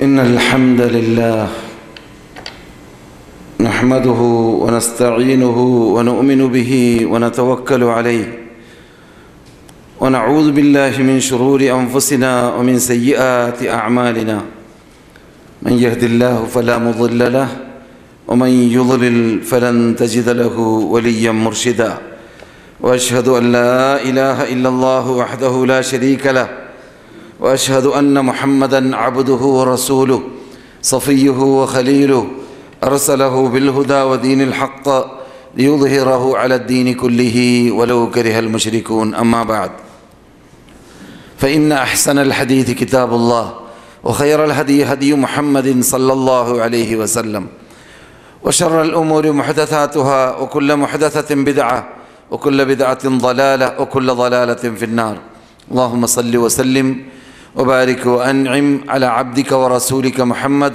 إن الحمد لله نحمده ونستعينه ونؤمن به ونتوكل عليه ونعوذ بالله من شرور أنفسنا ومن سيئات أعمالنا من يهد الله فلا مضل له ومن يضلل فلن تجد له وليا مرشدا وأشهد أن لا إله إلا الله وحده لا شريك له وأشهد أن محمدًا عبده ورسوله صفيه وخليله أرسله بالهدى ودين الحق ليظهره على الدين كله ولو كره المشركون. أما بعد، فإن أحسن الحديث كتاب الله وخير الهدي هدي محمد صلى الله عليه وسلم وشر الأمور محدثاتها وكل محدثة بدعة وكل بدعة ضلالة وكل ضلالة في النار. اللهم صل وسلم وبارك وأنعم على عبدك ورسولك محمد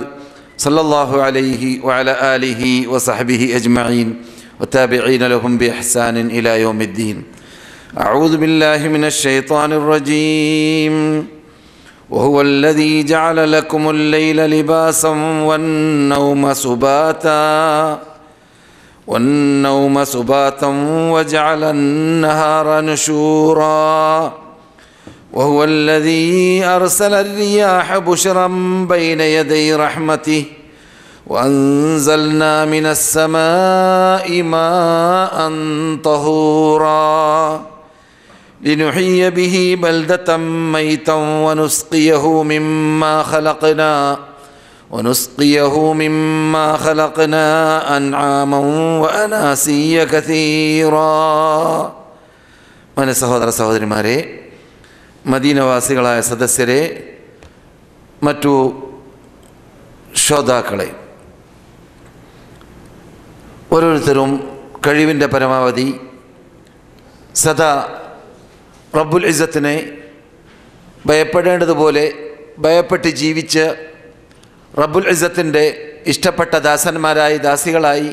صلى الله عليه وعلى آله وصحبه أجمعين والتابعين لهم بإحسان إلى يوم الدين. أعوذ بالله من الشيطان الرجيم. وهو الذي جعل لكم الليل لباسا والنوم سباتا وجعل النهار نشورا وهو الذي أرسل الرياح بشرا بين يدي رحمته وأنزلنا من السماء ماء طهورا لنحيي به بلدة ميتا ونسقيه مما خلقنا أنعاما وأناسيا كثيرا. meine സഹോദര സഹോദരിമാരെ, മദീനവാസികളായ സദസ്യരെ, മറ്റു ശ്രോതാക്കളെ, ഓരോരുത്തരും കഴിവിൻ്റെ പരമാവധി സദാ റബ്ബുൽ ഇസ്സത്തിനെ ഭയപ്പെടേണ്ടതുപോലെ ഭയപ്പെട്ട് ജീവിച്ച് റബ്ബുൽ ഇസ്സത്തിൻ്റെ ഇഷ്ടപ്പെട്ട ദാസന്മാരായി ദാസികളായി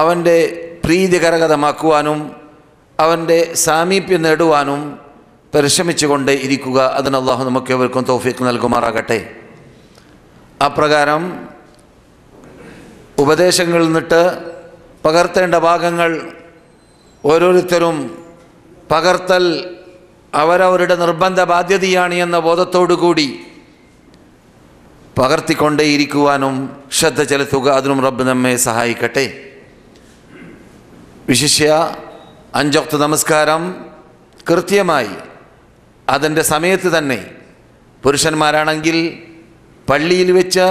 അവൻ്റെ പ്രീതി കരഗതമാക്കുവാനും അവൻ്റെ സാമീപ്യം നേടുവാനും പരിശ്രമിച്ചുകൊണ്ട് ഇരിക്കുക. അതിന് അല്ലാഹു നമുക്ക് ഏവർക്കും തൗഫീഖ് നൽകുമാറാകട്ടെ. അപ്രകാരം ഉപദേശങ്ങളിൽ നിന്നിട്ട് പകർത്തേണ്ട ഭാഗങ്ങൾ ഓരോരുത്തരും പകർത്തൽ അവരവരുടെ നിർബന്ധ ബാധ്യതയാണ് എന്ന ബോധത്തോടുകൂടി പകർത്തിക്കൊണ്ടേയിരിക്കുവാനും ശ്രദ്ധ ചെലുത്തുക. അതിനും റബ്ബ് നമ്മെ സഹായിക്കട്ടെ. വിശിഷ്യ 5 വക്ത് നമസ്കാരം കൃത്യമായി അതിൻ്റെ സമയത്ത് തന്നെ പുരുഷന്മാരാണെങ്കിൽ പള്ളിയിൽ വെച്ച്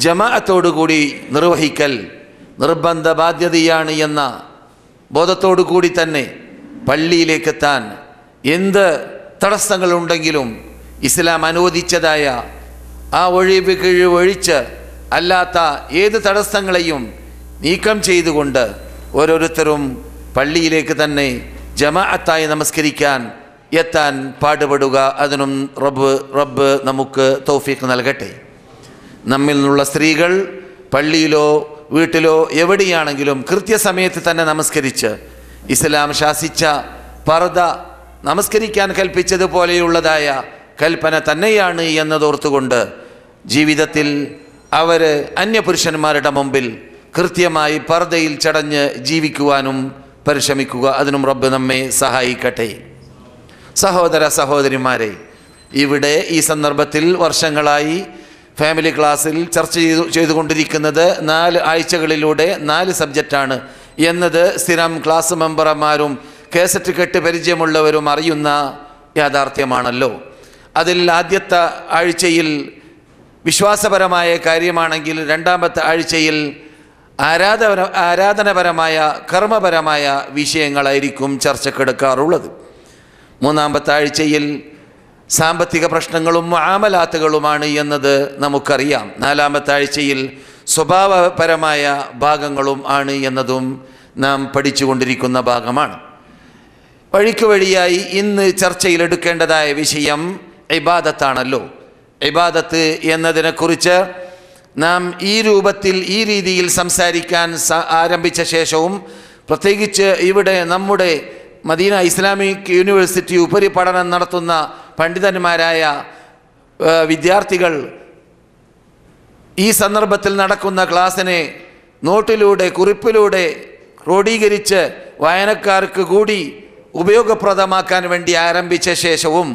ജമാഅത്തോടുകൂടി നിർവഹിക്കൽ നിർബന്ധ ബാധ്യതയാണ് എന്ന ബോധത്തോടുകൂടി തന്നെ പള്ളിയിലേക്കെത്താൻ എന്ത് തടസ്സങ്ങളുണ്ടെങ്കിലും ഇസ്ലാം അനുവദിച്ചതായ ആ ഒഴിവ് ഒഴിച്ച് അല്ലാത്ത ഏത് തടസ്സങ്ങളെയും നീക്കം ചെയ്തുകൊണ്ട് ഓരോരുത്തരും പള്ളിയിലേക്ക് തന്നെ ജമാഅത്തായി നമസ്കരിക്കാൻ എത്താൻ പാടുപെടുക. അതിനും റബ്ബ് നമുക്ക് തൗഫീഖ് നൽകട്ടെ. നമ്മിൽ നിന്നുള്ള സ്ത്രീകൾ പള്ളിയിലോ വീട്ടിലോ എവിടെയാണെങ്കിലും കൃത്യസമയത്ത് തന്നെ നമസ്കരിച്ച് ഇസ്ലാം ശാസിച്ച പർദ നമസ്കരിക്കാൻ കൽപ്പിച്ചതുപോലെയുള്ളതായ കൽപ്പന തന്നെയാണ് എന്നതോർത്തുകൊണ്ട് ജീവിതത്തിൽ അവർ അന്യപുരുഷന്മാരുടെ മുമ്പിൽ കൃത്യമായി പർദയിൽ ചടഞ്ഞ് ജീവിക്കുവാനും പരിശ്രമിക്കുക. അതിനും റബ്ബ് നമ്മെ സഹായിക്കട്ടെ. സഹോദര സഹോദരിമാരെ, ഇവിടെ ഈ സന്ദർഭത്തിൽ വർഷങ്ങളായി ഫാമിലി ക്ലാസ്സിൽ ചർച്ച ചെയ്തുകൊണ്ടിരിക്കുന്നത് 4 ആഴ്ചകളിലൂടെ 4 സബ്ജക്റ്റാണ് എന്നത് സ്ഥിരം ക്ലാസ് മെമ്പർമാരും കേസറ്റ് കെട്ട് പരിചയമുള്ളവരും അറിയുന്ന യാഥാർത്ഥ്യമാണല്ലോ. അതിൽ ആദ്യത്തെ ആഴ്ചയിൽ വിശ്വാസപരമായ കാര്യമാണെങ്കിൽ രണ്ടാമത്തെ ആഴ്ചയിൽ ആരാധനപരമായ കർമ്മപരമായ വിഷയങ്ങളായിരിക്കും ചർച്ചക്കെടുക്കാറുള്ളത്. മൂന്നാമത്തെ ആഴ്ചയിൽ സാമ്പത്തിക പ്രശ്നങ്ങളും മുആമലാത്തുകളുമാണ് എന്നത് നമുക്കറിയാം. 4-ാമത്തെ ആഴ്ചയിൽ സ്വഭാവപരമായ ഭാഗങ്ങളും ആണ് എന്നതും നാം പഠിച്ചുകൊണ്ടിരിക്കുന്ന ഭാഗമാണ്. വഴിക്ക് വഴിയായി ഇന്ന് ചർച്ചയിലെടുക്കേണ്ടതായ വിഷയം ഇബാദത്താണല്ലോ. ഇബാദത്ത് എന്നതിനെക്കുറിച്ച് നാം ഈ രൂപത്തിൽ ഈ രീതിയിൽ സംസാരിക്കാൻ ആരംഭിച്ച ശേഷവും പ്രത്യേകിച്ച് ഇവിടെ നമ്മുടെ മദീന ഇസ്ലാമിക് യൂണിവേഴ്സിറ്റി ഉപരിപഠനം നടത്തുന്ന പണ്ഡിതന്മാരായ വിദ്യാർത്ഥികൾ ഈ സന്ദർഭത്തിൽ നടക്കുന്ന ക്ലാസ്സിനെ നോട്ടിലൂടെ കുറിപ്പിലൂടെ ക്രോഡീകരിച്ച് വായനക്കാർക്ക് കൂടി ഉപയോഗപ്രദമാക്കാൻ വേണ്ടി ആരംഭിച്ച ശേഷവും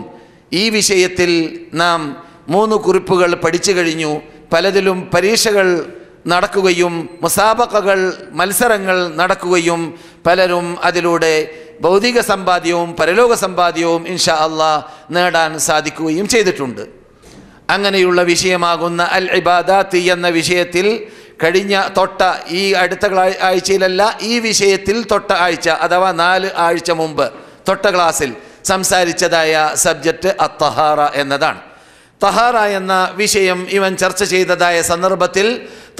ഈ വിഷയത്തിൽ നാം 3 കുറിപ്പുകൾ പഠിച്ചു കഴിഞ്ഞു. പലതിലും പരീക്ഷകൾ നടക്കുകയും മുസാബഖകൾ മത്സരങ്ങൾ നടക്കുകയും പലരും അതിലൂടെ ഭൗതിക സമ്പാദ്യവും പരലോക സമ്പാദ്യവും ഇൻഷാ അല്ലാഹ് നേടാൻ സാധിക്കുകയും ചെയ്തിട്ടുണ്ട്. അങ്ങനെയുള്ള വിഷയമാകുന്ന അൽ ഇബാദാത്ത് എന്ന വിഷയത്തിൽ കഴിഞ്ഞ ഈ അടുത്ത ആഴ്ചയിലല്ല, ഈ വിഷയത്തിൽ തൊട്ട ആഴ്ച അഥവാ 4 ആഴ്ച മുമ്പ് തൊട്ട ക്ലാസ്സിൽ സംസാരിച്ചതായ സബ്ജക്റ്റ് അത്തഹാറ എന്നതാണ്. തഹാറ എന്ന വിഷയം ഇവൻ ചർച്ച ചെയ്തതായ സന്ദർഭത്തിൽ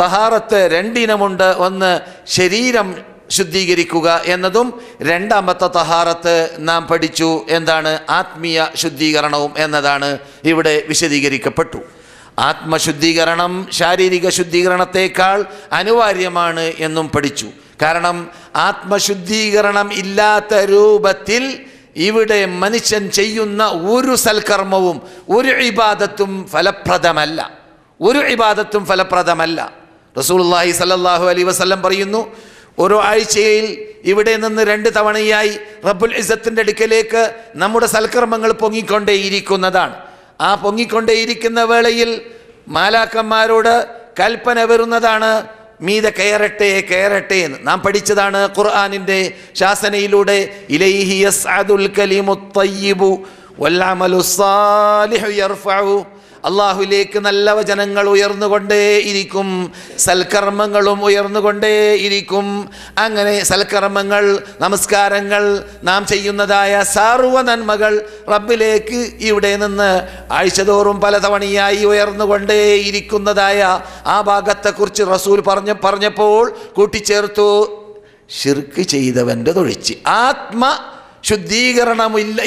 തഹാറത്ത് 2 ഇനമുണ്ട്. ഒന്ന് ശരീരം ശുദ്ധീകരിക്കുക എന്നതും, രണ്ടാമത്തെ തഹാറത്ത് നാം പഠിച്ചു എന്താണ് ആത്മീയ ശുദ്ധീകരണവും എന്നതാണ് ഇവിടെ വിശദീകരിക്കപ്പെട്ടു. ആത്മശുദ്ധീകരണം ശാരീരിക ശുദ്ധീകരണത്തേക്കാൾ അനിവാര്യമാണ് എന്നും പഠിച്ചു. കാരണം ആത്മശുദ്ധീകരണം ഇല്ലാത്ത രൂപത്തിൽ ഇവിടെ മനുഷ്യൻ ചെയ്യുന്ന ഒരു സൽക്കർമ്മവും ഒരു ഇബാദത്തും ഫലപ്രദമല്ല. റസൂലുള്ളാഹി സ്വല്ലല്ലാഹു അലൈഹി വസല്ലം പറയുന്നു, ഓരോ ആഴ്ചയിൽ ഇവിടെ നിന്ന് 2 തവണയായി റബ്ബുൽ ഇസ്സത്തിൻ്റെ അടുക്കലേക്ക് നമ്മുടെ സൽക്കർമ്മങ്ങൾ പൊങ്ങിക്കൊണ്ടേയിരിക്കുന്നതാണ്. ആ പൊങ്ങിക്കൊണ്ടേയിരിക്കുന്ന വേളയിൽ മാലാക്കന്മാരോട് കൽപ്പന വരുന്നതാണ്, മീതെ കയറട്ടെ എന്ന്. നാം പഠിച്ചതാണ് ഖുർആനിൻ്റെ ശാസനയിലൂടെ, ഇലൈഹി യസ്അദുൽ കലിമുത് തയ്യിബു വൽ അമലുസ് സാലിഹു യർഫഉ. അള്ളാഹുലേക്ക് നല്ല വചനങ്ങൾ ഉയർന്നുകൊണ്ടേയിരിക്കും, സൽക്കർമ്മങ്ങളും ഉയർന്നുകൊണ്ടേയിരിക്കും. അങ്ങനെ സൽക്കർമ്മങ്ങൾ, നമസ്കാരങ്ങൾ, നാം ചെയ്യുന്നതായ സർവ്വ നന്മകൾ റബ്ബിലേക്ക് ഇവിടെ നിന്ന് ആഴ്ചതോറും പല തവണയായി ഉയർന്നുകൊണ്ടേയിരിക്കുന്നതായ ആ ഭാഗത്തെക്കുറിച്ച് റസൂൽ പറഞ്ഞപ്പോൾ കൂട്ടിച്ചേർത്തു, ശിർക്ക് ചെയ്തവൻ്റെതൊഴിച്ച്,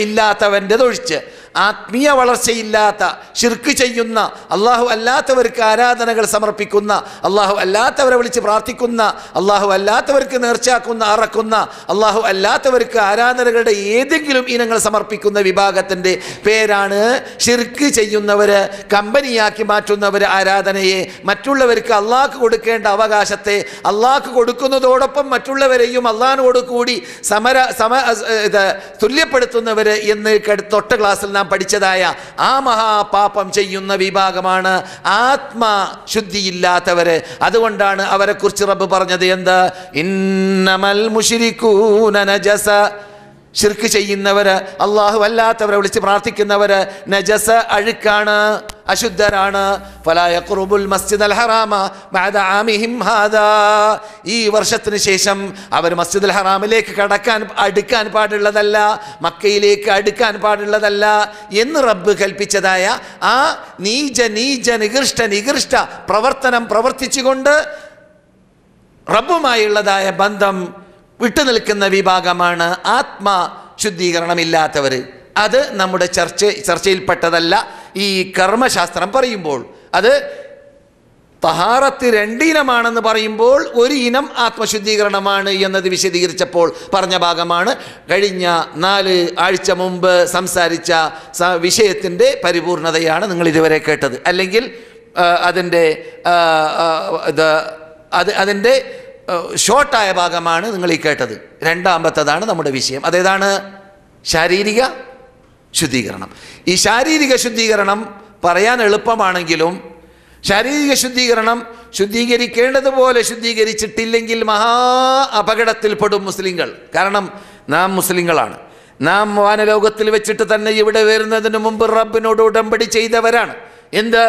ഇല്ലാത്തവൻ്റെതൊഴിച്ച്, ആത്മീയ വളർച്ചയില്ലാത്ത, ശിർക്ക് ചെയ്യുന്ന, അള്ളാഹു അല്ലാത്തവർക്ക് ആരാധനകൾ സമർപ്പിക്കുന്ന, അള്ളാഹു അല്ലാത്തവരെ വിളിച്ച് പ്രാർത്ഥിക്കുന്ന, അള്ളാഹു അല്ലാത്തവർക്ക് നേർച്ചാക്കുന്ന, അറക്കുന്ന, അള്ളാഹു അല്ലാത്തവർക്ക് ആരാധനകളുടെ ഏതെങ്കിലും ഇനങ്ങൾ സമർപ്പിക്കുന്ന വിഭാഗത്തിൻ്റെ പേരാണ് ശിർക്ക് ചെയ്യുന്നവർ. കമ്പനിയാക്കി മാറ്റുന്നവർ ആരാധനയെ, മറ്റുള്ളവർക്ക് അള്ളാഹ്ക്ക് കൊടുക്കേണ്ട അവകാശത്തെ അള്ളാഹ്ക്ക് കൊടുക്കുന്നതോടൊപ്പം മറ്റുള്ളവരെയും അള്ളാഹിനോട് കൂടി തുല്യപ്പെടുത്തുന്നവർ എന്ന് തൊട്ട ക്ലാസ്സിൽ നാം പഠിച്ചതായ ആ മഹാപാപം ചെയ്യുന്ന വിഭാഗമാണ് ആത്മശുദ്ധിയില്ലാത്തവര്. അതുകൊണ്ടാണ് അവരെ കുറിച്ച് റബ്ബ് പറഞ്ഞത് എന്ത്? ഇന്നമൽ മുശ്രികൂന നജസ. ശിർക്ക് ചെയ്യുന്നവര്, അള്ളാഹു അല്ലാത്തവരെ വിളിച്ച് പ്രാർത്ഥിക്കുന്നവര് നജസ, അഴുക്കാണ്, അശുദ്ധരാണ്. ഫലാ യഖ്റുബുൽ മസ്ജിദൽ ഹറാമ ബഅദ ആമിഹിം ഹാദാ. ഈ വർഷത്തിന് ശേഷം അവർ മസ്ജിദുൽ ഹറാമിലേക്ക് അടുക്കാൻ പാടുള്ളതല്ല, മക്കയിലേക്ക് അടുക്കാൻ പാടുള്ളതല്ല എന്ന് റബ്ബ് കൽപ്പിച്ചതായ ആ നീച നികൃഷ്ട പ്രവർത്തനം പ്രവർത്തിച്ചുകൊണ്ട് റബ്ബുമായുള്ളതായ ബന്ധം വിട്ടുനിൽക്കുന്ന വിഭാഗമാണ് ആത്മശുദ്ധീകരണമില്ലാത്തവർ. അത് നമ്മുടെ ചർച്ചയിൽപ്പെട്ടതല്ല. ഈ കർമ്മശാസ്ത്രം പറയുമ്പോൾ അത് തഹാറത്ത് 2 ഇനമാണെന്ന് പറയുമ്പോൾ 1 ഇനം ആത്മശുദ്ധീകരണമാണ് എന്നത് വിശദീകരിച്ചപ്പോൾ പറഞ്ഞ ഭാഗമാണ് കഴിഞ്ഞ 4 ആഴ്ച മുമ്പ് സംസാരിച്ച വിഷയത്തിൻ്റെ പരിപൂർണതയാണ് നിങ്ങൾ ഇതുവരെ കേട്ടത്. അല്ലെങ്കിൽ അതിൻ്റെ ഷോർട്ടായ ഭാഗമാണ് നിങ്ങൾ ഈ കേട്ടത്. രണ്ടാമത്തതാണ് നമ്മുടെ വിഷയം. അതേതാണ്? ശാരീരിക ശുദ്ധീകരണം. ഈ ശാരീരിക ശുദ്ധീകരണം പറയാൻ എളുപ്പമാണെങ്കിലും ശാരീരിക ശുദ്ധീകരണം ശുദ്ധീകരിക്കേണ്ടതുപോലെ ശുദ്ധീകരിച്ചിട്ടില്ലെങ്കിൽ മഹാ അപകടത്തിൽപ്പെടും മുസ്ലിങ്ങൾ. കാരണം നാം മുസ്ലിങ്ങളാണ്. നാം വാനലോകത്തിൽ വെച്ചിട്ട് തന്നെ ഇവിടെ വരുന്നതിന് മുമ്പ് റബ്ബിനോട് ഉടമ്പടി ചെയ്തവരാണ്. എന്ത്?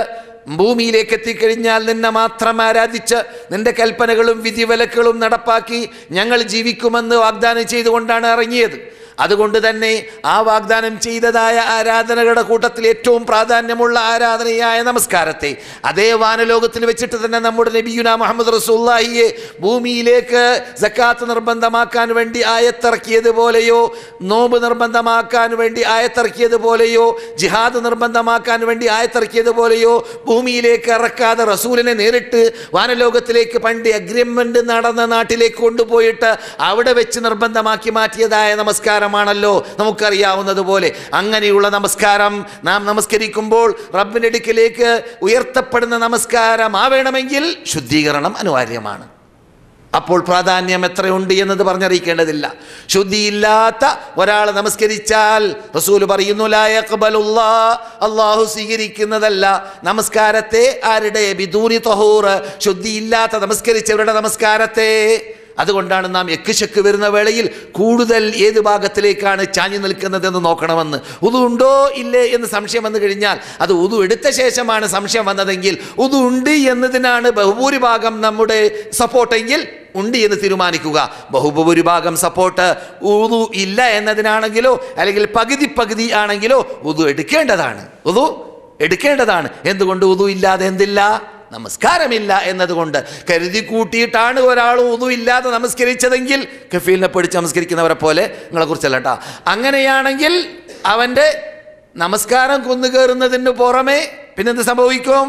ഭൂമിയിലേക്ക് എത്തിക്കഴിഞ്ഞാൽ നിന്നെ മാത്രം ആരാധിച്ച് നിന്റെ കൽപ്പനകളും വിധിവിലക്കുകളും നടപ്പാക്കി ഞങ്ങൾ ജീവിക്കുമെന്ന് വാഗ്ദാനം ചെയ്തുകൊണ്ടാണ് ഇറങ്ങിയത്. അതുകൊണ്ട് തന്നെ ആ വാഗ്ദാനം ചെയ്തതായ ആരാധനകളുടെ കൂട്ടത്തിൽ ഏറ്റവും പ്രാധാന്യമുള്ള ആരാധനയായ നമസ്കാരത്തെ അതേ വാനലോകത്തിൽ വെച്ചിട്ട് തന്നെ നമ്മുടെ നബിയുനാ മുഹമ്മദ് റസൂലുള്ളാഹിയെ ഭൂമിയിലേക്ക് സക്കാത്ത് നിർബന്ധമാക്കാൻ വേണ്ടി ആയത്തിറക്കിയതുപോലെയോ, നോമ്പ് നിർബന്ധമാക്കാൻ വേണ്ടി ആയത്തിറക്കിയതുപോലെയോ, ജിഹാദ് നിർബന്ധമാക്കാൻ വേണ്ടി ആയത്തിറക്കിയതുപോലെയോ ഭൂമിയിലേക്ക് ഇറക്കാതെ റസൂലിനെ നേരിട്ട് വാനലോകത്തിലേക്ക് പണ്ട് അഗ്രിമെൻ്റ് നടന്ന നാട്ടിലേക്ക് കൊണ്ടുപോയിട്ട് അവിടെ വെച്ച് നിർബന്ധമാക്കി മാറ്റിയതായ നമസ്കാരം നമസ്കാരമാണല്ലോ നമുക്കറിയാവുന്നതുപോലെ. അങ്ങനെയുള്ള നമസ്കാരം നാം നമസ്കരിക്കുമ്പോൾ റബ്ബിൻ്റെ അടുക്കലേക്ക് ഉയർത്തപ്പെടുന്ന നമസ്കാരമാവേണമെങ്കിൽ ശുദ്ധീകരണം അനിവാര്യമാണ്. അപ്പോൾ പ്രാധാന്യം എത്രയുണ്ട് എന്നത് പറഞ്ഞറിയിക്കേണ്ടതില്ല. ശുദ്ധിയില്ലാത്ത ഒരാൾ നമസ്കരിച്ചാൽ റസൂൽ പറയുന്നു, ലാ യഖ്ബലുല്ലാഹ്, അല്ലാഹു സ്വീകരിക്കുന്നതല്ല നമസ്കാരത്തെ. ആരുടെ? ബിദൂനി തഹൂർ, ശുദ്ധിയില്ലാത്ത നമസ്കരിച്ചവരുടെ നമസ്കാരത്തെ. അതുകൊണ്ടാണ് നാം എക്കുശക്ക് വരുന്ന വേളയിൽ കൂടുതൽ ഏത് ഭാഗത്തിലേക്കാണ് ചാഞ്ഞു നിൽക്കുന്നതെന്ന് നോക്കണമെന്ന്. ഉദു ഉണ്ടോ ഇല്ലേ എന്ന് സംശയം വന്നു കഴിഞ്ഞാൽ, അത് ഉദു എടുത്ത ശേഷമാണ് സംശയം വന്നതെങ്കിൽ ഉദു ഉണ്ട് എന്നതിനാണ് ബഹുഭൂരിഭാഗം നമ്മുടെ സപ്പോർട്ടെങ്കിൽ ഉണ്ട് എന്ന് തീരുമാനിക്കുക. ബഹുഭൂരിഭാഗം സപ്പോർട്ട് ഉദു ഇല്ല എന്നതിനാണെങ്കിലോ അല്ലെങ്കിൽ പകുതി ആണെങ്കിലോ ഉദു എടുക്കേണ്ടതാണ്. ഉദു എടുക്കേണ്ടതാണ്. എന്തുകൊണ്ട്? ഉദു ഇല്ലാതെ എന്തില്ല? നമസ്കാരമില്ല എന്നതുകൊണ്ട്. കരുതി കൂട്ടിയിട്ടാണ് ഒരാൾ ഉദു ഇല്ലാതെ നമസ്കരിച്ചതെങ്കിൽ കഫീലിനെ പിടിച്ച് നമസ്കരിക്കുന്നവരെ പോലെ, നിങ്ങളെക്കുറിച്ചല്ല കേട്ടോ, അങ്ങനെയാണെങ്കിൽ അവൻ്റെ നമസ്കാരം കുന്നുകയറുന്നതിന് പുറമെ പിന്നെന്ത് സംഭവിക്കും?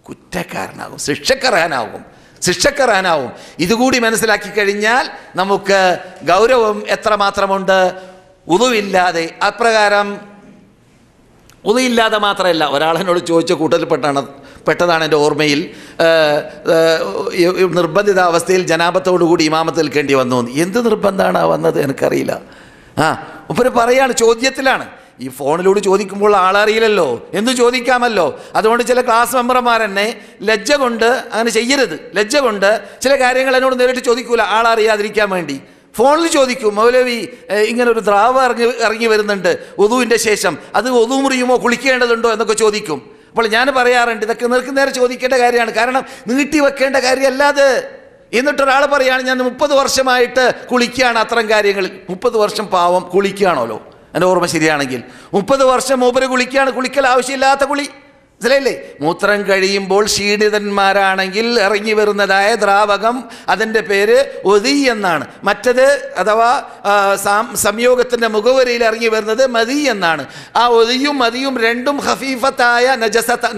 കുറ്റക്കാരനാകും, ശിക്ഷക്കറാനാവും. ഇതുകൂടി മനസ്സിലാക്കി കഴിഞ്ഞാൽ നമുക്ക് ഗൗരവം എത്രമാത്രമുണ്ട്. ഉദുവില്ലാതെ അപ്രകാരം ഉദയില്ലാതെ മാത്രമല്ല, ഒരാളെന്നോട് ചോദിച്ച പെട്ടതാണ് എൻ്റെ ഓർമ്മയിൽ. നിർബന്ധിത അവസ്ഥയിൽ ജനാപത്തോടുകൂടി ഇമാമത്ത് നിൽക്കേണ്ടി വന്നു. എന്ത് നിർബന്ധമാണ് വന്നത് എനിക്കറിയില്ല. മുപ്പര് പറയാണ്, ചോദ്യത്തിലാണ്. ഈ ഫോണിലൂടെ ചോദിക്കുമ്പോൾ ആളറിയില്ലല്ലോ, എന്തു ചോദിക്കാമല്ലോ. അതുകൊണ്ട് ചില ക്ലാസ് മെമ്പർമാരെന്നെ ലജ്ജ കൊണ്ട് അങ്ങനെ ചെയ്യരുത്, ലജ്ജ കൊണ്ട് ചില കാര്യങ്ങൾ എന്നോട് നേരിട്ട് ചോദിക്കൂല, ആളറിയാതിരിക്കാൻ വേണ്ടി. ഫോണിൽ ചോദിക്കും, മൗലവി ഇങ്ങനെ ഒരു ദ്രാവ ഇറങ്ങി വരുന്നുണ്ട് ഉദുവിൻ്റെ ശേഷം, അത് ഉദു മുറിയുമോ, കുളിക്കേണ്ടതുണ്ടോ എന്നൊക്കെ ചോദിക്കും. അപ്പോൾ ഞാൻ പറയാറുണ്ട്, ഇതൊക്കെ നേരെ ചോദിക്കേണ്ട കാര്യമാണ്, കാരണം നീട്ടി വെക്കേണ്ട കാര്യമല്ലാതെ. എന്നിട്ടൊരാൾ പറയുകയാണ്, ഞാൻ 30 വർഷമായിട്ട് കുളിക്കുകയാണ് അത്തരം കാര്യങ്ങളിൽ. 30 വർഷം പാവം കുളിക്കുകയാണല്ലോ, എൻ്റെ ഓർമ്മ ശരിയാണെങ്കിൽ 30 വർഷം മൂപ്പര് കുളിക്കുകയാണ്. കുളിക്കൽ ആവശ്യമില്ലാത്ത കുളി, മനസ്സിലായില്ലേ? മൂത്രം കഴിയുമ്പോൾ ക്ഷീണിതന്മാരാണെങ്കിൽ ഇറങ്ങി വരുന്നതായ ദ്രാവകം, അതിൻ്റെ പേര് ഒതി എന്നാണ്. മറ്റത് അഥവാ സംയോഗത്തിൻ്റെ മുഖവരിയിൽ ഇറങ്ങി വരുന്നത് മതി എന്നാണ്. ആ ഒതിയും മതിയും രണ്ടും ഹഫീഫത്തായ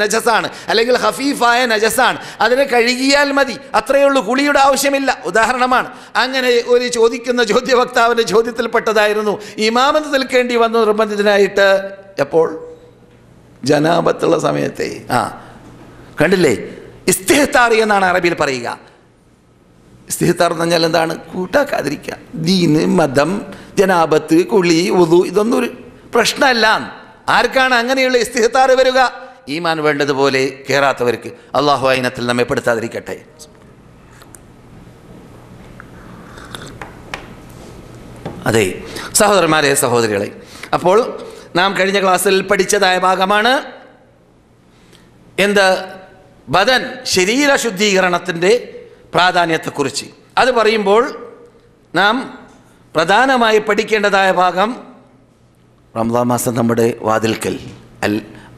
നജസാണ്, അല്ലെങ്കിൽ ഹഫീഫായ നജസാണ്. അതിനെ കഴുകിയാൽ മതി, അത്രയേ ഉള്ളൂ, കുളിയുടെ ആവശ്യമില്ല. ഉദാഹരണമാണ്. അങ്ങനെ ഒരു ചോദിക്കുന്ന ചോദ്യവക്താവിൻ്റെ ചോദ്യത്തിൽപ്പെട്ടതായിരുന്നു ഇമാമത്ത് നിൽക്കേണ്ടി വന്നു നിർബന്ധിതനായിട്ട്. എപ്പോൾ? ജനാപത്തുള്ള സമയത്തെ. കണ്ടില്ലേ? ഇസ്തിഹ്താർ എന്നാണ് അറബിയിൽ പറയുക. ഇസ്തിഹ്താർ എന്ന് പറഞ്ഞാൽ എന്താണ്? കൂട്ടാക്കാതിരിക്കുക. ദീന്, മതം, ജനാപത്ത്, കുളി, ഉദു ഇതൊന്നും ഒരു പ്രശ്നമല്ല. ആർക്കാണ് അങ്ങനെയുള്ള ഇസ്തിഹ്താർ വരിക? ഈമാൻ വേണ്ടതുപോലെ കയറാത്തവർക്ക്. അള്ളാഹു ഇനത്തിൽ നമ്മെ പെടുത്താതിരിക്കട്ടെ. അതെ സഹോദരന്മാരെ, സഹോദരികളെ, അപ്പോൾ നാം കഴിഞ്ഞ ക്ലാസ്സിൽ പഠിച്ചതായ ഭാഗമാണ് എന്ത്? ബദൻ, ശരീര ശുദ്ധീകരണത്തിൻ്റെ പ്രാധാന്യത്തെക്കുറിച്ച്. അത് പറയുമ്പോൾ നാം പ്രധാനമായി പഠിക്കേണ്ടതായ ഭാഗം, റമദാൻ മാസം നമ്മുടെ വാതിൽക്കൽ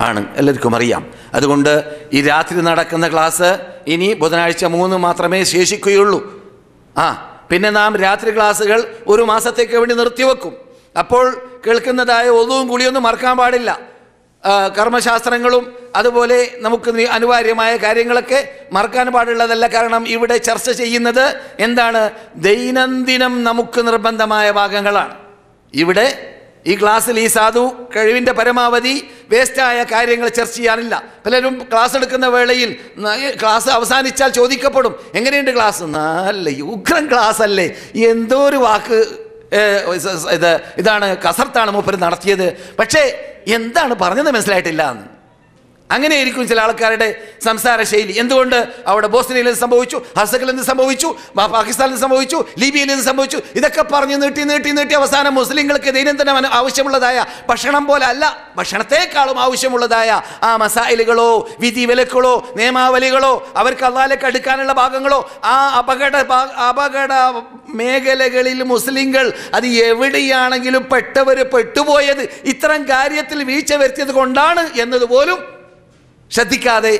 ആണ്, എല്ലാവർക്കും അറിയാം. അതുകൊണ്ട് ഈ രാത്രി നടക്കുന്ന ക്ലാസ് ഇനി ബുധനാഴ്ച 3 മാത്രമേ ശേഷിക്കുകയുള്ളൂ. പിന്നെ നാം രാത്രി ക്ലാസ്സുകൾ 1 മാസത്തേക്ക് വേണ്ടി നിർത്തിവെക്കും. അപ്പോൾ കേൾക്കുന്നതായ ഒന്നും കുളിയൊന്നും മറക്കാൻ പാടില്ല. കർമ്മശാസ്ത്രങ്ങളും അതുപോലെ നമുക്ക് അനിവാര്യമായ കാര്യങ്ങളൊക്കെ മറക്കാൻ പാടുള്ളതല്ല. കാരണം ഇവിടെ ചർച്ച ചെയ്യുന്നത് എന്താണ്? ദൈനംദിനം നമുക്ക് നിർബന്ധമായ ഭാഗങ്ങളാണ്. ഇവിടെ ഈ ക്ലാസ്സിൽ ഈ സാധു കഴിവിൻ്റെ പരമാവധി വേസ്റ്റായ കാര്യങ്ങൾ ചർച്ച ചെയ്യാനില്ല. പലരും ക്ലാസ് എടുക്കുന്ന വേളയിൽ ക്ലാസ് അവസാനിച്ചാൽ ചോദിക്കപ്പെടും, എങ്ങനെയുണ്ട് ക്ലാസ്? നല്ല ഉഗ്രൻ ക്ലാസ് അല്ലേ, എന്തോ ഒരു വാക്ക് ഇതാണ് കസർത്താണ് മൂപ്പര് നടത്തിയത്, പക്ഷേ എന്താണ് പറഞ്ഞത് മനസ്സിലായിട്ടില്ല എന്ന്. അങ്ങനെയായിരിക്കും ചില ആൾക്കാരുടെ സംസാര ശൈലി. എന്തുകൊണ്ട്? അവിടെ ബോസ്നിയയിൽ നിന്ന് സംഭവിച്ചു, ഹർസക്കിൽ നിന്ന് സംഭവിച്ചു, പാകിസ്ഥാനിൽ നിന്ന് സംഭവിച്ചു, ലിബിയയിൽ നിന്ന് സംഭവിച്ചു. ഇതൊക്കെ പറഞ്ഞ് നീട്ടി അവസാനം മുസ്ലിങ്ങൾക്ക് ദൈനംദിനം ആവശ്യമുള്ളതായ ഭക്ഷണം പോലെ അല്ല, ഭക്ഷണത്തെക്കാളും ആവശ്യമുള്ളതായ ആ മസായിലുകളോ വിധിവിലക്കുകളോ നിയമാവലികളോ അവർക്ക് അള്ളാഹിലേക്ക് അടുക്കാനുള്ള ഭാഗങ്ങളോ ആ അപകട മേഖലകളിൽ മുസ്ലിങ്ങൾ അത് എവിടെയാണെങ്കിലും പെട്ടുപോയത് ഇത്തരം കാര്യത്തിൽ വീഴ്ച വരുത്തിയത് കൊണ്ടാണ് എന്നതുപോലും ശ്രദ്ധിക്കാതെ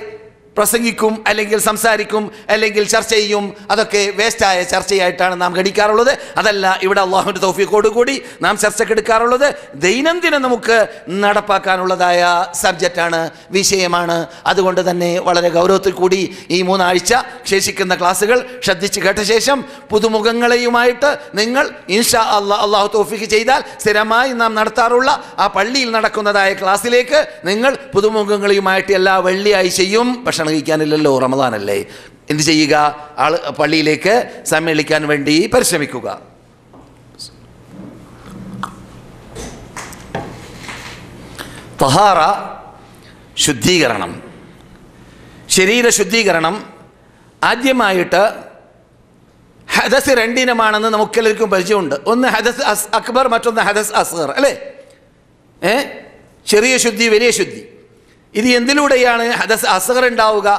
പ്രസംഗിക്കും, അല്ലെങ്കിൽ സംസാരിക്കും, അല്ലെങ്കിൽ ചർച്ച ചെയ്യും. അതൊക്കെ വേസ്റ്റായ ചർച്ചയായിട്ടാണ് നാം ഗണിക്കാറുള്ളത്. അതല്ല ഇവിടെ അള്ളാഹുവിൻ്റെ തൗഫീഖോടുകൂടി നാം ചർച്ചക്കെടുക്കാറുള്ളത്. ദൈനംദിനം നമുക്ക് നടപ്പാക്കാനുള്ളതായ സബ്ജക്റ്റാണ്, വിഷയമാണ്. അതുകൊണ്ട് തന്നെ വളരെ ഗൗരവത്തിൽ കൂടി ഈ 3 ആഴ്ച ശേഷിക്കുന്ന ക്ലാസ്സുകൾ ശ്രദ്ധിച്ച് കേട്ട ശേഷം പുതുമുഖങ്ങളെയുമായിട്ട് നിങ്ങൾ ഇൻഷാ അള്ളാഹു തൗഫീഖ് ചെയ്താൽ സ്ഥിരമായി നാം നടത്താറുള്ള ആ പള്ളിയിൽ നടക്കുന്നതായ ക്ലാസ്സിലേക്ക് നിങ്ങൾ പുതുമുഖങ്ങളുമായിട്ട് എല്ലാ വെള്ളിയാഴ്ചയും ഭക്ഷണം കഴിക്കാനില്ലല്ലോ, റമദാനല്ലേ, എന്ത് ചെയ്യുക? പള്ളിയിലേക്ക് സമ്മേളിക്കാൻ വേണ്ടി പരിശ്രമിക്കുക. തഹാറ, ശുദ്ധീകരണം, ശരീര ശുദ്ധീകരണം. ആദ്യമായിട്ട് ഹദസ് 2 ഇനമാണെന്ന് നമുക്കെല്ലാവർക്കും പരിചയമുണ്ട്. ഒന്ന് ഹദസ് അക്ബർ, മറ്റൊന്ന് ഹദസ് അസ്ഗർ, അല്ലേ? ചെറിയ ശുദ്ധി, വലിയ ശുദ്ധി. ഇത് എന്തിലൂടെയാണ് ഹദസ് അസ്ഗർ ഉണ്ടാവുക?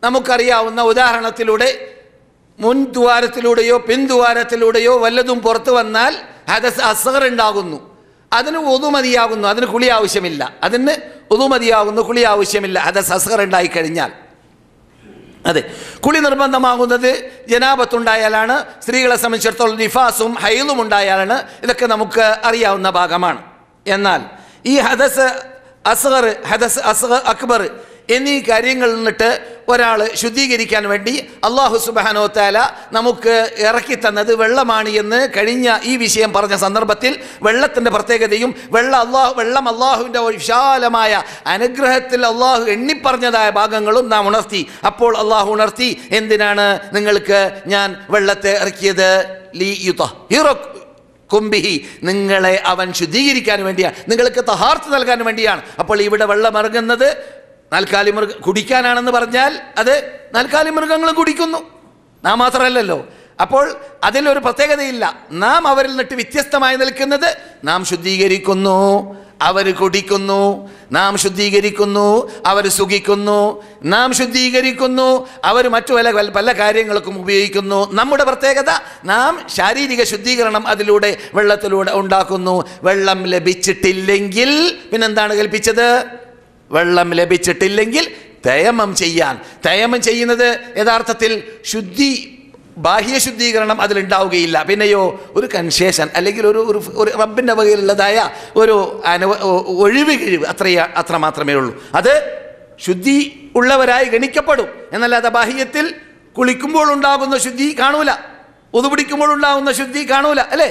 നമുക്കറിയാവുന്ന ഉദാഹരണത്തിലൂടെ മുൻദ്വാരത്തിലൂടെയോ പിൻദ്വാരത്തിലൂടെയോ വല്ലതും പുറത്തു വന്നാൽ ഹദസ് അസ്ഗർ ഉണ്ടാകുന്നു. അതിന് ഉദു മതിയാകുന്നു, അതിന് കുളി ആവശ്യമില്ല. അതിന് ഉദു മതിയാകുന്നു, കുളി ആവശ്യമില്ല ഹദസ് അസ്ഗർ ഉണ്ടായിക്കഴിഞ്ഞാൽ. അതെ, കുളി നിർബന്ധമാകുന്നത് ജനാബത്തുണ്ടായാലാണ്. സ്ത്രീകളെ സംബന്ധിച്ചിടത്തോളം നിഫാസും ഹൈലും ഉണ്ടായാലാണ്. ഇതൊക്കെ നമുക്ക് അറിയാവുന്ന ഭാഗമാണ്. എന്നാൽ ഈ ഹദസ് അസ്ഗർ, ഹദസ് അക്ബർ എന്നീ കാര്യങ്ങളിൽ നിന്നിട്ട് ഒരാൾ ശുദ്ധീകരിക്കാൻ വേണ്ടി അള്ളാഹു സുബ്ഹാനഹു വ തആല നമുക്ക് ഇറക്കി തന്നത് വെള്ളമാണ് എന്ന് കഴിഞ്ഞ ഈ വിഷയം പറഞ്ഞ സന്ദർഭത്തിൽ വെള്ളത്തിൻ്റെ പ്രത്യേകതയും വെള്ളം അള്ളാഹുവിൻ്റെ വിശാലമായ അനുഗ്രഹത്തിൽ അള്ളാഹു എണ്ണിപ്പറഞ്ഞതായ ഭാഗങ്ങളും നാം ഉണർത്തി. അപ്പോൾ അള്ളാഹു ഉണർത്തി, എന്തിനാണ് നിങ്ങൾക്ക് ഞാൻ വെള്ളത്തെ ഇറക്കിയത്? കുംബിഹി, നിങ്ങളെ അവൻ ശുദ്ധീകരിക്കാൻ വേണ്ടിയാണ്, നിങ്ങൾക്ക് തഹാർത്ത് നൽകാൻ വേണ്ടിയാണ്. അപ്പോൾ ഇവിടെ വെള്ളം ഇറങ്ങുന്നത് നാൽക്കാലി കുടിക്കാനാണെന്ന് പറഞ്ഞാൽ അത് നാൽക്കാലി മൃഗങ്ങളും കുടിക്കുന്നു, നാം മാത്രമല്ലല്ലോ. അപ്പോൾ അതിലൊരു പ്രത്യേകതയില്ല. നാം അവരിൽ നിന്നിട്ട് വ്യത്യസ്തമായി നിൽക്കുന്നത്, നാം ശുദ്ധീകരിക്കുന്നു, അവർ കുടിക്കുന്നു. നാം ശുദ്ധീകരിക്കുന്നു, അവർ സുഖിക്കുന്നു. നാം ശുദ്ധീകരിക്കുന്നു, അവർ മറ്റു പല കാര്യങ്ങൾക്കും ഉപയോഗിക്കുന്നു. നമ്മുടെ പ്രത്യേകത, നാം ശാരീരിക ശുദ്ധീകരണം അതിലൂടെ വെള്ളത്തിലൂടെ ഉണ്ടാക്കുന്നു. വെള്ളം ലഭിച്ചിട്ടില്ലെങ്കിൽ പിന്നെന്താണ് കൽപ്പിച്ചത്? വെള്ളം ലഭിച്ചിട്ടില്ലെങ്കിൽ തയമ്മം ചെയ്യാൻ. തയമ്മം ചെയ്യുന്നത് യഥാർത്ഥത്തിൽ ബാഹ്യ ശുദ്ധീകരണം അതിലുണ്ടാവുകയില്ല. പിന്നെയോ ഒരു കൺസേഷൻ, അല്ലെങ്കിൽ ഒരു റബ്ബിൻ്റെ വകയിലുള്ളതായ ഒരു ഒഴിവ് കിഴിവ്, അത്ര മാത്രമേ ഉള്ളൂ. അത് ശുദ്ധി ഉള്ളവരായി ഗണിക്കപ്പെടും. എന്നല്ലാതെ ബാഹ്യത്തിൽ കുളിക്കുമ്പോൾ ഉണ്ടാകുന്ന ശുദ്ധി കാണൂല, ഉദു പിടിക്കുമ്പോൾ ഉണ്ടാകുന്ന ശുദ്ധി കാണൂല, അല്ലേ?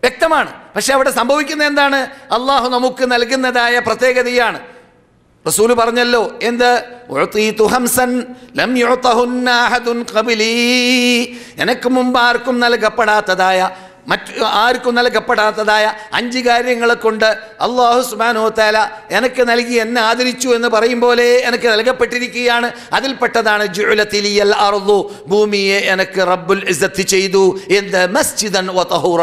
വ്യക്തമാണ്. പക്ഷെ അവിടെ സംഭവിക്കുന്നത് എന്താണ്? അള്ളാഹു നമുക്ക് നൽകുന്നതായ പ്രത്യേകതയാണ്. റസൂല് പറഞ്ഞല്ലോ, എന്ത്? എനിക്ക് മുമ്പ് ആർക്കും നൽകപ്പെടാത്തതായ, ആർക്കും നൽകപ്പെടാത്തതായ 5 കാര്യങ്ങളെ കൊണ്ട് അല്ലാഹു സുബ്ഹാനഹു വ തആല എനിക്ക് നൽകി, എന്നെ ആദരിച്ചു എന്ന് പറയും പോലെ എനിക്ക് നൽകപ്പെട്ടിരിക്കുകയാണ്. അതിൽപ്പെട്ടതാണ് ജുഅലതിലിയൽ അർദു, ഭൂമിയെ എനിക്ക് റബ്ബുൽ ഇസ്സത്ത് ചെയ്തു. എന്ത്? മസ്ജിദൻ വ തഹൂറ,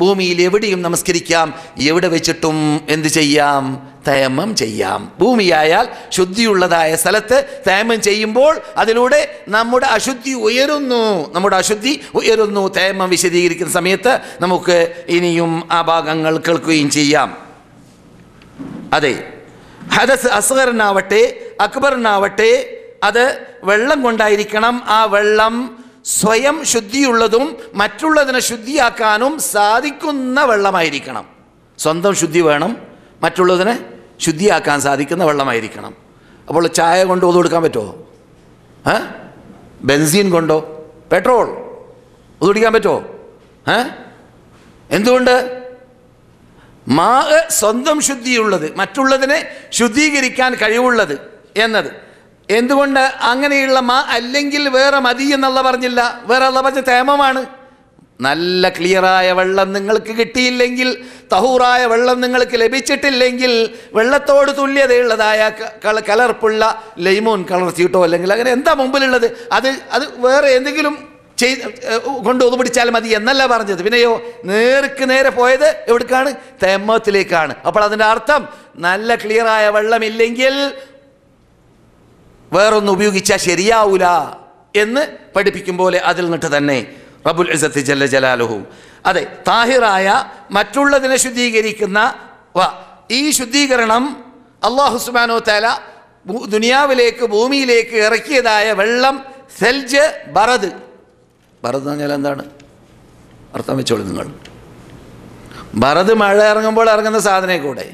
ഭൂമിയിൽ എവിടെയും നമസ്കരിക്കാം, എവിടെ വെച്ചിട്ടും എന്ത് ചെയ്യാം? തയമ്മം ചെയ്യാം. ഭൂമിയായാൽ ശുദ്ധിയുള്ളതായ സ്ഥലത്ത് തയമ്മം ചെയ്യുമ്പോൾ അതിലൂടെ നമ്മുടെ അശുദ്ധി ഉയരുന്നു. തയമ്മം വിശദീകരിക്കുന്ന സമയത്ത് നമുക്ക് ഇനിയും ആ ഭാഗങ്ങൾ കേൾക്കുകയും ചെയ്യാം. അതെ, ഹദസ് അസ്ഗറിനാവട്ടെ അക്ബറിനാവട്ടെ അത് വെള്ളം കൊണ്ടായിരിക്കണം. ആ വെള്ളം സ്വയം ശുദ്ധിയുള്ളതും മറ്റുള്ളതിനെ ശുദ്ധിയാക്കാനും സാധിക്കുന്ന വെള്ളമായിരിക്കണം. സ്വന്തം ശുദ്ധി വേണം, മറ്റുള്ളതിനെ ശുദ്ധിയാക്കാൻ സാധിക്കുന്ന വെള്ളമായിരിക്കണം. അപ്പോൾ ചായ കൊണ്ട് ഒതു കൊടുക്കാൻ പറ്റുമോ? ബെൻസീൻ കൊണ്ടോ, പെട്രോൾ ഒതു കുടിക്കാൻ പറ്റുമോ? എന്തുകൊണ്ട്? സ്വന്തം ശുദ്ധിയുള്ളത്, മറ്റുള്ളതിനെ ശുദ്ധീകരിക്കാൻ കഴിവുള്ളത് എന്നത്. എന്തുകൊണ്ട് അങ്ങനെയുള്ള അല്ലെങ്കിൽ വേറെ മതി എന്നുള്ള പറഞ്ഞില്ല? വേറെ അല്ല പറഞ്ഞ തേമമാണ്. നല്ല ക്ലിയറായ വെള്ളം നിങ്ങൾക്ക് കിട്ടിയില്ലെങ്കിൽ, തഹൂറായ വെള്ളം നിങ്ങൾക്ക് ലഭിച്ചിട്ടില്ലെങ്കിൽ, വെള്ളത്തോട് തുല്യതയുള്ളതായ കലർപ്പുള്ള ലൈമോൺ കളർ ചീട്ടോ അല്ലെങ്കിൽ അങ്ങനെ എന്താ മുമ്പിലുള്ളത്, അത് വേറെ എന്തെങ്കിലും കൊണ്ട് ഒതുപിടിച്ചാൽ മതി എന്നല്ല പറഞ്ഞത്. പിന്നെയോ നേർക്ക് നേരെ പോയത് എവിടേക്കാണ്? തയമ്മത്തിലേക്കാണ്. അപ്പോൾ അതിൻ്റെ അർത്ഥം നല്ല ക്ലിയറായ വെള്ളമില്ലെങ്കിൽ വേറൊന്നും ഉപയോഗിച്ചാൽ ശരിയാവൂല എന്ന് പഠിപ്പിക്കും പോലെ അതിൽ നിന്നിട്ട് തന്നെ റബ്ബുൽ ഇസ്സത്ത് ജല്ല ജലാലുഹു അതെ താഹിറായ മറ്റുള്ളതിനെ ശുദ്ധീകരിക്കുന്ന ഈ ശുദ്ധീകരണം അല്ലാഹു സുബ്ഹാനഹു വ തആല ദുനിയാവിലേക്ക് ഭൂമിയിലേക്ക് ഇറക്കിയതായ വെള്ളം സെൽജ് ബറദ്. ബറദ് എന്ന് പറഞ്ഞാൽ എന്താണ് അർത്ഥം വെച്ചോളൂ നിങ്ങൾ. ബറദ് മഴ ഇറങ്ങുമ്പോൾ ഇറങ്ങുന്ന സാധനം കൂടെ,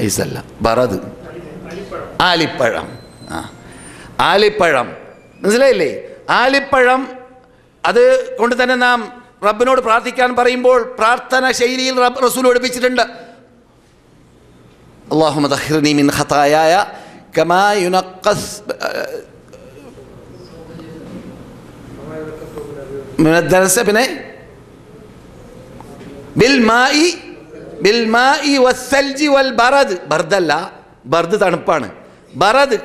ഐസല്ല, ബറദ് ആലിപ്പഴം. ആലിപ്പഴം മനസ്സിലായില്ലേ? ആലിപ്പഴം. അത് കൊണ്ട് തന്നെ നാം റബ്ബിനോട് പ്രാർത്ഥിക്കാൻ പറയുമ്പോൾ പ്രാർത്ഥന ശൈലിയിൽ റസൂൽ പഠിപ്പിച്ചിട്ടുണ്ട്. അല്ലാഹുമ്മ തഹിർനി മിൻ ഖതായായ കമാ യുനഖസ് മിനദ്ദർസ പിന്നെ ബിൽമായി വസ്സൽജി വൽ ബറദ്. ബർദല്ല, ബർദ് തണുപ്പാണ്. ബറദ്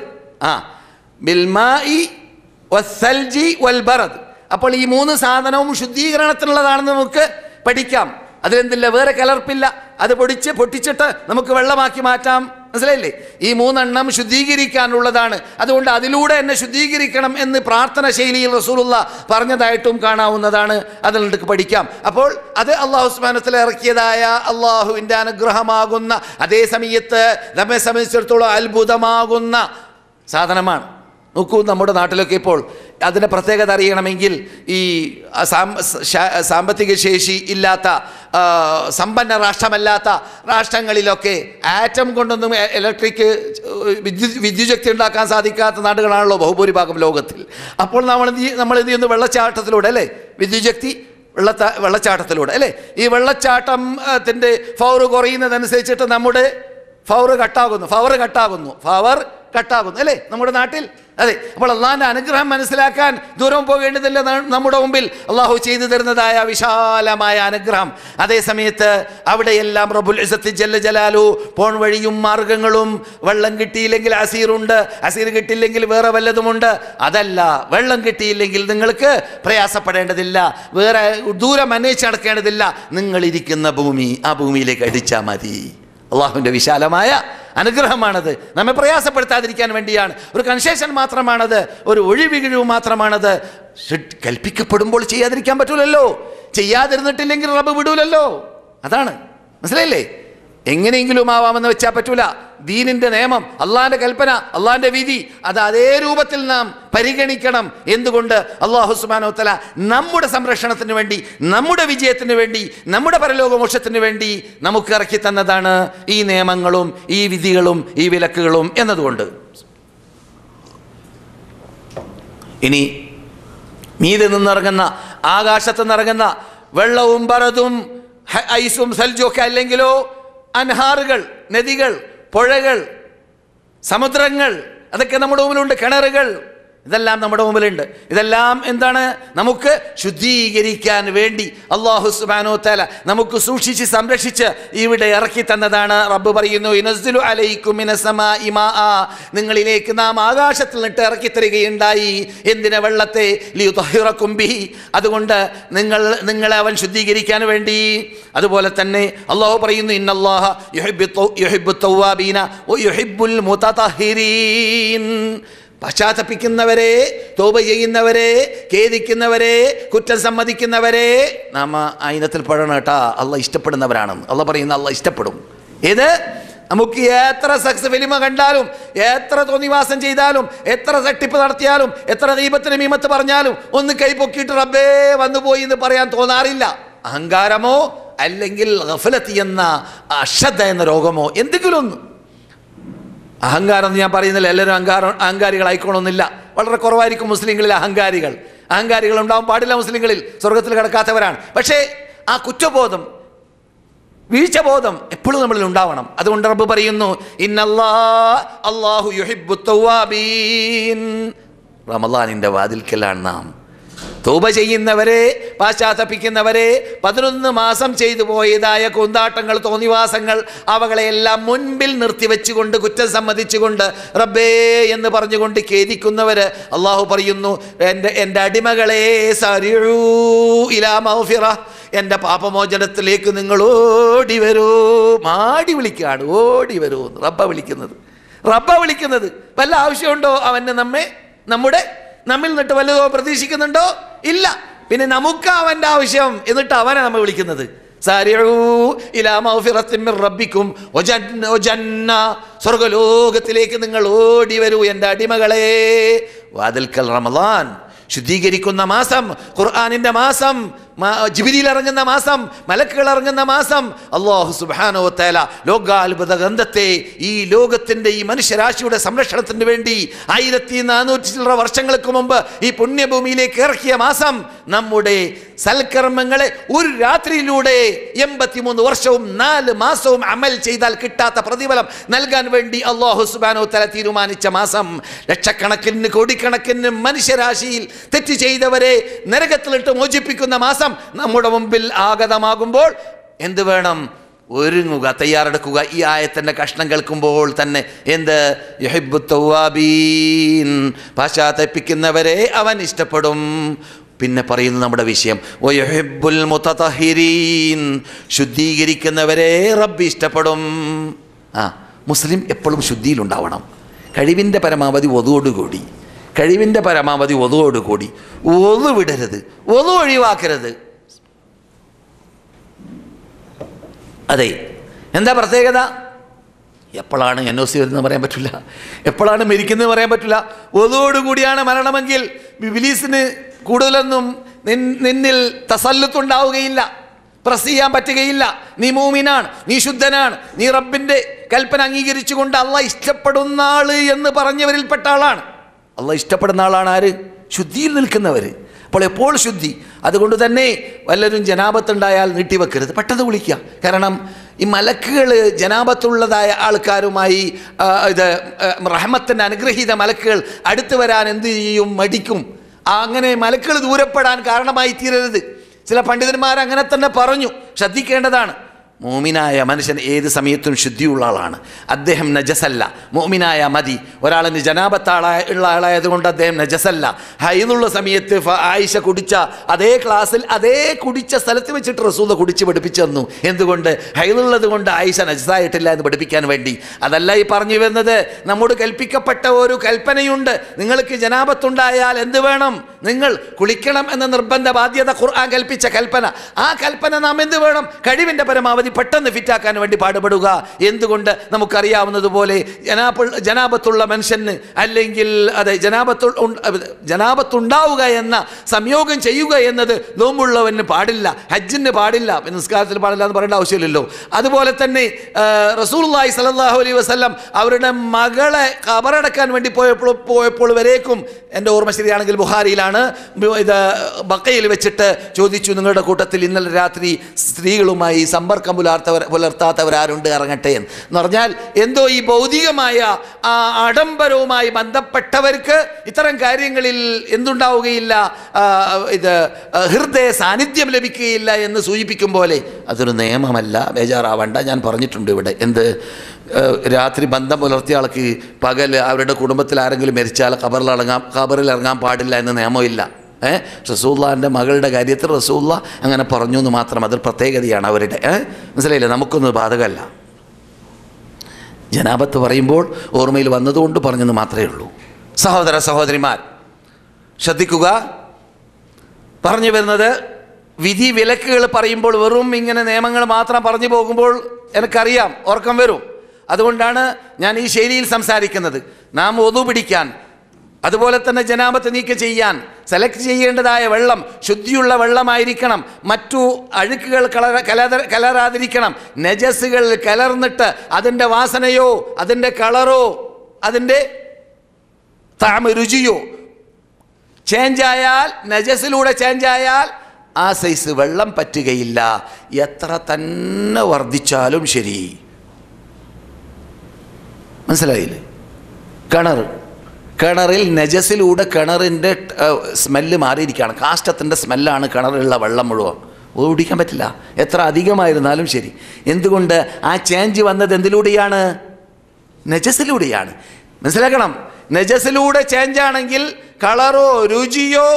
ബിൽമായി വസ്സൽജി വൽ ബറദ്. അപ്പോൾ ഈ 3 സാധനവും ശുദ്ധീകരണത്തിനുള്ളതാണെന്ന് നമുക്ക് പഠിക്കാം. അതിലെന്തില്ല, വേറെ കലർപ്പില്ല. അത് പൊട്ടിച്ചിട്ട് നമുക്ക് വെള്ളമാക്കി മാറ്റാം. മനസ്സിലായില്ലേ? ഈ 3 എണ്ണം ശുദ്ധീകരിക്കാനുള്ളതാണ്. അതുകൊണ്ട് അതിലൂടെ എന്നെ ശുദ്ധീകരിക്കണം എന്ന് പ്രാർത്ഥന ശൈലിയിൽ റസൂലുള്ള പറഞ്ഞതായിട്ടും കാണാവുന്നതാണ്. അതിൽ നമുക്ക് പഠിക്കാം. അപ്പോൾ അത് അള്ളാഹു സുബ്ഹാനഹു വ തആല ഇറക്കിയതായ അള്ളാഹുവിൻ്റെ അനുഗ്രഹമാകുന്ന, അതേ സമയത്ത് നമ്മെ സംബന്ധിച്ചിടത്തോളം അത്ഭുതമാകുന്ന സാധനമാണ്. നോക്കൂ, നമ്മുടെ നാട്ടിലൊക്കെ ഇപ്പോൾ അതിൻ്റെ പ്രത്യേകത അറിയണമെങ്കിൽ ഈ സാമ്പത്തിക ശേഷി ഇല്ലാത്ത സമ്പന്ന രാഷ്ട്രമല്ലാത്ത രാഷ്ട്രങ്ങളിലൊക്കെ ആറ്റം കൊണ്ടൊന്നും ഇലക്ട്രിക് വിദ്യുച്ഛക്തി ഉണ്ടാക്കാൻ സാധിക്കാത്ത നാടുകളാണല്ലോ ബഹുഭൂരിഭാഗം ലോകത്തിൽ. അപ്പോൾ നമ്മൾ എന്ത് ചെയ്യുന്നു? വെള്ളച്ചാട്ടത്തിലൂടെ അല്ലേ, വിദ്യുച്ഛക്തി വെള്ളച്ചാട്ടത്തിലൂടെ അല്ലേ. ഈ വെള്ളച്ചാട്ടത്തിൻ്റെ പവർ കുറയുന്നതനുസരിച്ചിട്ട് നമ്മുടെ പവർ കട്ടാകുന്നു അല്ലേ നമ്മുടെ നാട്ടിൽ. അതെ, അപ്പോൾ അള്ളാഹിൻ്റെ അനുഗ്രഹം മനസ്സിലാക്കാൻ ദൂരം പോകേണ്ടതില്ല. നമ്മുടെ മുമ്പിൽ അള്ളാഹു ചെയ്തു തരുന്നതായ വിശാലമായ അനുഗ്രഹം. അതേ സമയത്ത് അവിടെയെല്ലാം റബ്ബുൽ ഇസ്സത്ത് ജല്ല ജലാലു പോൺ വഴിയും മാർഗങ്ങളും, വെള്ളം കിട്ടിയില്ലെങ്കിൽ അസീറുണ്ട്, അസീർ കിട്ടിയില്ലെങ്കിൽ വേറെ വല്ലതുമുണ്ട്. അതല്ല, വെള്ളം കിട്ടിയില്ലെങ്കിൽ നിങ്ങൾക്ക് പ്രയാസപ്പെടേണ്ടതില്ല, വേറെ ദൂരം അന്വേഷിച്ച് നടക്കേണ്ടതില്ല. നിങ്ങളിരിക്കുന്ന ഭൂമി, ആ ഭൂമിയിലേക്ക് അടിച്ചാൽ മതി. അള്ളാഹുവിൻ്റെ വിശാലമായ അനുഗ്രഹമാണത്. നമ്മെ പ്രയാസപ്പെടുത്താതിരിക്കാൻ വേണ്ടിയാണ്. ഒരു കൺസെഷൻ മാത്രമാണത്, ഒരു ഒഴിവിഴിവ് മാത്രമാണത്. കൽപ്പിക്കപ്പെടുമ്പോൾ ചെയ്യാതിരിക്കാൻ പറ്റൂലല്ലോ. ചെയ്യാതിരുന്നിട്ടില്ലെങ്കിൽ റബ്ബ് വിടൂലല്ലോ. അതാണ്, മനസ്സിലായില്ലേ? എങ്ങനെയെങ്കിലും ആവാമെന്ന് വെച്ചാൽ പറ്റൂല. ദീനിൻ്റെ നിയമം, അള്ളാഹിൻ്റെ കൽപ്പന, അള്ളാഹിൻ്റെ വിധി, അത് അതേ രൂപത്തിൽ നാം പരിഗണിക്കണം. എന്തുകൊണ്ട്? അല്ലാഹു സുബ്ഹാനഹു വ തആല നമ്മുടെ സംരക്ഷണത്തിന് വേണ്ടി, നമ്മുടെ വിജയത്തിന് വേണ്ടി, നമ്മുടെ പരലോകമോക്ഷത്തിന് വേണ്ടി നമുക്ക് ഇറക്കി തന്നതാണ് ഈ നിയമങ്ങളും ഈ വിധികളും ഈ വിലക്കുകളും എന്നതുകൊണ്ട്. ഇനി മീതെ നിന്നിറങ്ങുന്ന, ആകാശത്ത് നിന്നിറങ്ങുന്ന വെള്ളവും ബറദും ഐസും സൽജും ഒക്കെ അല്ലെങ്കിലോ അൻഹാറുകൾ, നദികൾ, പുഴകൾ, സമുദ്രങ്ങൾ, അതൊക്കെ നമ്മുടെ മുമ്പിലുണ്ട്. കിണറുകൾ, ഇതെല്ലാം നമ്മുടെ മുമ്പിലുണ്ട്. ഇതെല്ലാം എന്താണ്? നമുക്ക് ശുദ്ധീകരിക്കാൻ വേണ്ടി അല്ലാഹു സുബ്ഹാനഹു വ തആല നമുക്ക് സൂക്ഷിച്ച് സംരക്ഷിച്ച് ഇവിടെ ഇറക്കി തന്നതാണ്. റബ്ബ് പറയുന്നു, യുനസ്സിലു അലൈക്കും മിനസ്സമാഇ മാആ, നിങ്ങളിലേക്ക് നാം ആകാശത്തിൽ നിന്നിട്ട് ഇറക്കി തരികയുണ്ടായി. എന്തിനെ? വെള്ളത്തെ. ലിയുതഹിറക്കും ബിഹി, അതുകൊണ്ട് നിങ്ങളെ അവൻ ശുദ്ധീകരിക്കാൻ വേണ്ടി. അതുപോലെ തന്നെ അല്ലാഹു പറയുന്നു, ഇന്നല്ലാഹ യുഹിബ്ബു തവ്വാബീന വയുഹിബ്ബുൽ മുതതഹിരീൻ, പശ്ചാത്തപിക്കുന്നവരെ, തൗബ ചെയ്യുന്നവരെ, ഖേദിക്കുന്നവരെ, കുറ്റം സമ്മതിക്കുന്നവരെ നാം ആ ഇനത്തിൽ പെടണം കേട്ടാ. അള്ളാഹ് ഇഷ്ടപ്പെടുന്നവരാണെന്ന് അള്ളാഹ് പറയുന്ന. അള്ളാഹ് ഇഷ്ടപ്പെടും. ഇത് നമുക്ക് എത്ര സെക്സ് ഫിലിമ കണ്ടാലും, എത്ര തോന്നിവാസം ചെയ്താലും, എത്ര തട്ടിപ്പ് നടത്തിയാലും, എത്ര ഗീബത്തിന് മീമത്ത് പറഞ്ഞാലും ഒന്ന് കൈ പൊക്കിയിട്ട് റബ്ബേ വന്നുപോയി എന്ന് പറയാൻ തോന്നാറില്ല. അഹങ്കാരമോ അല്ലെങ്കിൽ ഗഫലത്ത് എന്ന അശ്രദ്ധ എന്ന രോഗമോ എന്തെങ്കിലും ഒന്ന്. അഹങ്കാരം എന്ന് ഞാൻ പറയുന്നില്ല, എല്ലാവരും അഹങ്കാരികളായിക്കോണമെന്നില്ല. വളരെ കുറവായിരിക്കും മുസ്ലിങ്ങളിൽ അഹങ്കാരികൾ ഉണ്ടാവാൻ പാടില്ല. മുസ്ലിങ്ങളിൽ സ്വർഗത്തിൽ കിടക്കാത്തവരാണ്. പക്ഷേ ആ കുറ്റബോധം, വീഴ്ചബോധം എപ്പോഴും നമ്മളിൽ ഉണ്ടാവണം. അതുകൊണ്ട് റബ്ബ് പറയുന്നു, അല്ലാഹു യുഹിബ്ബു തവ്വാബീൻ, റമളാനിൻ്റെ വാതിൽക്കലാണ് നാം. തൗബ ചെയ്യുന്നവരെ, പാശ്ചാത്തപിക്കുന്നവരെ, 11 മാസം ചെയ്തു പോയതായ കൊണ്ടാട്ടങ്ങൾ, തോന്നിവാസങ്ങൾ, അവകളെല്ലാം മുൻപിൽ നിർത്തിവെച്ചുകൊണ്ട്, കുറ്റം സമ്മതിച്ചുകൊണ്ട്, റബ്ബേ എന്ന് പറഞ്ഞുകൊണ്ട് ഖേദിക്കുന്നവര് അള്ളാഹു പറയുന്നു, എൻ്റെ അടിമകളെ സരിഉ ഇലാ മഗ്ഫിറ, എൻ്റെ പാപമോചനത്തിലേക്ക് നിങ്ങൾ ഓടി വരൂ. മാടി വിളിക്കുകയാണ്, ഓടി വരൂ റബ്ബ വിളിക്കുന്നത്. വല്ല ആവശ്യമുണ്ടോ അവന് നമ്മിൽ നിന്നിട്ട് വല്ലതോ പ്രതീക്ഷിക്കുന്നുണ്ടോ? ഇല്ല. പിന്നെ നമുക്ക് അവൻ്റെ ആവശ്യം, എന്നിട്ട് അവനെ നമ്മൾ വിളിക്കുന്നത്. സാരിഉ ഇലാ മഗ്ഫിറത്തിൻ മിർ റബ്ബിക്കും വജന്ന, സ്വർഗ്ഗലോകത്തിലേക്ക് നിങ്ങൾ ഓടി വരൂ എൻ്റെ അടിമകളെ. വാദൽക്കൽ റമളാൻ, ശുദ്ധീകരിക്കുന്ന മാസം, ഖുർആനിൻ്റെ മാസം, ജിബ്രീൽ ഇറങ്ങുന്ന മാസം, മലക്കുകൾ ഇറങ്ങുന്ന മാസം. അല്ലാഹു സുബ്ഹാനഹു വ തആല ലോകാത്ഭുത ഗ്രന്ഥത്തെ ഈ ലോകത്തിൻ്റെ ഈ മനുഷ്യരാശിയുടെ സംരക്ഷണത്തിന് വേണ്ടി 1400 വർഷങ്ങൾക്ക് മുമ്പ് ഈ പുണ്യഭൂമിയിലേക്ക് ഇറക്കിയ മാസം. നമ്മുടെ സൽക്കർമ്മങ്ങളെ ഒരു രാത്രിയിലൂടെ 83 വർഷവും 4 മാസവും അമൽ ചെയ്താൽ കിട്ടാത്ത പ്രതിഫലം നൽകാൻ വേണ്ടി അല്ലാഹു സുബ്ഹാനഹു വ തആല തീരുമാനിച്ച മാസം. ലക്ഷക്കണക്കിന് കോടിക്കണക്കിന് മനുഷ്യരാശിയിൽ തെറ്റ് ചെയ്തവരെ നരകത്തിലിട്ട് മോചിപ്പിക്കുന്ന മാസം നമ്മുടെ മുമ്പിൽ ആഗതമാകുമ്പോൾ എന്ത് വേണം? ഒരുങ്ങുക, തയ്യാറെടുക്കുക. ഈ ആയത്തിൻ്റെ കഷ്ണം കേൾക്കുമ്പോൾ തന്നെ എന്ത്? യുഹിബ്ബു തവ്വാബീൻ, പശ്ചാത്തപിക്കുന്നവരെ അവൻ ഇഷ്ടപ്പെടും. പിന്നെ പറയുന്നു നമ്മുടെ വിഷയം, വയുഹിബ്ബുൽ മുതതഹിരീൻ, ശുദ്ധീകരിക്കുന്നവരെ റബ്ബ് ഇഷ്ടപ്പെടും. മുസ്ലിം എപ്പോഴും ശുദ്ധിയിലുണ്ടാവണം. കഴിവിൻ്റെ പരമാവധി ഒതുവോടുകൂടി, കഴിവിൻ്റെ പരമാവധി ഒതുവോടുകൂടി. ഒതു വിടരുത്, ഒതു ഒഴിവാക്കരുത്. അതെ, എന്താ പ്രത്യേകത? എപ്പോഴാണ് NOC വരുന്നത് പറയാൻ പറ്റില്ല, എപ്പോഴാണ് മരിക്കുന്നത് പറയാൻ പറ്റില്ല. ഒതുവോടുകൂടിയാണ് മരണമെങ്കിൽ ഇബ്ലീസിന് കൂടുതലൊന്നും നിന്നിൽ തസല്ലുത്തുണ്ടാവുകയില്ല, പ്രസ് ചെയ്യാൻ പറ്റുകയില്ല. നീ മൂമിനാണ്, നീ ശുദ്ധനാണ്, നീ റബ്ബിൻ്റെ കൽപ്പന അംഗീകരിച്ചുകൊണ്ട് അള്ളാഹ് ഇഷ്ടപ്പെടുന്ന ആള് എന്ന് പറഞ്ഞവരിൽപ്പെട്ട ആളാണ്. അള്ളാഹ് ഇഷ്ടപ്പെടുന്ന ആളാണ് ആര്? ശുദ്ധിയിൽ നിൽക്കുന്നവർ. അപ്പോൾ എപ്പോൾ ശുദ്ധി. അതുകൊണ്ട് തന്നെ വല്ലവരും ജനാപത്തുണ്ടായാൽ നീട്ടിവെക്കരുത്, പെട്ടെന്ന് കുളിക്കുക. കാരണം ഈ മലക്കുകൾ ജനാപത്തുള്ളതായ ആൾക്കാരുമായി റഹ്മത്തിൻ്റെ അനുഗ്രഹീത മലക്കുകൾ അടുത്ത് വരാൻ എന്ത് ചെയ്യും? മടിക്കും. അങ്ങനെ മലക്കുകൾ ദൂരപ്പെടാൻ കാരണമായി തീരരുത്. ചില പണ്ഡിതന്മാർ അങ്ങനെ തന്നെ പറഞ്ഞു. ശ്രദ്ധിക്കേണ്ടതാണ്. മോമിനായ മനുഷ്യൻ ഏത് സമയത്തും ശുദ്ധിയുള്ള ആളാണ്. അദ്ദേഹം നജസല്ല, മോമിനായ മതി. ഒരാളിന് ജനാപത്തുള്ള ആളായതുകൊണ്ട് അദ്ദേഹം നജസല്ല. ഹൈദുള്ള സമയത്ത് ആയിഷ കുടിച്ച അതേ ക്ലാസ്സിൽ അതേ കുടിച്ച സ്ഥലത്ത് വെച്ചിട്ട് റസൂൽ കുടിച്ച് പഠിപ്പിച്ചു തന്നു. എന്തുകൊണ്ട്? ഹൈദുള്ളത് കൊണ്ട് ആയിഷ നജസായിട്ടില്ല എന്ന് പഠിപ്പിക്കാൻ വേണ്ടി. അതല്ല ഈ പറഞ്ഞു വരുന്നത്. നമ്മോട് കൽപ്പിക്കപ്പെട്ട ഒരു കൽപ്പനയുണ്ട്. നിങ്ങൾക്ക് ജനാപത്തുണ്ടായാൽ എന്ത് വേണം? നിങ്ങൾ കുളിക്കണം എന്ന നിർബന്ധ ബാധ്യത ഖുർആൻ കൽപ്പിച്ച കൽപ്പന. ആ കൽപ്പന നാം എന്ത് വേണം? കഴിവിൻ്റെ പരമാവധി പെട്ടെന്ന് ഫിറ്റാക്കാൻ വേണ്ടി പാടുപെടുക. എന്തുകൊണ്ട്? നമുക്കറിയാവുന്നതുപോലെ ജനാപത്തുള്ള മനുഷ്യന് അല്ലെങ്കിൽ അതെ ജനാപത്തുണ്ടാവുക എന്ന സംയോഗം ചെയ്യുക എന്നത് നോമ്പുള്ളവന് പാടില്ല, ഹജ്ജിന് പാടില്ല, നിസ്കാരത്തിന് പാടില്ല എന്ന് പറയേണ്ട ആവശ്യമില്ലല്ലോ. അതുപോലെ തന്നെ റസൂലുള്ളാഹി സ്വല്ലല്ലാഹു അലൈഹി വസല്ലം അവരുടെ മകളെ ഖബറടക്കാൻ വേണ്ടി പോയപ്പോൾ വരേക്കും, എൻ്റെ ഓർമ്മ ശരിയാണെങ്കിൽ ബുഖാരിയിലാണ്, ഇത് ബക്കയിൽ വെച്ചിട്ട് ചോദിച്ചു, നിങ്ങളുടെ കൂട്ടത്തിൽ ഇന്നലെ രാത്രി സ്ത്രീകളുമായി സമ്പർക്കം പുലർത്താത്തവരാരുണ്ട്, ഇറങ്ങട്ടെ എന്ന് പറഞ്ഞാൽ എന്തോ ഈ ഭൗതികമായ ആ ആഡംബരവുമായി ബന്ധപ്പെട്ടവർക്ക് ഇത്തരം കാര്യങ്ങളിൽ എന്തുണ്ടാവുകയില്ല, ഇത് ഹൃദയ സാന്നിധ്യം ലഭിക്കുകയില്ല എന്ന് സൂചിപ്പിക്കും പോലെ. അതൊരു നിയമമല്ല, ബേജാറാവണ്ട. ഞാൻ പറഞ്ഞിട്ടുണ്ട് ഇവിടെ. എന്ത്? രാത്രി ബന്ധം പുലർത്തിയ ആൾക്ക് പകൽ അവരുടെ കുടുംബത്തിൽ ആരെങ്കിലും മരിച്ചാൽ ഖബറിൽ ഇറങ്ങാൻ പാടില്ല എന്ന് നിയമമില്ല. റസൂലുള്ളാഹിൻ്റെ മകളുടെ കാര്യത്തിൽ റസൂലുള്ളാഹ് അങ്ങനെ പറഞ്ഞു എന്ന് മാത്രം. അതൊരു പ്രത്യേകതയാണ് അവരുടെ. മനസ്സിലായില്ലേ? നമുക്കൊന്നും ബാധകമല്ല. ജനാപത്ത് പറയുമ്പോൾ ഓർമ്മയിൽ വന്നതുകൊണ്ട് പറഞ്ഞെന്ന് മാത്രമേ ഉള്ളൂ. സഹോദര സഹോദരിമാർ ശ്രദ്ധിക്കുക. പറഞ്ഞു വരുന്നത്, വിധി വിലക്കുകൾ പറയുമ്പോൾ വെറും ഇങ്ങനെ നിയമങ്ങൾ മാത്രം പറഞ്ഞു പോകുമ്പോൾ എനിക്കറിയാം ഓർക്കം വരും. അതുകൊണ്ടാണ് ഞാൻ ഈ ശൈലിയിൽ സംസാരിക്കുന്നത്. നാം ഒതു പിടിക്കാൻ, അതുപോലെ തന്നെ ജനാപത്ത് നീക്കം ചെയ്യാൻ സെലക്ട് ചെയ്യേണ്ടതായ വെള്ളം ശുദ്ധിയുള്ള വെള്ളമായിരിക്കണം. മറ്റു അഴുക്കുകൾ കലരാതിരിക്കണം. നജസുകൾ കലർന്നിട്ട് അതിൻ്റെ വാസനയോ അതിൻ്റെ കളറോ അതിൻ്റെ രുചിയോ ചേഞ്ചായാൽ, നജസിലൂടെ ചേഞ്ചായാൽ ആ സൈസ് വെള്ളം പറ്റുകയില്ല. എത്ര തന്നെ വർദ്ധിച്ചാലും ശരി. മനസ്സിലായില്ലേ? കിണറിൽ നജസിലൂടെ കിണറിൻ്റെ സ്മെല്ല് മാറിയിരിക്കുകയാണ്. കാഷ്ടത്തിൻ്റെ സ്മെല്ലാണ് കിണറിലുള്ള വെള്ളം മുഴുവൻ. ഓടിക്കാൻ പറ്റില്ല എത്ര അധികമായിരുന്നാലും ശരി. എന്തുകൊണ്ട്? ആ ചേഞ്ച് വന്നത് എന്തിലൂടെയാണ്? നജസിലൂടെയാണ്. മനസ്സിലാക്കണം. നജസിലൂടെ ചേഞ്ചാണെങ്കിൽ കളറോ രുചിയോ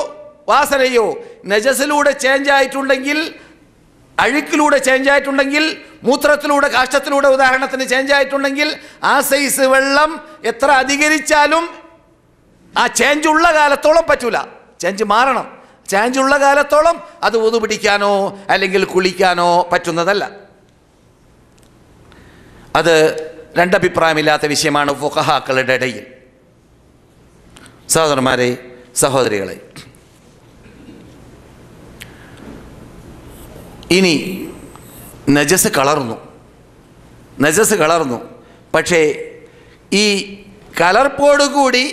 വാസനയോ, നജസിലൂടെ ചേഞ്ച് ആയിട്ടുണ്ടെങ്കിൽ, അഴുക്കിലൂടെ ചേഞ്ച് ആയിട്ടുണ്ടെങ്കിൽ, മൂത്രത്തിലൂടെ കാഷ്ടത്തിലൂടെ ഉദാഹരണത്തിന് ചേഞ്ച് ആയിട്ടുണ്ടെങ്കിൽ ആ സൈസ് വെള്ളം എത്ര അധികരിച്ചാലും ആ ചേഞ്ച് ഉള്ള കാലത്തോളം പറ്റൂല. ചേഞ്ച് മാറണം. ചാഞ്ചുള്ള കാലത്തോളം അത് വുദു പിടിക്കാനോ അല്ലെങ്കിൽ കുളിക്കാനോ പറ്റുന്നതല്ല. അത് രണ്ടഭിപ്രായമില്ലാത്ത വിഷയമാണ് ഫുഖഹാക്കളുടെ ഇടയിൽ. സഹോദരന്മാരെ, സഹോദരികളെ, ഇനി നജസ് കളർന്നു. പക്ഷേ ഈ കലർപ്പോടുകൂടി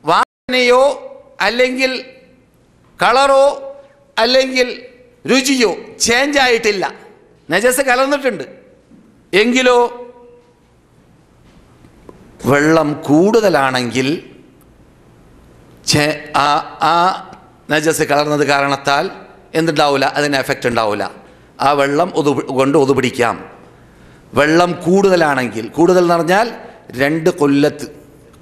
വാസനയോ അല്ലെങ്കിൽ കളറോ അല്ലെങ്കിൽ രുചിയോ ചേഞ്ച് ആയിട്ടില്ല. നജസ് കലർന്നിട്ടുണ്ട് എങ്കിലോ വെള്ളം കൂടുതലാണെങ്കിൽ ആ നജസ് കലർന്നത് കാരണത്താൽ എന്തുണ്ടാവില്ല, അതിന് എഫക്റ്റ് ഉണ്ടാവില്ല. ആ വെള്ളം കൊണ്ട് ഒതു പിടിക്കാം. വെള്ളം കൂടുതലാണെങ്കിൽ, കൂടുതൽ എന്ന് പറഞ്ഞാൽ 2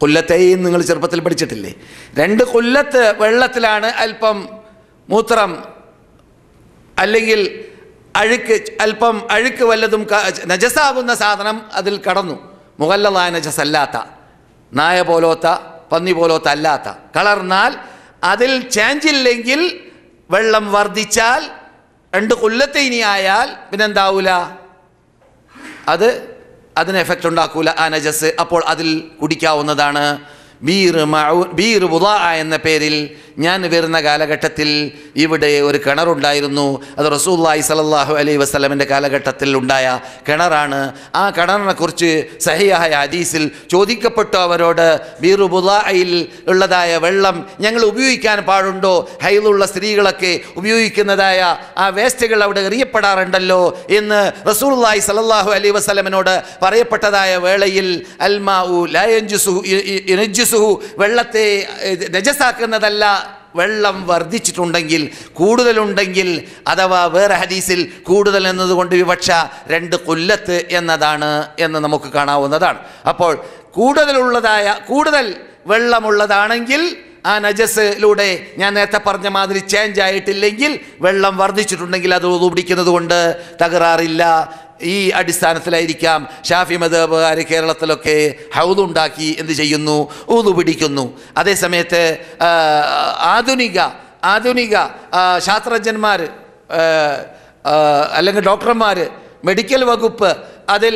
കൊല്ലത്തെയും നിങ്ങൾ ചെറുപ്പത്തിൽ പഠിച്ചിട്ടില്ലേ? 2 കൊല്ലത്ത് വെള്ളത്തിലാണ് അല്പം മൂത്രം അല്ലെങ്കിൽ അല്പം അഴുക്ക് വല്ലതും നജസാകുന്ന സാധനം അതിൽ കടന്നു. മുഗല്ലദായ നജസല്ലാത്ത, നായ പോലോത്ത പന്നി പോലോത്ത അല്ലാത്ത കളർന്നാൽ അതിൽ ചേഞ്ചില്ലെങ്കിൽ, വെള്ളം വർദ്ധിച്ചാൽ 2 കൊല്ലത്തെ ഇനി ആയാൽ പിന്നെന്താവൂല, അതിന് എഫക്റ്റ് ഉണ്ടാക്കൂല ആ നജസ്. അപ്പോൾ അതിൽ കുടിക്കാവുന്നതാണ്. ബീർ ബുദാ എന്ന പേരിൽ ഞാൻ വരുന്ന കാലഘട്ടത്തിൽ ഇവിടെ ഒരു കിണറുണ്ടായിരുന്നു. അത് റസൂലുള്ളാഹി സ്വല്ലല്ലാഹു അലൈഹി വസല്ലമിൻ്റെ കാലഘട്ടത്തിൽ ഉണ്ടായ കിണറാണ്. ആ കിണറിനെ കുറിച്ച് സഹിഹായ ഹദീസിൽ ചോദിക്കപ്പെട്ടു അവരോട്, ബീർ ബുദായിൽ ഉള്ളതായ വെള്ളം ഞങ്ങൾ ഉപയോഗിക്കാൻ പാടുണ്ടോ? ഹൈലുള്ള സ്ത്രീകളൊക്കെ ഉപയോഗിക്കുന്നതായ ആ വേസ്റ്റുകൾ അവിടെ എറിയപ്പെടാറുണ്ടല്ലോ എന്ന് റസൂലുള്ളാഹി സ്വല്ലല്ലാഹു അലൈഹി വസല്ലമിനോട് പറയപ്പെട്ടതായ വേളയിൽ അൽമാഉ ലാ യൻജുസുഹു, വെള്ളത്തെ നജസാക്കുന്നതല്ല. വെള്ളം വർദ്ധിച്ചിട്ടുണ്ടെങ്കിൽ, കൂടുതലുണ്ടെങ്കിൽ, അഥവാ വേറെ ഹദീസിൽ കൂടുതൽ എന്നതുകൊണ്ട് വിവക്ഷ 2 കൊല്ലത്ത് എന്നതാണ് എന്ന് നമുക്ക് കാണാവുന്നതാണ്. അപ്പോൾ കൂടുതൽ വെള്ളമുള്ളതാണെങ്കിൽ ആ നജസിലൂടെ ഞാൻ നേരത്തെ പറഞ്ഞ മാതിരി ചേഞ്ച് ആയിട്ടില്ലെങ്കിൽ, വെള്ളം വർദ്ധിച്ചിട്ടുണ്ടെങ്കിൽ അത് വുദു പിടിക്കുന്നത് കൊണ്ട് തകരാറില്ല. ഈ അടിസ്ഥാനത്തിലായിരിക്കാം ഷാഫി മദ്ഹബുകാർ കേരളത്തിലൊക്കെ ഹൗദ് ഉണ്ടാക്കി എന്ത് ചെയ്യുന്നു, വുദു പിടിക്കുന്നു. അതേസമയത്ത് ആധുനിക ശാസ്ത്രജ്ഞന്മാർ അല്ലെങ്കിൽ ഡോക്ടർമാർ, മെഡിക്കൽ വകുപ്പ് അതിൽ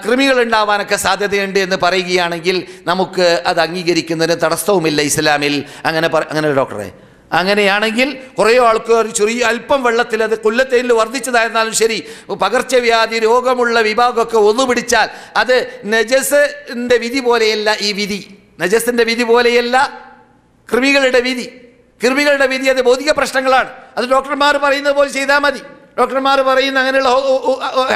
കൃമികൾ ഉണ്ടാവാനൊക്കെ സാധ്യതയുണ്ട് എന്ന് പറയുകയാണെങ്കിൽ നമുക്ക് അത് അംഗീകരിക്കുന്നതിന് തടസ്സവുമില്ല ഇസ്ലാമിൽ. അങ്ങനെ ഡോക്ടറെ, അങ്ങനെയാണെങ്കിൽ കുറേ ആൾക്കാർ ചെറിയ അല്പം വെള്ളത്തിൽ അത് കൊല്ലത്തേയിൽ വർദ്ധിച്ചതായിരുന്നാലും ശരി, പകർച്ചവ്യാധി രോഗമുള്ള വിഭാഗമൊക്കെ ഒന്നു പിടിച്ചാൽ അത് നജസിൻ്റെ വിധി പോലെയല്ല. ഈ വിധി നജസിൻ്റെ വിധി പോലെയല്ല കൃമികളുടെ വിധി. അത് ഭൗതിക പ്രശ്നങ്ങളാണ്. അത് ഡോക്ടർമാർ പറയുന്നത് പോലെ ചെയ്താൽ മതി. ഡോക്ടർമാർ പറയുന്ന അങ്ങനെയുള്ള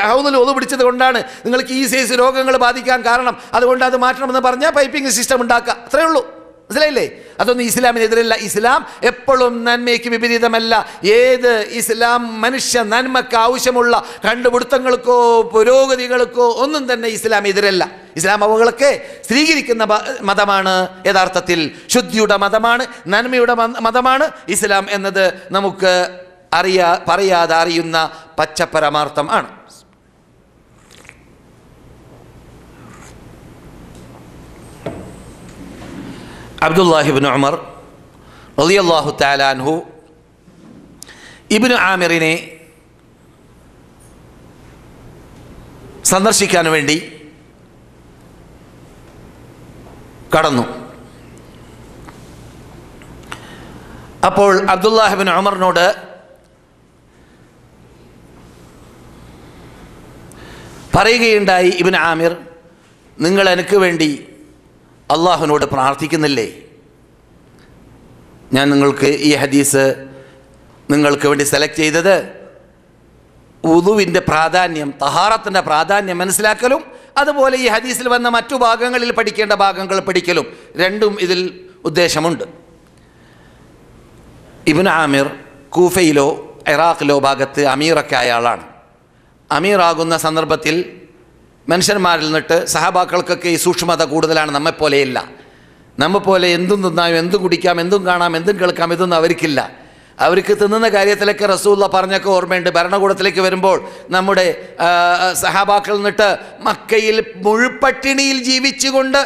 ഹൗദിൽ ഒതു പിടിച്ചത് കൊണ്ടാണ് നിങ്ങൾക്ക് ഈ സൈസ് രോഗങ്ങൾ ബാധിക്കാൻ കാരണം, അതുകൊണ്ട് അത് മാറ്റണമെന്ന് പറഞ്ഞാൽ പൈപ്പിംഗ് സിസ്റ്റം ഉണ്ടാക്കുക, അത്രയേ ഉള്ളൂ. മനസ്സിലായില്ലേ? അതൊന്നും ഇസ്ലാമിനെതിരല്ല. ഇസ്ലാം എപ്പോഴും നന്മയ്ക്ക് വിപരീതമല്ല. ഏത് ഇസ്ലാം മനുഷ്യ നന്മയ്ക്ക് ആവശ്യമുള്ള കണ്ടുപിടുത്തങ്ങൾക്കോ പുരോഗതികൾക്കോ ഒന്നും തന്നെ ഇസ്ലാം എതിരല്ല. ഇസ്ലാം അവകളൊക്കെ സ്വീകരിക്കുന്ന മതമാണ്. യഥാർത്ഥത്തിൽ ശുദ്ധിയുടെ മതമാണ്, നന്മയുടെ മതമാണ് ഇസ്ലാം എന്നത് നമുക്ക് പറയാതെ അറിയുന്ന പച്ചപ്പരമാർത്ഥം ആണ്. അബ്ദുല്ലാഹി ഇബ്നു ഉമർ റളിയല്ലാഹു തആല അൻഹു ഇബ്നു ആമിറിനെ സന്ദർശിക്കാൻ വേണ്ടി കടന്നു. അപ്പോൾ അബ്ദുല്ലാഹി ഇബ്നു ഉമറിനോട് പറയുകയുണ്ടായി, ഇബ്നു ആമിർ, നിങ്ങൾ എനിക്ക് വേണ്ടി അള്ളാഹുവിനോട് പ്രാർത്ഥിക്കുന്നില്ലേ? ഞാൻ നിങ്ങൾക്ക് ഈ ഹദീസ് നിങ്ങൾക്ക് വേണ്ടി സെലക്ട് ചെയ്തത് വുദുവിൻ്റെ പ്രാധാന്യം, തഹാറത്തിൻ്റെ പ്രാധാന്യം മനസ്സിലാക്കലും അതുപോലെ ഈ ഹദീസിൽ വന്ന മറ്റു ഭാഗങ്ങളിൽ പഠിക്കേണ്ട ഭാഗങ്ങൾ പഠിക്കലും, രണ്ടും ഇതിൽ ഉദ്ദേശമുണ്ട്. ഇബ്നു ആമിർ കൂഫയിലോ ഇറാഖിലോ ഭാഗത്ത് അമീറൊക്കെ ആയ ആളാണ്. അമീറാകുന്ന സന്ദർഭത്തിൽ മനുഷ്യന്മാരിൽ നിന്നിട്ട് സഹാബാക്കൾക്കൊക്കെ ഈ സൂക്ഷ്മത കൂടുതലാണ്. നമ്മെപ്പോലെയല്ല. നമ്മെപ്പോലെ എന്തും തിന്നാം, എന്തും കുടിക്കാം, എന്തും കാണാം, എന്തും കേൾക്കാം, ഇതൊന്നും അവർക്കില്ല. അവർക്ക് തിന്നുന്ന കാര്യത്തിലൊക്കെ റസൂലുള്ള പറഞ്ഞൊക്കെ ഓർമ്മയുണ്ട്. ഭരണകൂടത്തിലേക്ക് വരുമ്പോൾ നമ്മുടെ സഹാബാക്കൾ നിന്നിട്ട് മക്കയിൽ മുഴുപട്ടിണിയിൽ ജീവിച്ചുകൊണ്ട്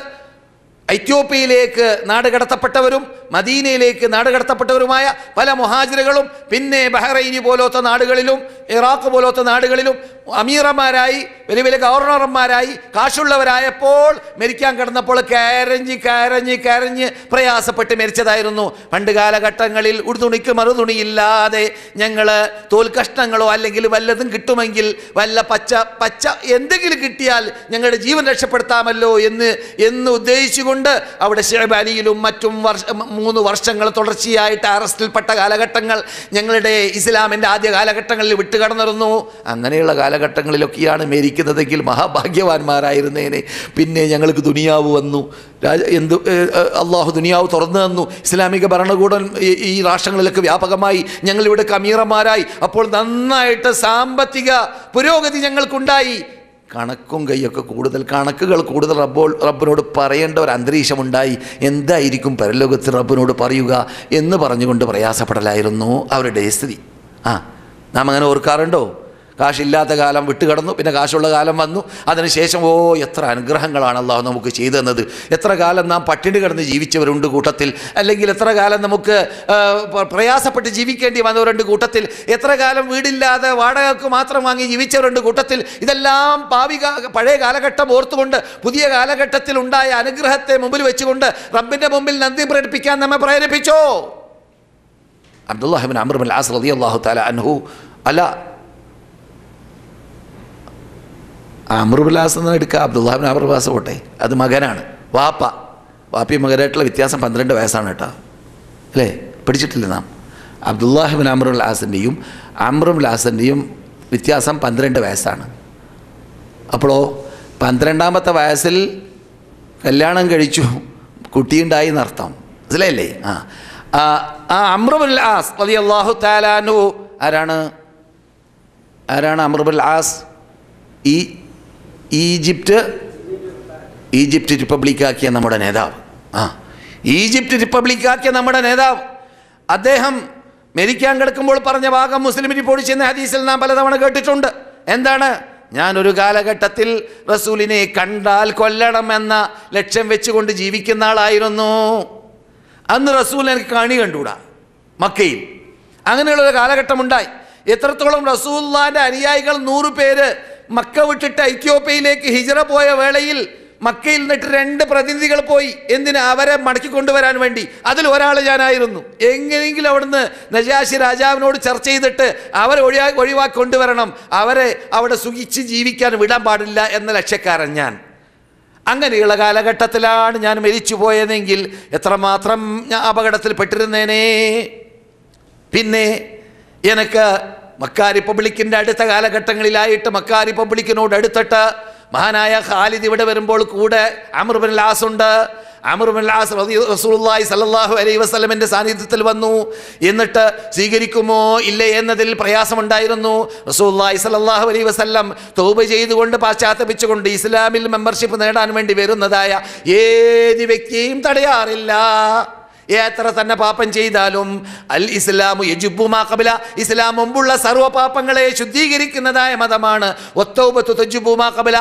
എത്യോപ്യയിലേക്ക് നാടുകടത്തപ്പെട്ടവരും മദീനയിലേക്ക് നാടുകടത്തപ്പെട്ടവരുമായ പല മുഹാജിറുകളും പിന്നെ ബഹ്റൈനി പോലത്തെ നാടുകളിലും ഇറാഖ് പോലത്തെ നാടുകളിലും അമീറന്മാരായി വലിയ വലിയ ഗവർണർമാരായി കാശുള്ളവരായപ്പോൾ മരിക്കാൻ കിടന്നപ്പോൾ കരഞ്ഞ് പ്രയാസപ്പെട്ട് മരിച്ചതായിരുന്നു. പണ്ട് കാലഘട്ടങ്ങളിൽ ഉടുതുണിക്ക് മറുതുണിയില്ലാതെ ഞങ്ങൾ തോൽക്കഷ്ണങ്ങളോ അല്ലെങ്കിൽ വല്ലതും കിട്ടുമെങ്കിൽ വല്ല പച്ച എന്തെങ്കിലും കിട്ടിയാൽ ഞങ്ങളുടെ ജീവൻ രക്ഷപ്പെടുത്താമല്ലോ എന്ന് ഉദ്ദേശിച്ചുകൊണ്ട് അവിടെ ഷുഐബ് അലിയിലും മറ്റും 3 വർഷങ്ങൾ തുടർച്ചയായിട്ട് അറസ്റ്റിൽപ്പെട്ട കാലഘട്ടങ്ങൾ ഞങ്ങളുടെ ഇസ്ലാമിൻ്റെ ആദ്യ കാലഘട്ടങ്ങളിൽ വിട്ടുകടന്നിരുന്നു. അങ്ങനെയുള്ള കാലഘട്ടങ്ങളിലൊക്കെയാണ് മരിക്കുന്നതെങ്കിൽ മഹാഭാഗ്യവാന്മാരായിരുന്നേനെ. പിന്നെ ഞങ്ങൾക്ക് ദുനിയാവ് വന്നു, അള്ളാഹു ദുനിയാവ് തുറന്നു തന്നു, ഇസ്ലാമിക ഭരണകൂടം ഈ രാഷ്ട്രങ്ങളിലൊക്കെ വ്യാപകമായി, ഞങ്ങളിവിടെ അമീറന്മാരായി. അപ്പോൾ നന്നായിട്ട് സാമ്പത്തിക പുരോഗതി ഞങ്ങൾക്കുണ്ടായി. കണക്കും കൈയൊക്കെ കണക്കുകൾ കൂടുതൽ റബ്ബിനോട് പറയേണ്ട ഒരു അന്തരീക്ഷമുണ്ടായി. എന്തായിരിക്കും പരലോകത്തിൽ റബ്ബിനോട് പറയുക എന്ന് പറഞ്ഞുകൊണ്ട് പ്രയാസപ്പെടലായിരുന്നു അവരുടെ സ്ഥിതി. നാം അങ്ങനെ ഓർക്കാറുണ്ടോ? കാശില്ലാത്ത കാലം വിട്ടുകടന്നു, പിന്നെ കാശുള്ള കാലം വന്നു. അതിനുശേഷം എത്ര അനുഗ്രഹങ്ങളാണ് അള്ളാഹു നമുക്ക് ചെയ്തു തന്നത്. എത്ര കാലം നാം പട്ടിണി കിടന്ന് ജീവിച്ചവരുണ്ട് കൂട്ടത്തിൽ, അല്ലെങ്കിൽ എത്ര കാലം നമുക്ക് പ്രയാസപ്പെട്ട് ജീവിക്കേണ്ടി വന്നവരുണ്ട് കൂട്ടത്തിൽ, എത്ര കാലം വീടില്ലാതെ വാടകയ്ക്ക് മാത്രം വാങ്ങി ജീവിച്ചവരുണ്ട് കൂട്ടത്തിൽ. ഇതെല്ലാം പഴയ കാലഘട്ടം ഓർത്തുകൊണ്ട് പുതിയ കാലഘട്ടത്തിൽ ഉണ്ടായ അനുഗ്രഹത്തെ മുമ്പിൽ വെച്ചുകൊണ്ട് റബ്ബിൻ്റെ മുമ്പിൽ നന്ദി പ്രകടിപ്പിക്കാൻ നമ്മെ പ്രേരിപ്പിച്ചോ? അബ്ദുല്ലാഹി ഇബ്നു അംർ ഇബ്നുൽ ആസ് റളിയല്ലാഹു തആല അൻഹു അംർ ഇബ്നുൽ ആസ് എന്ന് എടുക്കുക, അബ്ദുല്ലാഹി ഇബ്നു അംർ ഇബ്നുൽ ആസ് പോട്ടെ, അത് മകനാണ്. വാപ്പയും മകനായിട്ടുള്ള വ്യത്യാസം 12 വയസ്സാണ് കേട്ടോ, അല്ലേ? പഠിച്ചിട്ടില്ല നാം? അബ്ദുല്ലാഹി ഇബ്നു അംർ ഇബ്നുൽ ആസിൻ്റെയും അംർ ഇബ്നുൽ ആസിൻ്റെയും വ്യത്യാസം 12 വയസ്സാണ്. അപ്പോഴോ 12ാമത്തെ വയസ്സിൽ കല്യാണം കഴിച്ചു, കുട്ടിയുണ്ടായി എന്നർത്ഥം, മനസ്സിലായില്ലേ? അംർ ഇബ്നുൽ ആസ് റളിയല്ലാഹു തആല അൻഹു ആരാണ് അംർ ഇബ്നുൽ ആസ്? ഈജിപ്റ്റ് റിപ്പബ്ലിക്കാക്കിയ നമ്മുടെ നേതാവ്. ഈജിപ്റ്റ് റിപ്പബ്ലിക്കാക്കിയ നമ്മുടെ നേതാവ്. അദ്ദേഹം മരിക്കാൻ കിടക്കുമ്പോൾ പറഞ്ഞ ഭാഗം മുസ്ലിം റിപ്പോർട്ട് ചെയ്യുന്ന ഹദീസിൽ നാം പലതവണ കേട്ടിട്ടുണ്ട്. എന്താണ്? ഞാനൊരു കാലഘട്ടത്തിൽ റസൂലിനെ കണ്ടാൽ കൊല്ലണമെന്ന ലക്ഷ്യം വെച്ചുകൊണ്ട് ജീവിക്കുന്ന ആളായിരുന്നു. അന്ന് റസൂൽ എനിക്ക് കണി കണ്ടുകൂടാ മക്കയിൽ. അങ്ങനെയുള്ളൊരു കാലഘട്ടമുണ്ടായി. എത്രത്തോളം റസൂലുള്ളാഹിന്റെ അനുയായികൾ 100 പേര് മക്ക വിട്ടിട്ട് എത്യോപ്യയിലേക്ക് ഹിജ്റ പോയ വേളയിൽ മക്കയിൽ നിന്നിട്ട് 2 പ്രതിനിധികൾ പോയി. എന്തിനാ? അവരെ മടക്കി കൊണ്ടുവരാൻ വേണ്ടി. അതിൽ ഒരാൾ ഞാനായിരുന്നു. എങ്ങനെയെങ്കിലും അവിടുന്ന് നജാശി രാജാവിനോട് ചർച്ച ചെയ്തിട്ട് അവരെ ഒഴിവാക്കി കൊണ്ടുവരണം, അവരെ അവിടെ സുഖിച്ച് ജീവിക്കാൻ വിടാൻ പാടില്ല എന്ന ലക്ഷ്യക്കാരൻ ഞാൻ. അങ്ങനെയുള്ള കാലഘട്ടത്തിലാണ് ഞാൻ മരിച്ചു പോയതെങ്കിൽ എത്രമാത്രം ഞാൻ അപകടത്തിൽ പെട്ടിരുന്നേനെ. പിന്നെ എനിക്ക് മക്ക റിപ്പബ്ലിക്കിൻ്റെ അടുത്ത കാലഘട്ടങ്ങളിലായിട്ട് മക്ക റിപ്പബ്ലിക്കിനോട് അടുത്തിട്ട് മഹാനായ ഖാലിദ് ഇവിടെ വരുമ്പോൾ കൂടെ അംർ ഇബ്നുൽ ആസ് ഉണ്ട്. അംർ ഇബ്നുൽ ആസ് റസൂലുള്ളാഹി സ്വല്ലല്ലാഹു അലൈഹി വസല്ലമയുടെ സാന്നിധ്യത്തിൽ വന്നു. എന്നിട്ട് സ്വീകരിക്കുമോ ഇല്ലേ എന്നതിൽ പ്രയാസമുണ്ടായിരുന്നു. റസൂലുള്ളാഹി സ്വല്ലല്ലാഹു അലൈഹി വസല്ലം തൗബ ചെയ്തുകൊണ്ട് പാശ്ചാത്തപിച്ചുകൊണ്ട് ഇസ്ലാമിൽ മെമ്പർഷിപ്പ് നേടാൻ വേണ്ടി വരുന്നതായ ഏത് വ്യക്തിയെയും തടയാറില്ല. എത്ര തന്നെ പാപം ചെയ്താലും അൽ ഇസ്ലാമു യജുബ്ബു മാ ഖബല, ഇസ്ലാം മുമ്പുള്ള സർവ്വ പാപങ്ങളെ ശുദ്ധീകരിക്കുന്നതായ മതമാണ്. വത്തൗബത്തു തജുബ്ബു മാ ഖബല,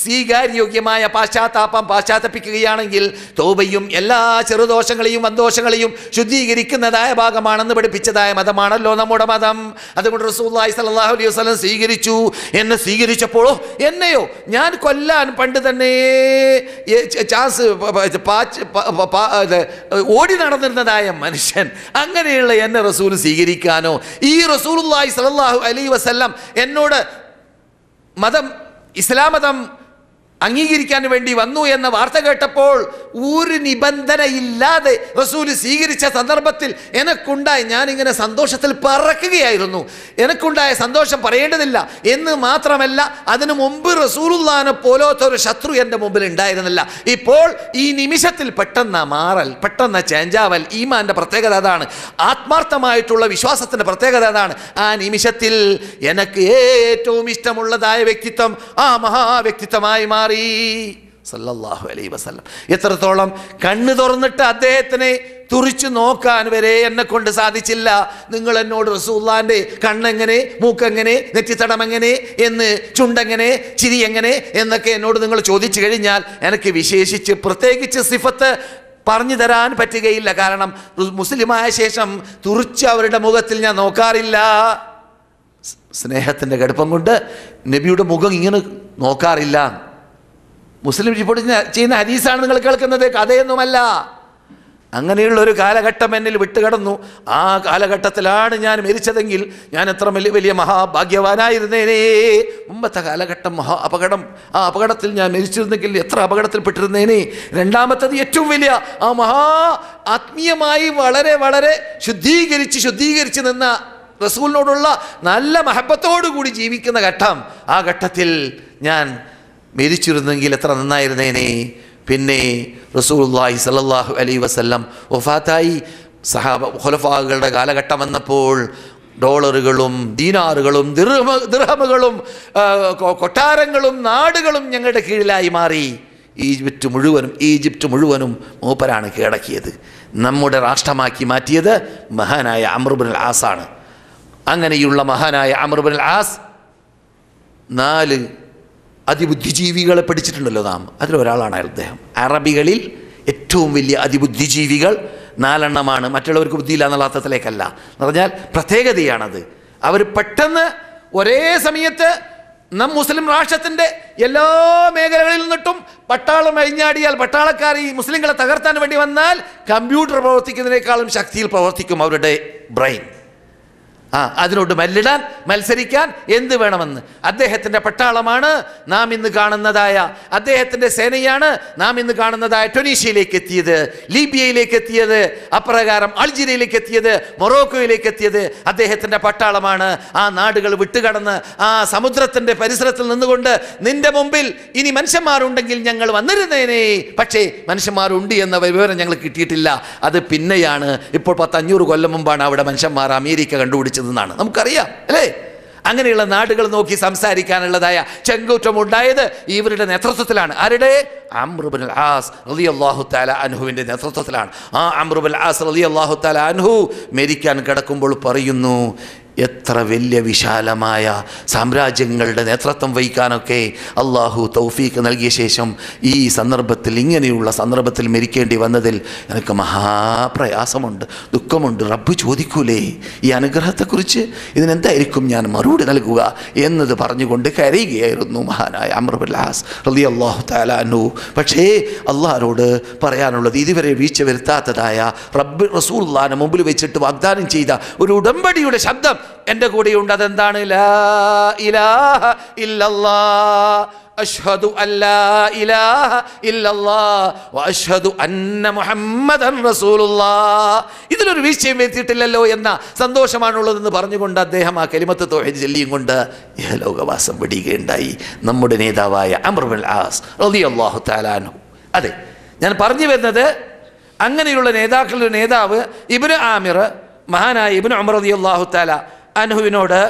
സ്വീകാര്യോഗ്യമായ പാശ്ചാത്തപിക്കുകയാണെങ്കിൽ തൗബയും എല്ലാ ചെറുദോഷങ്ങളെയും വൻദോഷങ്ങളെയും ശുദ്ധീകരിക്കുന്നതായ ഭാഗമാണെന്ന് പഠിപ്പിച്ചതായ മതമാണല്ലോ നമ്മുടെ മതം. അതുകൊണ്ട് റസൂലുള്ളാഹി സ്വല്ലല്ലാഹു അലൈഹി വസല്ലം സ്വീകരിച്ചു. എന്നെ സ്വീകരിച്ചപ്പോഴോ എന്നെയോ ഞാൻ കൊല്ലാൻ പണ്ട് തന്നെ ചാൻസ് ഓടി നടന്നിരുന്നതായ മനുഷ്യൻ, അങ്ങനെയുള്ള എന്നെ റസൂൽ സ്വീകരിക്കാനോ? ഈ റസൂലുള്ളാഹി സ്വല്ലല്ലാഹു അലൈഹി വസല്ലം എന്നോട് ഇസ്ലാം മതം അംഗീകരിക്കാൻ വേണ്ടി വന്നു എന്ന വാർത്ത കേട്ടപ്പോൾ ഒരു നിബന്ധനയില്ലാതെ റസൂൽ സ്വീകരിച്ച സന്ദർഭത്തിൽ ഞാനിങ്ങനെ സന്തോഷത്തിൽ പറക്കുകയായിരുന്നു. എനിക്കുണ്ടായ സന്തോഷം പറയേണ്ടതില്ല എന്ന് മാത്രമല്ല, അതിനു മുമ്പ് റസൂലുള്ളാഹിനെ പോലത്തെ ഒരു ശത്രു എൻ്റെ മുമ്പിൽ ഉണ്ടായിരുന്നില്ല. ഇപ്പോൾ ഈ നിമിഷത്തിൽ പെട്ടെന്ന് മാറൽ, പെട്ടെന്ന് ചേഞ്ചാവൽ ഈമാൻ്റെ പ്രത്യേകത അതാണ്. ആത്മാർത്ഥമായിട്ടുള്ള വിശ്വാസത്തിൻ്റെ പ്രത്യേകത അതാണ്. ആ നിമിഷത്തിൽ എനിക്ക് ഏറ്റവും ഇഷ്ടമുള്ളതായ വ്യക്തിത്വം ആ മഹാവ്യക്തിത്വമായി മാറി സല്ലല്ലാഹു അലൈഹി വസല്ലം. എത്രത്തോളം കണ്ണ് തുറന്നിട്ട് അദ്ദേഹത്തിനെ തുറിച്ചു നോക്കാൻ വരെ എന്നെ കൊണ്ട് സാധിച്ചില്ല. നിങ്ങൾ എന്നോട് റസൂലുള്ളാഹിന്റെ കണ്ണെങ്ങനെ, മൂക്കെങ്ങനെ, നെറ്റിത്തടം എങ്ങനെ എന്ന്, ചുണ്ടെങ്ങനെ, ചിരി എങ്ങനെ എന്നൊക്കെ എന്നോട് നിങ്ങൾ ചോദിച്ചു കഴിഞ്ഞാൽ എനിക്ക് വിശേഷിച്ച് പ്രത്യേകിച്ച് സിഫത്ത് പറഞ്ഞു തരാൻ പറ്റുകയില്ല. കാരണം മുസ്ലിമായ ശേഷം തുറിച്ച് അവരുടെ മുഖത്തിൽ ഞാൻ നോക്കാറില്ല. സ്നേഹത്തിൻ്റെ കടുപ്പം കൊണ്ട് നബിയുടെ മുഖം ഇങ്ങനെ നോക്കാറില്ല. മുസ്ലിം റിപ്പോർട്ട് ചെയ്യുന്ന ഹദീസാണ് നിങ്ങൾ കേൾക്കുന്നത്, കഥയൊന്നുമല്ല. അങ്ങനെയുള്ളൊരു കാലഘട്ടം എന്നിൽ വിട്ടുകിടന്നു. ആ കാലഘട്ടത്തിലാണ് ഞാൻ മരിച്ചതെങ്കിൽ ഞാൻ എത്ര വലിയ മഹാഭാഗ്യവാനായിരുന്നേനേ. മുമ്പത്തെ കാലഘട്ടം ആ അപകടത്തിൽ ഞാൻ മരിച്ചിരുന്നെങ്കിൽ എത്ര അപകടത്തിൽപ്പെട്ടിരുന്നേനേ. രണ്ടാമത്തത് ഏറ്റവും വലിയ ആ ആത്മീയമായി വളരെ വളരെ ശുദ്ധീകരിച്ച് നിന്ന റസൂലിനോടുള്ള നല്ല മഹബത്തോടുകൂടി ജീവിക്കുന്ന ഘട്ടം, ആ ഘട്ടത്തിൽ ഞാൻ മരിച്ചിരുന്നെങ്കിൽ എത്ര നന്നായിരുന്നേനെ. പിന്നെ റസൂലുള്ളാഹി സ്വല്ലല്ലാഹു അലൈഹി വസല്ലം വഫാത്തായി. ഖുലഫാകളുടെ കാലഘട്ടം വന്നപ്പോൾ ഡോളറുകളും ദീനാറുകളും ദിർഹമുകളും കൊട്ടാരങ്ങളും നാടുകളും ഞങ്ങളുടെ കീഴിലായി മാറി. ഈജിപ്റ്റ് മുഴുവനും മൂപ്പരാണ് കീഴടക്കിയത്. നമ്മുടെ രാഷ്ട്രമാക്കി മാറ്റിയത് മഹാനായ അംർ ഇബ്നുൽ ആസ് ആണ്. അങ്ങനെയുള്ള മഹാനായ അംർ ഇബ്നുൽ ആസ് 4 അതിബുദ്ധിജീവികളെ പഠിച്ചിട്ടുണ്ടല്ലോ നാം. അതിലൊരാളാണ് അദ്ദേഹം. അറബികളിൽ ഏറ്റവും വലിയ അതിബുദ്ധിജീവികൾ 4 എണ്ണമാണ്. മറ്റുള്ളവർക്ക് ബുദ്ധിയില്ല എന്നുള്ള അർത്ഥത്തിലേക്കല്ല, എന്ന് പറഞ്ഞാൽ പ്രത്യേകതയാണത്. അവർ പെട്ടെന്ന് ഒരേ സമയത്ത് മുസ്ലിം രാഷ്ട്രത്തിൻ്റെ എല്ലാ മേഖലകളിൽ നിന്നിട്ടും പട്ടാളം അഴിഞ്ഞാടിയാൽ, പട്ടാളക്കാർ ഈ മുസ്ലിങ്ങളെ തകർത്താൻ വേണ്ടി വന്നാൽ കമ്പ്യൂട്ടർ പ്രവർത്തിക്കുന്നതിനേക്കാളും ശക്തിയിൽ പ്രവർത്തിക്കും അവരുടെ ബ്രെയിൻ. അതിനോട് മത്സരിക്കാൻ എന്ത് വേണമെന്ന്. അദ്ദേഹത്തിൻ്റെ പട്ടാളമാണ് നാം ഇന്ന് കാണുന്നതായ, അദ്ദേഹത്തിൻ്റെ സേനയാണ് നാം ഇന്ന് കാണുന്നതായ ട്യൂണീഷ്യയിലേക്ക് എത്തിയത്, ലീബിയയിലേക്ക് എത്തിയത്, അപ്രകാരം അൾജീരിയയിലേക്ക് എത്തിയത്, മൊറോക്കോയിലേക്ക് എത്തിയത് അദ്ദേഹത്തിൻ്റെ പട്ടാളമാണ്. ആ നാടുകൾ വിട്ടുകടന്ന് ആ സമുദ്രത്തിൻ്റെ പരിസരത്തിൽ നിന്നുകൊണ്ട് നിന്റെ മുമ്പിൽ ഇനി മനുഷ്യന്മാരുണ്ടെങ്കിൽ ഞങ്ങൾ വന്നിരുന്നേനെ, പക്ഷേ മനുഷ്യന്മാരുണ്ട് എന്ന വിവരം ഞങ്ങൾ കിട്ടിയിട്ടില്ല. അത് പിന്നെയാണ്, ഇപ്പോൾ 500 കൊല്ലം മുമ്പാണ് അവിടെ മനുഷ്യന്മാർ അമേരിക്ക കണ്ടുപിടിച്ചത് ാണ് നമുക്കറിയാം അല്ലേ. അങ്ങനെയുള്ള നാടുകൾ നോക്കി സംസാരിക്കാനുള്ളതായ ചെങ്കൂറ്റം ഉണ്ടായത് ഇവരുടെ നേതൃത്വത്തിലാണ്. ആരുടെ? അംർ ഇബ്നുൽ ആസ് റളിയല്ലാഹു തആല അൻഹുവിൻ്റെ നേതൃത്വത്തിലാണ്. ആ അംർ ഇബ്നുൽ ആസ് റളിയല്ലാഹു തആല അൻഹു മരിക്കാൻ കിടക്കുമ്പോൾ പറയുന്നു, എത്ര വലിയ വിശാലമായ സാമ്രാജ്യങ്ങളുടെ നേതൃത്വം വഹിക്കാനൊക്കെ അള്ളാഹു തൗഫീഖ് നൽകിയ ശേഷം ഈ സന്ദർഭത്തിൽ, ഇങ്ങനെയുള്ള സന്ദർഭത്തിൽ മരിക്കേണ്ടി വന്നതിൽ എനിക്ക് മഹാപ്രയാസമുണ്ട്, ദുഃഖമുണ്ട്. റബ്ബ് ചോദിക്കൂലേ ഈ അനുഗ്രഹത്തെക്കുറിച്ച്, ഇതിനെന്തായിരിക്കും ഞാൻ മറുപടി നൽകുക എന്നത് പറഞ്ഞുകൊണ്ട് കരയുകയായിരുന്നു മഹാനായ അംർ ഇബ്നുൽ ആസ് റളിയല്ലാഹു തആല അൻഹു. പക്ഷേ അള്ളാഹുവോട് പറയാനുള്ളത്, ഇതുവരെ വീഴ്ച വരുത്താത്തതായ റസൂലുള്ളാഹിനെ മുമ്പിൽ വെച്ചിട്ട് വാഗ്ദാനം ചെയ്ത ഒരു ഉടമ്പടിയുടെ ശബ്ദം എൻ്റെ കൂടെയുണ്ട്. അതെന്താണ്? ലാ ഇലാഹ ഇല്ലല്ലാഹ് അഷ്ഹദു അല്ലാ ഇലാഹ ഇല്ലല്ലാഹ് വ അഷ്ഹദു അന്ന മുഹമ്മദൻ റസൂലുള്ളാഹ്. ഇതിലൊരു വീഴ്ചയും വരുത്തിയിട്ടില്ലല്ലോ എന്ന സന്തോഷമാണുള്ളതെന്ന് പറഞ്ഞുകൊണ്ട് അദ്ദേഹം ആ കലിമത്ത് തൗഹീദ് ചൊല്ലിയും കൊണ്ട് ഇഹലോകവാസം വെടിയുകയുണ്ടായി നമ്മുടെ നേതാവായ അംർ ഇബ്നുൽ ആസ് റളിയല്ലാഹു തആല അൻഹു. അതെ, ഞാൻ പറഞ്ഞു വരുന്നത്, അങ്ങനെയുള്ള നേതാക്കളുടെ നേതാവ് ഇബ്നു ആമിർ, മഹാനായ ഇബ്നു ഉമർ റളിയല്ലാഹു തആല അൻഹുവിനോട്,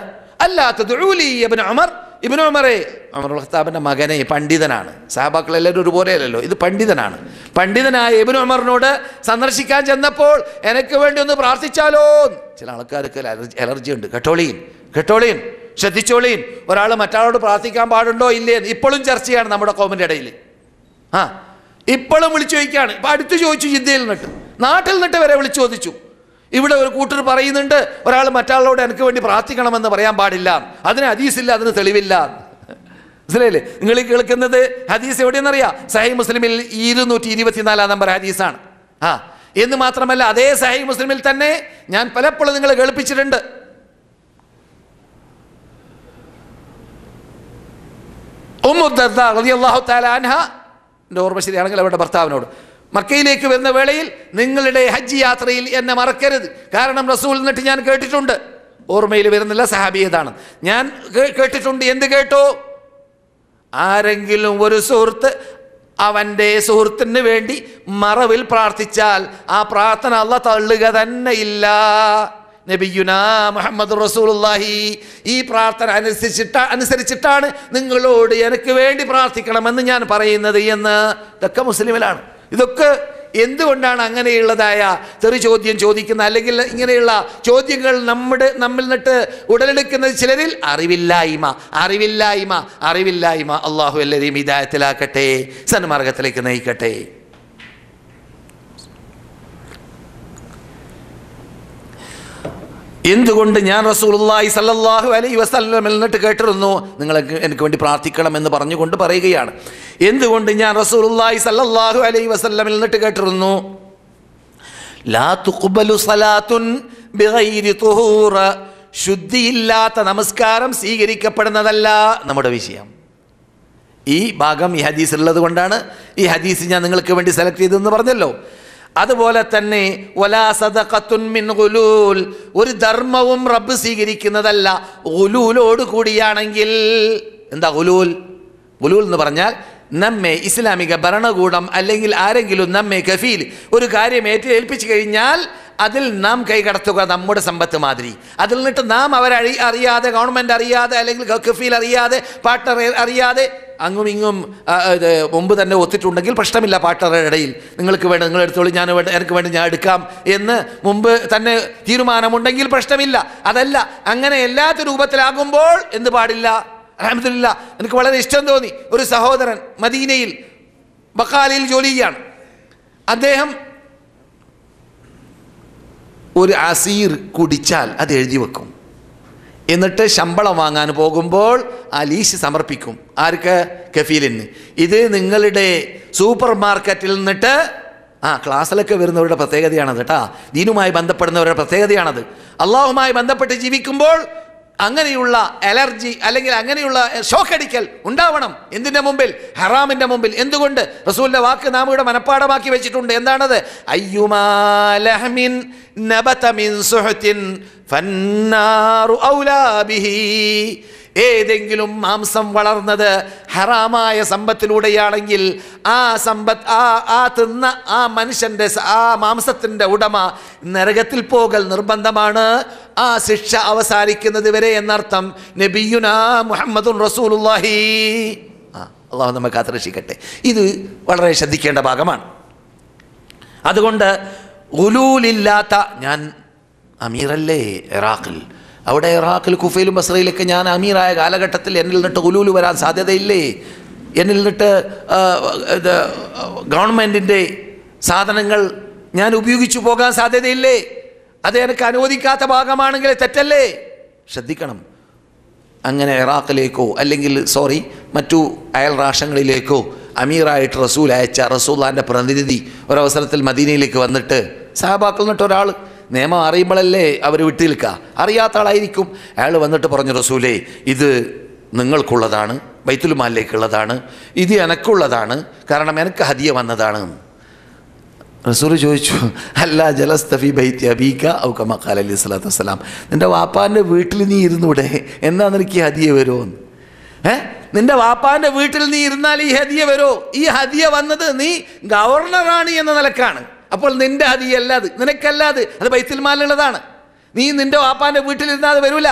അല്ലാ തദ്ഉലി ഇബ്നു ഉമർ, ഇബ്നു ഉമറേ, ഉമറുൽ ഖത്താബിൻ്റെ മകനെ, പണ്ഡിതനാണ്, സഹാബാക്കളെല്ലാവരും ഒരുപോലെയല്ലല്ലോ, ഇത് പണ്ഡിതനാണ്. പണ്ഡിതനായ ഇബ്നു ഉമറിനോട് സന്ദർശിക്കാൻ ചെന്നപ്പോൾ എനിക്ക് വേണ്ടി ഒന്ന് പ്രാർത്ഥിച്ചാലോ? ചില ആൾക്കാർക്ക് അലർജി ഉണ്ട്. കേട്ടോളീൻ, ശ്രദ്ധിച്ചോളീൻ. ഒരാൾ മറ്റാളോട് പ്രാർത്ഥിക്കാൻ പാടുണ്ടോ ഇല്ലേ ഇപ്പോഴും ചർച്ചയാണ് നമ്മുടെ കോമിൻ്റെ ഇടയിൽ. ഇപ്പോഴും വിളിച്ചു ചോദിക്കുകയാണ്. ഇപ്പം അടുത്ത് ചോദിച്ചു, ജിദ്ദയിൽ നിന്നിട്ട്, നാട്ടിൽ നിന്നിട്ട് വരെ വിളിച്ചു ചോദിച്ചു. ഇവിടെ ഒരു കൂട്ടർ പറയുന്നുണ്ട്, ഒരാൾ മറ്റാളോട് എനിക്ക് വേണ്ടി പ്രാർത്ഥിക്കണമെന്ന് പറയാൻ പാടില്ല, അതിന് ഹദീസില്ല, അതിന് തെളിവില്ല. മനസ്സിലായില്ലേ? നിങ്ങൾ കേൾക്കുന്നത് ഹദീസ് എവിടെയെന്നറിയാം? സഹീഹ് മുസ്ലിമിൽ 224 നമ്പർ ഹദീസാണ്. എന്ന് മാത്രമല്ല, അതേ സഹീഹ് മുസ്ലിമിൽ തന്നെ ഞാൻ പലപ്പോഴും നിങ്ങളെ കേൾപ്പിച്ചിട്ടുണ്ട്. ഉമ്മു ദർദാ റളിയല്ലാഹു തആല അൻഹ, എൻ്റെ ഓർമ്മ ശരിയാണെങ്കിൽ അവരുടെ ഭർത്താവിനോട്, മക്കയിലേക്ക് വരുന്ന വേളയിൽ നിങ്ങളുടെ ഹജ്ജ് യാത്രയിൽ എന്നെ മറക്കരുത്, കാരണം റസൂൽ എന്നിട്ട് ഞാൻ കേട്ടിട്ടുണ്ട്, ഓർമ്മയിൽ വരുന്നില്ല സഹാബിയതാണ്, ഞാൻ കേട്ടിട്ടുണ്ട്. എന്ത് കേട്ടോ? ആരെങ്കിലും ഒരു സുഹൃത്ത് അവൻ്റെ സുഹൃത്തിന് വേണ്ടി മറവിൽ പ്രാർത്ഥിച്ചാൽ ആ പ്രാർത്ഥന അല്ലാഹ് തള്ളുക തന്നെ ഇല്ല. നബിയുനാ മുഹമ്മദ് റസൂലുള്ളാഹി ഈ പ്രാർത്ഥന അനുസരിച്ചിട്ടാണ് നിങ്ങളോട് എനിക്ക് വേണ്ടി പ്രാർത്ഥിക്കണമെന്ന് ഞാൻ പറയുന്നത് എന്ന്. ഇതൊക്കെ മുസ്ലിമിലാണ്. ഇതൊക്കെ എന്തുകൊണ്ടാണ് അങ്ങനെയുള്ളതായ തെറി ചോദ്യം ചോദിക്കുന്നത്, അല്ലെങ്കിൽ ഇങ്ങനെയുള്ള ചോദ്യങ്ങൾ നമ്മിൽ നിന്നിട്ട് ഉടലെടുക്കുന്നത്? ചിലരിൽ അറിവില്ലായ്മ. അള്ളാഹു എല്ലാവരെയും ഹിദായത്തിലാക്കട്ടെ, സന്മാർഗത്തിലേക്ക് നയിക്കട്ടെ. എന്തുകൊണ്ട് ഞാൻ റസൂലുള്ളാഹി സ്വല്ലല്ലാഹു അലൈഹി വസല്ലമിൽ നിന്നിട്ട് കേട്ടിരുന്നു, നിങ്ങൾ എനിക്ക് വേണ്ടി പ്രാർത്ഥിക്കണം എന്ന് പറഞ്ഞുകൊണ്ട് പറയുകയാണ്. എന്തുകൊണ്ട് ഞാൻ റസൂലുള്ളാഹി സ്വല്ലല്ലാഹു അലൈഹി വസല്ലമിൽ നിന്നിട്ട് കേട്ടിരുന്നു, ലാ തുഖ്ബലു സലാത്തുൻ ബിഗൈരി തുഹൂർ, ശുദ്ധിയില്ലാത്ത നമസ്കാരം സ്വീകരിക്കപ്പെടുന്നതല്ല നമ്മുടെ വിഷയം. ഈ ഭാഗം ഈ ഹദീസിലുള്ളത് കൊണ്ടാണ് ഈ ഹദീസ് ഞാൻ നിങ്ങൾക്ക് വേണ്ടി സെലക്ട് ചെയ്തതെന്ന് പറഞ്ഞല്ലോ. അതുപോലെ തന്നെ വലാ സദഖത്തുൻ മിൻ ഗുലൂൽ, ഒരു ധർമ്മവും റബ്ബ് സ്വീകരിക്കുന്നതല്ല ഗുലൂലോട് കൂടിയാണെങ്കിൽ. എന്താ ഗുലൂൽ? ഗുലൂൽ എന്ന് പറഞ്ഞാൽ നമ്മെ ഇസ്ലാമിക ഭരണകൂടം അല്ലെങ്കിൽ ആരെങ്കിലും നമ്മെ കഫീൽ ഒരു കാര്യം ഏൽപ്പിച്ചു കഴിഞ്ഞാൽ അതിൽ നാം കൈകടത്തുക, നമ്മുടെ സമ്പത്ത് മാതിരി. അതിൽ നിന്നിട്ട് നാം അറിയാതെ, ഗവൺമെൻറ് അറിയാതെ, അല്ലെങ്കിൽ കഫീൽ അറിയാതെ, പാർട്ട്ണർ അറിയാതെ അങ്ങും ഇങ്ങും മുമ്പ് തന്നെ ഒത്തിട്ടുണ്ടെങ്കിൽ പ്രശ്നമില്ല. പാർട്ട്ണറുടെ ഇടയിൽ നിങ്ങൾക്ക് വേണ്ട നിങ്ങൾ എടുത്തോളൂ, എനിക്ക് വേണ്ടി ഞാൻ എടുക്കാം എന്ന് മുമ്പ് തന്നെ തീരുമാനമുണ്ടെങ്കിൽ പ്രശ്നമില്ല. അതല്ല, അങ്ങനെ എല്ലാത്ത രൂപത്തിലാകുമ്പോൾ എന്ത് പാടില്ല? അൽഹംദുലില്ലാ, എനിക്ക് വളരെ ഇഷ്ടം തോന്നി. ഒരു സഹോദരൻ മദീനയിൽ ബഖാലയിൽ ജോലി ചെയ്യാണ്. അദ്ദേഹം ഒരു അസീർ കുടിച്ചാൽ അത് എഴുതി വെക്കും. എന്നിട്ട് ശമ്പളം വാങ്ങാൻ പോകുമ്പോൾ ആ ലീസ് സമർപ്പിക്കും. ആർക്ക്? കഫീലിന്. ഇത് നിങ്ങളുടെ സൂപ്പർ മാർക്കറ്റിൽ നിന്നിട്ട് ക്ലാസ്സിലൊക്കെ വരുന്നവരുടെ പ്രത്യേകതയാണത് കേട്ടോ. ദീനുമായി ബന്ധപ്പെടുന്നവരുടെ പ്രത്യേകതയാണത്. അള്ളാഹുമായി ബന്ധപ്പെട്ട് ജീവിക്കുമ്പോൾ അങ്ങനെയുള്ള അലർജി അല്ലെങ്കിൽ അങ്ങനെയുള്ള ഷോക്കടിക്കൽ ഉണ്ടാവണം. എന്തിൻ്റെ മുമ്പിൽ? ഹറാമിൻ്റെ മുമ്പിൽ. എന്തുകൊണ്ട്? റസൂലിൻ്റെ വാക്ക് നാം ഇവിടെ മനഃപ്പാടമാക്കി വെച്ചിട്ടുണ്ട്. എന്താണത്? അയ്യുമാ ലഹ്മിൻ നബത മിൻ സുഹ്തിൻ ഫന്നാറു ഔലാ ബിഹി, ഏതെങ്കിലും മാംസം വളർന്നത് ഹറാമായ സമ്പത്തിലൂടെയാണെങ്കിൽ ആ സമ്പത്ത് ആ തിന്ന ആ മനുഷ്യൻ്റെ ആ മാംസത്തിൻ്റെ ഉടമ നരകത്തിൽ പോകൽ നിർബന്ധമാണ്, ആ ശിക്ഷ അവസാനിക്കുന്നത് വരെ എന്നർത്ഥം. നബിയുനാ മുഹമ്മദുൻ റസൂലുള്ളാഹി. അള്ളാഹു നമ്മെ കാത്തുരക്ഷിക്കട്ടെ. ഇത് വളരെ ശ്രദ്ധിക്കേണ്ട ഭാഗമാണ്. അതുകൊണ്ട് ഗുലൂലില്ലാത്ത, ഞാൻ അമീറല്ലേ ഇറാഖിൽ, അവിടെ ഇറാഖിൽ കുഫയിലും ബസ്രയിലൊക്കെ ഞാൻ അമീറായ കാലഘട്ടത്തിൽ എന്നിൽ നിന്നിട്ട് ഗുലൂല് വരാൻ സാധ്യതയില്ലേ? എന്നിൽ നിന്നിട്ട് ഗവൺമെൻറ്റിൻ്റെ സാധനങ്ങൾ ഞാൻ ഉപയോഗിച്ചു പോകാൻ സാധ്യതയില്ലേ? അത് എനിക്ക് അനുവദിക്കാത്ത ഭാഗമാണെങ്കിൽ തെറ്റല്ലേ? ശ്രദ്ധിക്കണം. അങ്ങനെ ഇറാഖിലേക്കോ അല്ലെങ്കിൽ മറ്റു അയൽ രാഷ്ട്രങ്ങളിലേക്കോ അമീറായിട്ട് റസൂൽ അയച്ച റസൂലുള്ളാഹിൻ്റെ പ്രതിനിധി ഒരവസരത്തിൽ മദീനയിലേക്ക് വന്നിട്ട്, സഹാബാക്കൾ എന്നിട്ട് ഒരാൾ നിയമം അറിയുമ്പോഴല്ലേ അവർ വിട്ടു നിൽക്കുക, അറിയാത്ത ആളായിരിക്കും. അയാൾ വന്നിട്ട് പറഞ്ഞു, റസൂലേ ഇത് നിങ്ങൾക്കുള്ളതാണ്, ബൈത്തുൽ മാലിലേക്കുള്ളതാണ്, ഇത് എനക്കുള്ളതാണ്, കാരണം എനിക്ക് ഹദിയ വന്നതാണ്. റസൂൽ ചോദിച്ചു, അല്ല ജലസ്തഫി ബൈത്തി അബീക ഔ കമാ ഖാല അലൈഹി സ്വലാത്തു വസ്സലാം, നിൻ്റെ വാപ്പാൻ്റെ വീട്ടിൽ നീ ഇരുന്നൂടെ, എന്നാ നിനക്ക് ഈ ഹദിയ വരുമോ? നിൻ്റെ വാപ്പാൻ്റെ വീട്ടിൽ നീ ഇരുന്നാൽ ഈ ഹദിയ വരുമോ? ഈ ഹദിയ വന്നത് നീ ഗവർണറാണ് എന്ന നിലക്കാണ്. അപ്പോൾ നിൻ്റെ ഹദിയ അല്ലാതെ, നിനക്കല്ലാതെ, അത് ബൈത്തുൽ മാലിലുള്ളതാണ്. നീ നിൻ്റെ വാപ്പാൻ്റെ വീട്ടിലിരുന്നാൽ അത് വരൂല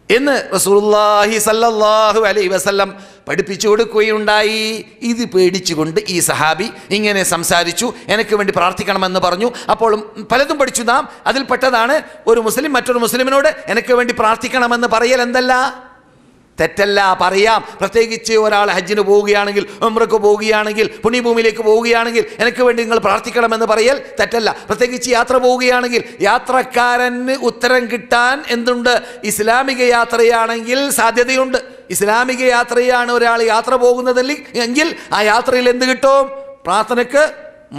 എന്ന് റസൂലുള്ളാഹി സ്വല്ലല്ലാഹു അലൈഹി വസല്ലം പഠിപ്പിച്ചു കൊടുക്കുകയുണ്ടായി. ഇത് പേടിച്ചുകൊണ്ട് ഈ സഹാബി ഇങ്ങനെ സംസാരിച്ചു, എനിക്ക് വേണ്ടി പ്രാർത്ഥിക്കണമെന്ന് പറഞ്ഞു. അപ്പോൾ പലതും പഠിച്ചു നാം. അതിൽപ്പെട്ടതാണ് ഒരു മുസ്ലിം മറ്റൊരു മുസ്ലിമിനോട് എനിക്ക് വേണ്ടി പ്രാർത്ഥിക്കണമെന്ന് പറയൽ എന്തല്ല? തെറ്റല്ല, പറയാം. പ്രത്യേകിച്ച് ഒരാൾ ഹജ്ജിന് പോവുകയാണെങ്കിൽ, ഉംറയ്ക്ക് പോവുകയാണെങ്കിൽ, പുണ്യഭൂമിയിലേക്ക് പോവുകയാണെങ്കിൽ എനിക്ക് വേണ്ടി നിങ്ങൾ പ്രാർത്ഥിക്കണമെന്ന് പറയൽ തെറ്റല്ല. പ്രത്യേകിച്ച് യാത്ര പോവുകയാണെങ്കിൽ യാത്രക്കാരന് ഉത്തരം കിട്ടാൻ എന്തുണ്ട്? ഇസ്ലാമിക യാത്രയാണെങ്കിൽ സാധ്യതയുണ്ട്. ഇസ്ലാമിക യാത്രയാണ് ഒരാൾ യാത്ര പോകുന്നതെങ്കിൽ ആ യാത്രയിൽ എന്ത് കിട്ടും? പ്രാർത്ഥനയ്ക്ക്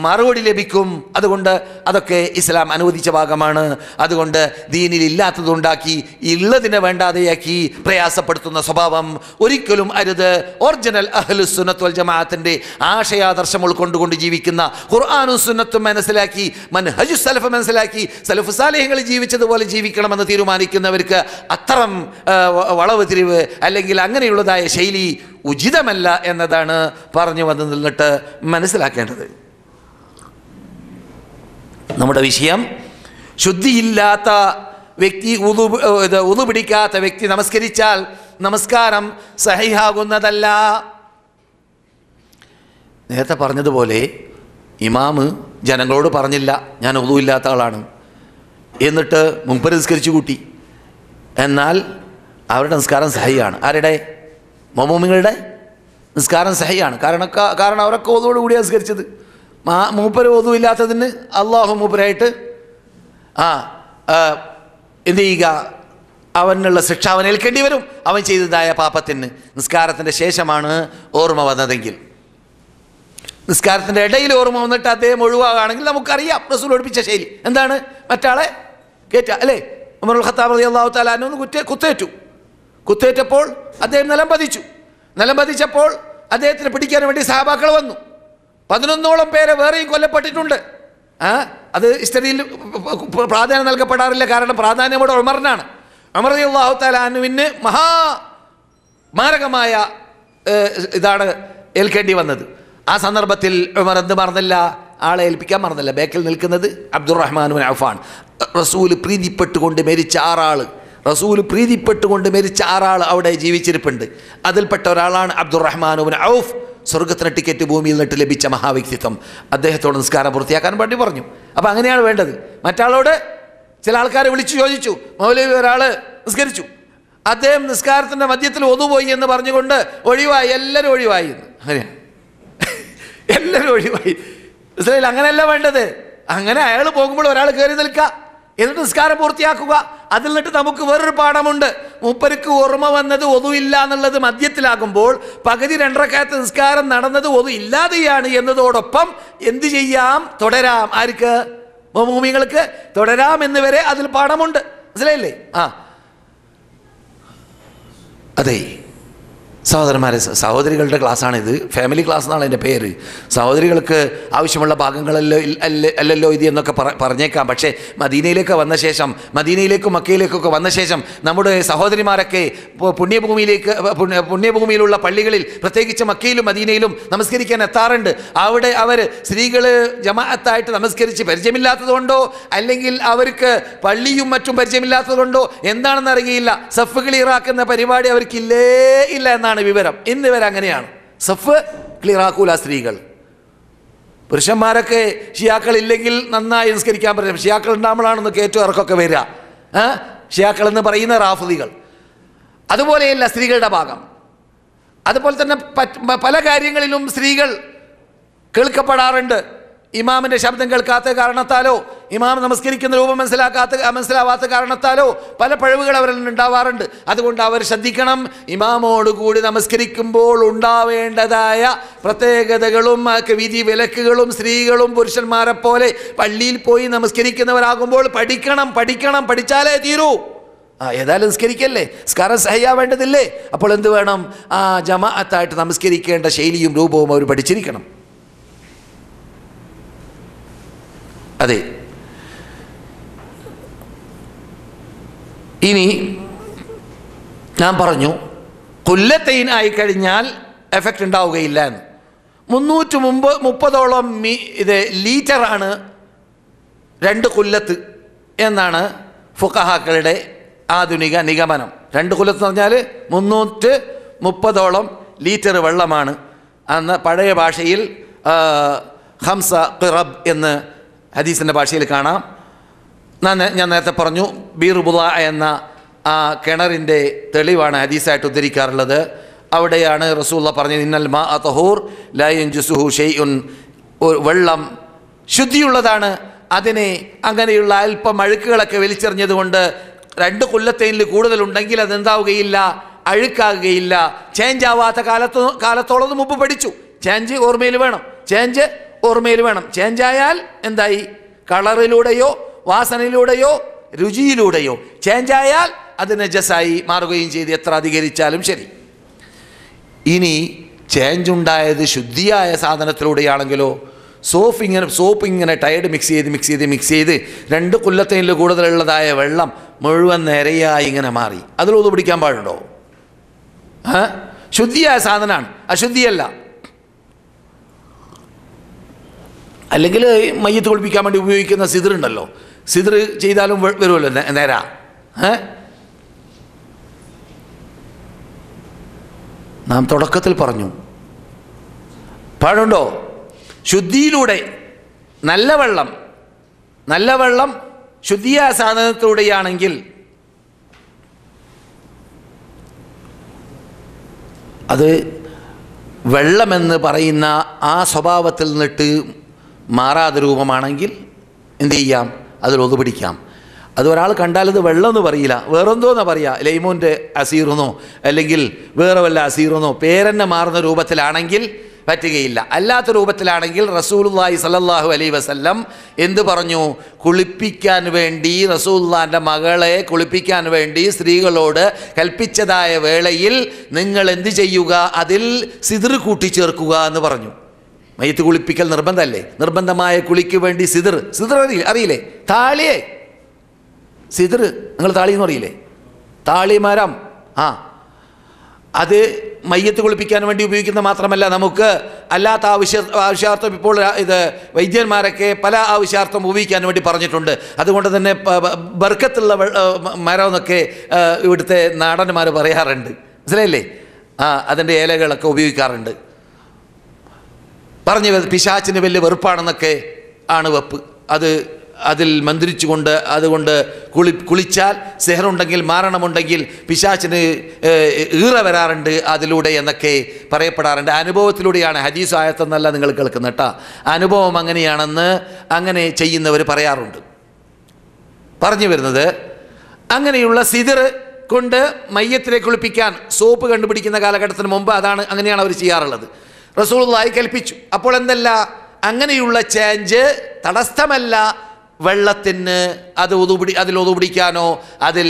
മറുപടി ലഭിക്കും. അതുകൊണ്ട് അതൊക്കെ ഇസ്ലാം അനുവദിച്ച ഭാഗമാണ്. അതുകൊണ്ട് ദീനിൽ ഇല്ലാത്തതുണ്ടാക്കി ഉള്ളതിനെ വേണ്ടാതെയാക്കി പ്രയാസപ്പെടുത്തുന്ന സ്വഭാവം ഒരിക്കലും അരുത്. ഒറിജിനൽ അഹ്ലുസ് സുന്നത്ത് വൽ ജമാഅത്തിന്റെ ആശയാദർശം ഉൾക്കൊണ്ടുകൊണ്ട് ജീവിക്കുന്ന, ഖുർആനും സുന്നത്തും മനസ്സിലാക്കി, മൻഹജുസ് സലഫ് മനസ്സിലാക്കി, സലഫ് സാലിഹ്യങ്ങൾ ജീവിച്ചതുപോലെ ജീവിക്കണമെന്ന് തീരുമാനിക്കുന്നവർക്ക് അത്തരം വളവ് തിരിവ് അല്ലെങ്കിൽ അങ്ങനെയുള്ളതായ ശൈലി ഉചിതമല്ല എന്നതാണ് പറഞ്ഞു വന്നു നിന്നിട്ട് മനസ്സിലാക്കേണ്ടത്. നമ്മുടെ വിഷയം, ശുദ്ധിയില്ലാത്ത വ്യക്തി, ഉളു പിടിക്കാത്ത വ്യക്തി നമസ്കരിച്ചാൽ നമസ്കാരം സഹിഹാകുന്നതല്ല. നേരത്തെ പറഞ്ഞതുപോലെ ഇമാമ് ജനങ്ങളോട് പറഞ്ഞില്ല ഞാൻ ഒതു ഇല്ലാത്ത ആളാണ്, എന്നിട്ട് മുമ്പ് നിസ്കരിച്ചു കൂട്ടി. എന്നാൽ അവരുടെ നിസ്കാരം സഹിയാണ്. ആരുടെ? മഅ്മൂമിങ്ങളുടെ നിസ്കാരം സഹിയാണ്. കാരണം അവരൊക്കെ ഒതുവോട് കൂടിയാണ് നിസ്കരിച്ചത്. മൂപ്പര് ഒതു ഇല്ലാത്തതിന് അള്ളാഹു മൂപ്പരായിട്ട് എന്ത് ചെയ്യുക? അവനുള്ള ശിക്ഷ അവൻ ഏൽക്കേണ്ടി വരും, അവൻ ചെയ്തതായ പാപത്തിന്. നിസ്കാരത്തിൻ്റെ ശേഷമാണ് ഓർമ്മ വന്നതെങ്കിൽ, നിസ്കാരത്തിൻ്റെ ഇടയിൽ ഓർമ്മ വന്നിട്ട് അദ്ദേഹം ഒഴിവാകുകയാണെങ്കിൽ നമുക്കറിയാം റസൂൽ പഠിപ്പിച്ച ശൈലി എന്താണ്? മറ്റാളെ കയറ്റുക അല്ലേ? ഉമറുൽ ഖത്താബ് റളിയല്ലാഹു തആല അൻഹു കുത്തേറ്റപ്പോൾ അദ്ദേഹം നിലം പതിച്ചപ്പോൾ അദ്ദേഹത്തിന് പിടിക്കാൻ വേണ്ടി സഹാബാക്കൾ വന്നു. 11ഓളം പേരെ വേറെയും കൊല്ലപ്പെട്ടിട്ടുണ്ട്. അത് ഹിസ്റ്ററിയിൽ പ്രാധാന്യം നൽകപ്പെടാറില്ല, കാരണം പ്രാധാന്യം ഇവിടെ ഉമറിനാണ്. ഉമർ റളിയല്ലാഹു തആല അൻഹുവിന് മാരകമായ ഇതാണ് ഏൽക്കേണ്ടി വന്നത്. ആ സന്ദർഭത്തിൽ ഉമർ എന്ത് മറന്നില്ല? ആളെ ഏൽപ്പിക്കാൻ മറന്നില്ല. ബേക്കിൽ നിൽക്കുന്നത് അബ്ദുറഹ്മാൻ ബിൻ ഔഫ്. റസൂൽ പ്രീതിപ്പെട്ടുകൊണ്ട് മരിച്ച ആറാൾ അവിടെ ജീവിച്ചിരിപ്പുണ്ട്. അതിൽപ്പെട്ട ഒരാളാണ് അബ്ദുറഹ്മാൻ ബിൻ ഔഫ്. സ്വർഗത്തിന് ടിക്കറ്റ് ഭൂമിയിൽ നിന്നിട്ട് ലഭിച്ച മഹാവ്യക്തിത്വം. അദ്ദേഹത്തോട് നിസ്കാരം പൂർത്തിയാക്കാൻ വേണ്ടി പറഞ്ഞു. അപ്പോൾ അങ്ങനെയാണ് വേണ്ടത്. മറ്റാളോട് ചില ആൾക്കാരെ വിളിച്ചു ചോദിച്ചു, മൗലവി ഒരാൾ നിസ്കരിച്ചു, അദ്ദേഹം നിസ്കാരത്തിൻ്റെ മധ്യത്തിൽ ഒതുപോയി എന്ന് പറഞ്ഞുകൊണ്ട് ഒഴിവായി, എല്ലാവരും ഒഴിവായി എന്ന്. അങ്ങനെയാണ് എല്ലാവരും ഒഴിവായി. മനസ്സിലായില്ല? അങ്ങനെയല്ല വേണ്ടത്. അങ്ങനെ അയാൾ പോകുമ്പോൾ ഒരാൾ കയറി നിൽക്കുക, എന്നിട്ട് നിസ്കാരം പൂർത്തിയാക്കുക. അതിൽ നിന്നിട്ട് നമുക്ക് വേറൊരു പാഠമുണ്ട്. മൂപ്പർക്ക് ഓർമ്മ വന്നത് ഒതു ഇല്ല എന്നുള്ളത് മധ്യത്തിലാകുമ്പോൾ പകുതി 2 റക്അത്ത് നിസ്കാരം നടന്നത് ഒതു ഇല്ലാതെയാണ് എന്നതോടൊപ്പം എന്ത് ചെയ്യാം? തുടരാം. ആർക്ക്? മഅ്മൂമിങ്ങൾക്ക് തുടരാം എന്ന് വരെ അതിൽ പാഠമുണ്ട്. മനസ്സിലായില്ലേ? അതെ സഹോദരന്മാരെ, സഹോദരികളുടെ ക്ലാസ്സാണിത്. ഫാമിലി ക്ലാസ് എന്നാണ് എൻ്റെ പേര്. സഹോദരികൾക്ക് ആവശ്യമുള്ള ഭാഗങ്ങളല്ലോ അല്ലല്ലോ ഇത് എന്നൊക്കെ പറഞ്ഞേക്കാം. പക്ഷേ മദീനയിലേക്കും മക്കയിലേക്കൊക്കെ വന്ന ശേഷം നമ്മുടെ സഹോദരിമാരൊക്കെ പുണ്യഭൂമിയിലുള്ള പള്ളികളിൽ, പ്രത്യേകിച്ച് മക്കയിലും മദീനയിലും നമസ്കരിക്കാൻ എത്താറുണ്ട്. അവിടെ അവർ സ്ത്രീകൾ ജമാഅത്തായിട്ട് നമസ്കരിച്ച് പരിചയമില്ലാത്തതുകൊണ്ടോ അല്ലെങ്കിൽ അവർക്ക് പള്ളിയും മറ്റും പരിചയമില്ലാത്തതുകൊണ്ടോ എന്താണെന്ന് അറിയില്ല, സഫ് ക്ലിയറാക്കുന്ന പരിപാടി അവർക്കില്ലേ ഇല്ല എന്നാണ് വിവരം. ഇന്ന് വരെ അങ്ങനെയാണ്. സഫ് ക്ലിയറാക്കൂല സ്ത്രീകൾ. പുരുഷന്മാരൊക്കെ ഷിയാക്കൾ ഇല്ലെങ്കിൽ നന്നായി നിസ്കരിക്കാൻ പറ്റും. ഷിയാക്കൾ ഉണ്ടാകുമ്പോഴാണെന്ന് കയറ്റം ഇറക്കൊക്കെ വരിക. ഷിയാക്കൾ എന്ന് പറയുന്ന റാഫിദികൾ. അതുപോലെയല്ല സ്ത്രീകളുടെ ഭാഗം. അതുപോലെ തന്നെ പല കാര്യങ്ങളിലും സ്ത്രീകൾ കേൾക്കപ്പെടാറുണ്ട്. ഇമാമിൻ്റെ ശബ്ദം കേൾക്കാത്ത കാരണത്താലോ ഇമാം നമസ്കരിക്കുന്ന രൂപം മനസ്സിലാവാത്ത കാരണത്താലോ പല പിഴവുകൾ അവരിൽ ഉണ്ടാവാറുണ്ട്. അതുകൊണ്ട് അവർ ശ്രദ്ധിക്കണം. ഇമാമോടുകൂടി നമസ്കരിക്കുമ്പോൾ ഉണ്ടാവേണ്ടതായ പ്രത്യേകതകളും വിധി വിലക്കുകളും സ്ത്രീകളും പുരുഷന്മാരെ പോലെ പള്ളിയിൽ പോയി നമസ്കരിക്കുന്നവരാകുമ്പോൾ പഠിച്ചാലേ തീരൂ. ഏതായാലും നിസ്കരിക്കല്ലേ, നിസ്കാരം സഹിയാവേണ്ടതില്ലേ? അപ്പോൾ എന്ത് വേണം? ജമാഅത്തായിട്ട് നമസ്കരിക്കേണ്ട ശൈലിയും രൂപവും അവർ പഠിച്ചിരിക്കണം. അതെ. ഇനി ഞാൻ പറഞ്ഞു ഖുല്ലത്തൈൻ ആയിക്കഴിഞ്ഞാൽ എഫക്റ്റ് ഉണ്ടാവുകയില്ല എന്ന്. 330ഓളം ലീറ്ററാണ് 2 ഖുല്ലത്ത് എന്നാണ് ഫുഖഹാക്കളുടെ ആധുനിക നിഗമനം. 2 ഖുല്ലത്ത് എന്ന് പറഞ്ഞാൽ 330ഓളം ലീറ്റർ വെള്ളമാണ്. അന്ന് പഴയ ഭാഷയിൽ ഹംസ ഖിറബ് എന്ന് ഹദീസിൻ്റെ ഭാഷയിൽ കാണാം. ഞാൻ നേരത്തെ പറഞ്ഞു ബീർ ബുദ എന്ന ആ കിണറിൻ്റെ തെളിവാണ് ഹദീസായിട്ട് ഉദ്ധരിക്കാറുള്ളത്. അവിടെയാണ് റസൂലുള്ളാഹി പറഞ്ഞത് ഇന്നൽ മാ തഹൂർ ലാ യൻജുസുഹു ഷൈഉൻ. വെള്ളം ശുദ്ധിയുള്ളതാണ്, അതിനെ അങ്ങനെയുള്ള അല്പം അഴുക്കുകളൊക്കെ വലിച്ചെറിഞ്ഞതുകൊണ്ട് 2 ഖുല്ലത്തൈനിൽ കൂടുതലുണ്ടെങ്കിൽ അതെന്താവുകയില്ല? അഴുക്കാകുകയില്ല. ചേഞ്ച് ആവാത്ത കാലത്തോളം മുമ്പ് പഠിച്ചു. ചേഞ്ച് ഓർമ്മയിൽ വേണം. ചേഞ്ചായാൽ എന്തായി? കളറിലൂടെയോ വാസനയിലൂടെയോ രുചിയിലൂടെയോ ചേഞ്ചായാൽ അത് നജസായി മാറുകയും ചെയ്ത് എത്ര അധികരിച്ചാലും ശരി. ഇനി ചേഞ്ച് ഉണ്ടായത് ശുദ്ധിയായ സാധനത്തിലൂടെയാണെങ്കിലോ സോപ്പ് ഇങ്ങനെ ടയർഡ് മിക്സ് ചെയ്ത് 2 ഖുല്ലത്തൈനിൽ കൂടുതലുള്ളതായ വെള്ളം മുഴുവൻ നിരയായി ഇങ്ങനെ മാറി. അതിൽ ഒതു പിടിക്കാൻ പാടുണ്ടോ? ശുദ്ധിയായ സാധനമാണ്, അശുദ്ധിയല്ല. അല്ലെങ്കിൽ മയ്യത്ത് കുളിപ്പിക്കാൻ വേണ്ടി ഉപയോഗിക്കുന്ന സിദറുണ്ടല്ലോ, സിദർ ചെയ്താലും വരുമല്ലോ നേരാ. നാം തുടക്കത്തിൽ പറഞ്ഞു പാടുണ്ടോ? ശുദ്ധിയിലൂടെ നല്ല വെള്ളം ശുദ്ധിയായ സാധനത്തിലൂടെയാണെങ്കിൽ അത് വെള്ളമെന്ന് പറയുന്ന ആ സ്വഭാവത്തിൽ നിന്നിട്ട് മാറാതെ രൂപമാണെങ്കിൽ എന്തു ചെയ്യാം? അതിൽ ഒതു പിടിക്കാം. അത് ഒരാൾ കണ്ടാൽ ഇത് വെള്ളമെന്ന് പറയില്ല, വേറെന്തോന്നാ പറയുക, ലൈമോൻ്റെ അസീറെന്നോ അല്ലെങ്കിൽ വേറെ വല്ല അസീറെന്നോ പേരെന്നെ മാറുന്ന രൂപത്തിലാണെങ്കിൽ പറ്റുകയില്ല. അല്ലാത്ത രൂപത്തിലാണെങ്കിൽ റസൂലുള്ളാഹി സ്വല്ലല്ലാഹു അലൈഹി വസല്ലം എന്ത് പറഞ്ഞു? കുളിപ്പിക്കാൻ വേണ്ടി, റസൂലുള്ളാഹിൻ്റെ മകളെ കുളിപ്പിക്കാൻ വേണ്ടി സ്ത്രീകളോട് കൽപ്പിച്ചതായ വേളയിൽ നിങ്ങൾ എന്ത് ചെയ്യുക? അതിൽ സിദ്ർ കൂട്ടിച്ചേർക്കുക എന്ന് പറഞ്ഞു. മയ്യത്ത് കുളിപ്പിക്കൽ നിർബന്ധമല്ലേ? നിർബന്ധമായ കുളിക്ക് വേണ്ടി സിദ്ർ അറിയില്ലേ? താളിയെ സിദ്ർ, നിങ്ങൾ താളിയെന്ന് അറിയില്ലേ? താളിമരം. അത് മയ്യത്ത് കുളിപ്പിക്കാൻ വേണ്ടി ഉപയോഗിക്കുന്ന മാത്രമല്ല, നമുക്ക് അല്ലാത്ത ആവശ്യാർത്ഥം ഇപ്പോൾ ഇത് വൈദ്യന്മാരൊക്കെ പല ആവശ്യാർത്ഥം ഉപയോഗിക്കാൻ വേണ്ടി പറഞ്ഞിട്ടുണ്ട്. അതുകൊണ്ട് തന്നെ ബർക്കത്തുള്ള മരം എന്നൊക്കെ ഇവിടുത്തെ നാടന്മാർ പറയാറുണ്ട്, മനസ്സിലായില്ലേ? അതിൻ്റെ ഇലകളൊക്കെ ഉപയോഗിക്കാറുണ്ട്. പറഞ്ഞു പിശാച്ചിന് വലിയ വെറുപ്പാണെന്നൊക്കെ ആണ് വെപ്പ്. അതിൽ മന്ത്രിച്ചുകൊണ്ട് അതുകൊണ്ട് കുളിച്ചാൽ സെഹറുണ്ടെങ്കിൽ, മാരണമുണ്ടെങ്കിൽ പിശാച്ചിന് ഈറ വരാറുണ്ട് അതിലൂടെ എന്നൊക്കെ പറയപ്പെടാറുണ്ട്. അനുഭവത്തിലൂടെയാണ്, ഹദീസ് ആയത്തെന്നല്ല നിങ്ങൾ കേൾക്കുന്നത് കേട്ടോ. അനുഭവം അങ്ങനെയാണെന്ന് അങ്ങനെ ചെയ്യുന്നവർ പറയാറുണ്ട്. പറഞ്ഞു വരുന്നത്, അങ്ങനെയുള്ള സിദ്ർ കൊണ്ട് മയ്യത്തിനെ കുളിപ്പിക്കാൻ സോപ്പ് കണ്ടുപിടിക്കുന്ന കാലഘട്ടത്തിന് മുമ്പ് അങ്ങനെയാണ് അവർ ചെയ്യാറുള്ളത്. റസൂലുള്ളാഹി കൽപ്പിച്ചു. അപ്പോൾ എന്തല്ല, അങ്ങനെയുള്ള ചേഞ്ച് തടസ്സമല്ല വെള്ളത്തിന് അതിൽ ഒതുപിടിക്കാനോ അതിൽ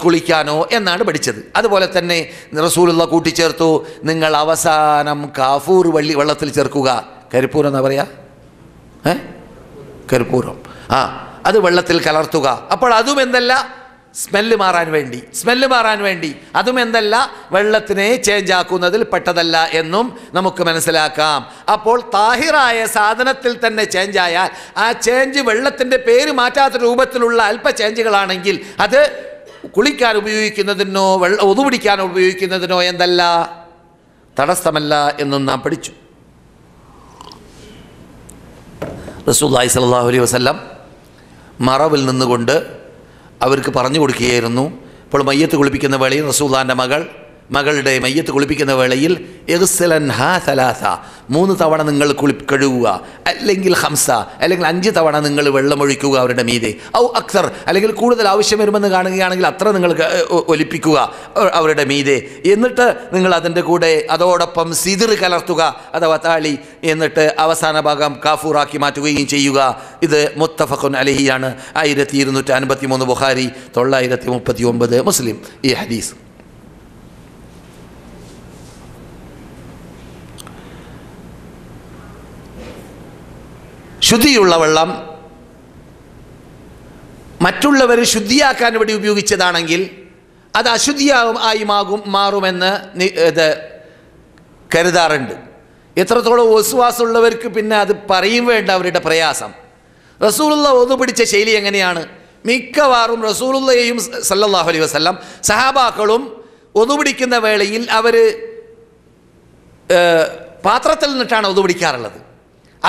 കുളിക്കാനോ എന്നാണ് പഠിച്ചത്. അതുപോലെ തന്നെ റസൂലുള്ള കൂട്ടിച്ചേർത്തു, നിങ്ങൾ അവസാനം കാഫൂർ വെള്ളത്തിൽ ചേർക്കുക. കരിപ്പൂരം എന്നാ പറയാ, കരിപ്പൂരം, അത് വെള്ളത്തിൽ കലർത്തുക. അപ്പോൾ അതും എന്തല്ല, സ്മെല്ല് മാറാൻ വേണ്ടി അതും എന്തല്ല, വെള്ളത്തിനെ ചേഞ്ച് ആക്കുന്നതിൽ പെട്ടതല്ല എന്നും നമുക്ക് മനസ്സിലാക്കാം. അപ്പോൾ താഹിറായ സാധനത്തിൽ തന്നെ ചേഞ്ചായാൽ ആ ചേഞ്ച് വെള്ളത്തിൻ്റെ പേര് മാറ്റാത്ത രൂപത്തിലുള്ള അല്പ ചേഞ്ചുകളാണെങ്കിൽ അത് കുളിക്കാൻ ഉപയോഗിക്കുന്നതിനോ ഒതു പിടിക്കാൻ ഉപയോഗിക്കുന്നതിനോ എന്തല്ല, തടസ്സമല്ല എന്നും നാം പഠിച്ചു. റസൂലുള്ളാഹി സ്വല്ലല്ലാഹു അലൈഹി വസല്ലം മറവിൽ നിന്നുകൊണ്ട് അവർക്ക് പറഞ്ഞു കൊടുക്കുകയായിരുന്നു. ഇപ്പോൾ മയ്യത്ത് കുളിപ്പിക്കുന്ന വേളയിൽ റസൂലുള്ളാഹിൻ്റെ മകളുടെ മയ്യത്ത് കുളിപ്പിക്കുന്ന വേളയിൽ ഇഗ്സിലൻഹാ സലാസ, 3 തവണ നിങ്ങൾ കഴുകുക, അല്ലെങ്കിൽ ഹംസ, അല്ലെങ്കിൽ 5 തവണ നിങ്ങൾ വെള്ളമൊഴിക്കുക അവരുടെ മീതെ, ഔ അക്സർ, അല്ലെങ്കിൽ കൂടുതൽ ആവശ്യം വരുമെന്ന് കാണുകയാണെങ്കിൽ അത്ര നിങ്ങൾ ഒലിപ്പിക്കുക അവരുടെ മീതെ. എന്നിട്ട് നിങ്ങൾ അതിൻ്റെ കൂടെ അതോടൊപ്പം സിദ്ർ കലർത്തുക അഥവാ താളി, എന്നിട്ട് അവസാന ഭാഗം കാഫൂറാക്കി മാറ്റുകയും ചെയ്യുക. ഇത് മുത്തഫഖുൻ അലൈഹിയാണ്. 1253 ബുഖാരി, 939 മുസ്ലിം ഈ ഹദീസ്. ശുദ്ധിയുള്ള വെള്ളം മറ്റുള്ളവർ ശുദ്ധിയാക്കാൻ വേണ്ടി ഉപയോഗിച്ചതാണെങ്കിൽ അത് അശുദ്ധിയായി മാറുമെന്ന് ഇത് കരുതാറുണ്ട്. എത്രത്തോളം വസ്വാസമുള്ളവർക്ക് പിന്നെ അത് പറയും വേണ്ട അവരുടെ പ്രയാസം. റസൂലുള്ള ഒതു പിടിച്ച ശൈലി എങ്ങനെയാണ്? മിക്കവാറും റസൂലുള്ളയും സല്ലല്ലാഹു അലൈഹി വസല്ലം സഹാബാക്കളും ഒതു പിടിക്കുന്ന വേളയിൽ അവർ പാത്രത്തിൽ നിന്നിട്ടാണ് ഒതു പിടിക്കാറുള്ളത്.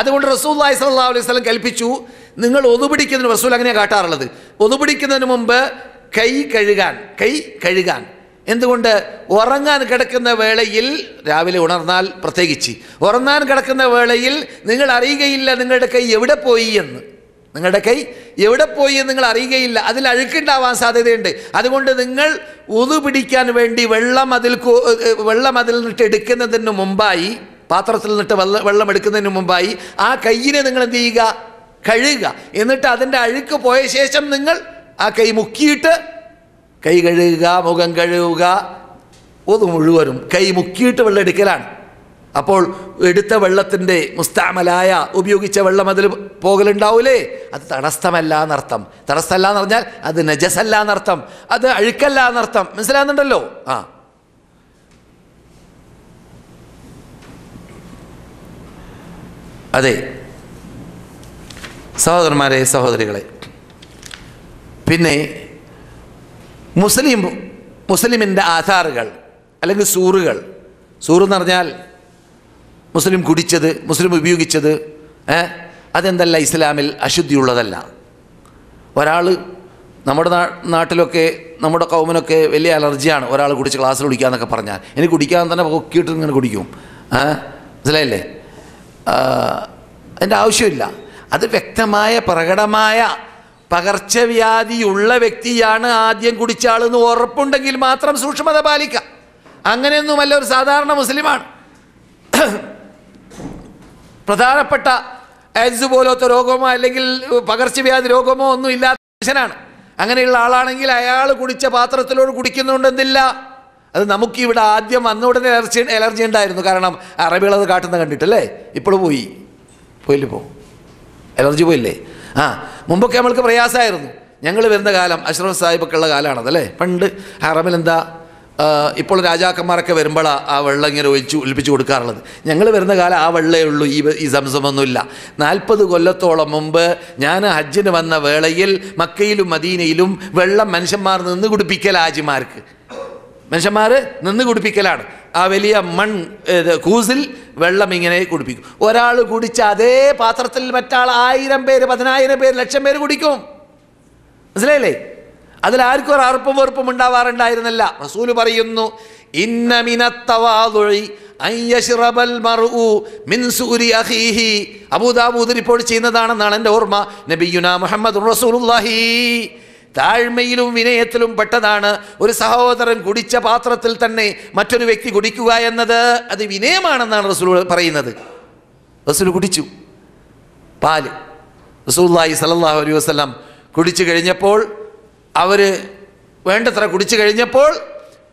അതുകൊണ്ട് റസൂലുള്ളാഹി സ്വല്ലല്ലാഹു അലൈഹി വസല്ലം കൽപ്പിച്ചു, നിങ്ങൾ ഒതു പിടിക്കുന്നതിന്, റസൂൽ അങ്ങനെയാണ് കാട്ടാറുള്ളത്, ഒതു പിടിക്കുന്നതിന് മുമ്പ് കൈ കഴുകാൻ. എന്തുകൊണ്ട്? ഉറങ്ങാൻ കിടക്കുന്ന വേളയിൽ, രാവിലെ ഉണർന്നാൽ പ്രത്യേകിച്ച് ഉറങ്ങാൻ കിടക്കുന്ന വേളയിൽ നിങ്ങൾ അറിയുകയില്ല നിങ്ങളുടെ കൈ എവിടെ പോയി എന്ന്. നിങ്ങൾ അറിയുകയില്ല, അതിൽ അഴുക്കുണ്ടാവാൻ സാധ്യതയുണ്ട്. അതുകൊണ്ട് നിങ്ങൾ ഒതു പിടിക്കാൻ വേണ്ടി വെള്ളം അതിൽ നിന്നിട്ട് എടുക്കുന്നതിന് മുമ്പായി, പാത്രത്തിൽ നിന്നിട്ട് വെള്ളം എടുക്കുന്നതിന് മുമ്പായി ആ കയ്യിനെ നിങ്ങൾ എന്ത് ചെയ്യുക? കഴുകുക. എന്നിട്ട് അതിൻ്റെ അഴുക്ക് പോയ ശേഷം നിങ്ങൾ ആ കൈ മുക്കിയിട്ട് കൈ കഴുകുക, മുഖം കഴുകുക, ഒതു മുഴുവനും കൈ മുക്കിയിട്ട് വെള്ളം എടുക്കലാണ്. അപ്പോൾ എടുത്ത വെള്ളത്തിൻ്റെ മുസ്താമലായ ഉപയോഗിച്ച വെള്ളം അതിൽ പോകലുണ്ടാവൂലേ, അത് തടസ്സമല്ല എന്നർത്ഥം. തടസ്സമല്ല എന്ന് പറഞ്ഞാൽ അത് നജസല്ല എന്നർത്ഥം, അത് അഴുക്കല്ല എന്നർത്ഥം. മനസ്സിലാകുന്നുണ്ടല്ലോ? അതെ സഹോദരന്മാരെ, സഹോദരികളെ, പിന്നെ മുസ്ലിമിൻ്റെ ആധാറുകൾ അല്ലെങ്കിൽ സൂറ് എന്ന് പറഞ്ഞാൽ മുസ്ലിം കുടിച്ചത്, മുസ്ലിം ഉപയോഗിച്ചത്, അതെന്തല്ല ഇസ്ലാമിൽ അശുദ്ധിയുള്ളതല്ല. ഒരാൾ നമ്മുടെ നാട്ടിലൊക്കെ നമ്മുടെ കൗമിനൊക്കെ വലിയ അലർജിയാണ് ഒരാൾ കുടിച്ച് ക്ലാസ്സിൽ കുടിക്കാമെന്നൊക്കെ പറഞ്ഞാൽ. എനിക്ക് കുടിക്കാൻ തന്നെ പൊക്കിയിട്ട് ഇങ്ങനെ കുടിക്കും. മനസ്സിലായില്ലേ? അതിൻ്റെ ആവശ്യമില്ല. അത് വ്യക്തമായ പ്രകടമായ പകർച്ചവ്യാധിയുള്ള വ്യക്തിയാണ് ആദ്യം കുടിച്ച ആളെന്ന് ഉറപ്പുണ്ടെങ്കിൽ മാത്രം സൂക്ഷ്മത പാലിക്കാം. അങ്ങനെയൊന്നുമല്ല, ഒരു സാധാരണ മുസ്ലിമാണ്, പ്രധാനപ്പെട്ട എയ്ഡ്സ് പോലത്തെ രോഗമോ അല്ലെങ്കിൽ പകർച്ചവ്യാധി രോഗമോ ഒന്നും ഇല്ലാത്ത മനുഷ്യനാണ്. അങ്ങനെയുള്ള ആളാണെങ്കിൽ അയാൾ കുടിച്ച പാത്രത്തിലോട് കുടിക്കുന്നുണ്ടെന്നില്ല. അത് നമുക്കിവിടെ ആദ്യം വന്ന ഉടനെ എലർജി ഉണ്ടായിരുന്നു. കാരണം അറബികളത് കാട്ടുന്ന കണ്ടിട്ടല്ലേ. ഇപ്പോൾ പോയില്ലേ? എലർജി പോയില്ലേ? മുമ്പൊക്കെ നമ്മൾക്ക് പ്രയാസമായിരുന്നു. ഞങ്ങൾ വരുന്ന കാലം അഷ്റഫ് സാഹിബൊക്കെ ഉള്ള കാലമാണതല്ലേ. പണ്ട് ഹറമിലെന്താ, ഇപ്പോൾ രാജാക്കന്മാരൊക്കെ വരുമ്പോഴാണ് ആ വെള്ളം ഇങ്ങനെ ഒലിപ്പിച്ച് കൊടുക്കാറുള്ളത്. ഞങ്ങൾ വരുന്ന കാലം ആ വെള്ളമേ ഉള്ളൂ, ഈ സംസമൊന്നുമില്ല. 40 കൊല്ലത്തോളം മുമ്പ് ഞാൻ ഹജ്ജിന് വന്ന വേളയിൽ മക്കയിലും മദീനയിലും വെള്ളം മനുഷ്യന്മാർ നിന്ന് കുടിപ്പിക്കൽ, ഹാജിമാർക്ക് മനുഷ്യന്മാർ നിന്ന് കുടിപ്പിക്കലാണ്. ആ വലിയ കൂസിൽ വെള്ളം ഇങ്ങനെ കുടിപ്പിക്കും. ഒരാൾ കുടിച്ച അതേ പാത്രത്തിൽ മറ്റാൾ 1000 പേര്, 10000 പേര്, 1,00,000 പേര് കുടിക്കും. മനസ്സിലായില്ലേ? അതിലാർക്കും ഒരു അറുപ്പും വെറുപ്പും ഉണ്ടാവാറുണ്ടായിരുന്നില്ല. റസൂല് പറയുന്നു, ഇന്ന മിനത്തവാദുഇ അൻ യശ്റബൽ മർഉ മിൻ സൂരി അഖീഹി. അബൂദാവൂദ് റിപ്പോർട്ട് ചെയ്യുന്നതാണെന്നാണ് എൻ്റെ ഓർമ്മ. നബിയുനാ മുഹമ്മദുർ റസൂലുള്ളാഹി. താഴ്മയിലും വിനയത്തിലും പെട്ടതാണ് ഒരു സഹോദരൻ കുടിച്ച പാത്രത്തിൽ തന്നെ മറ്റൊരു വ്യക്തി കുടിക്കുക എന്നത്. അത് വിനയമാണെന്നാണ് റസൂൽ പറയുന്നത്. റസൂൽ കുടിച്ചു പാല്. റസൂലുള്ളാഹി സ്വല്ലല്ലാഹു അലൈഹി വസല്ലം കുടിച്ചു കഴിഞ്ഞപ്പോൾ, അവർ വേണ്ടത്ര കുടിച്ചു കഴിഞ്ഞപ്പോൾ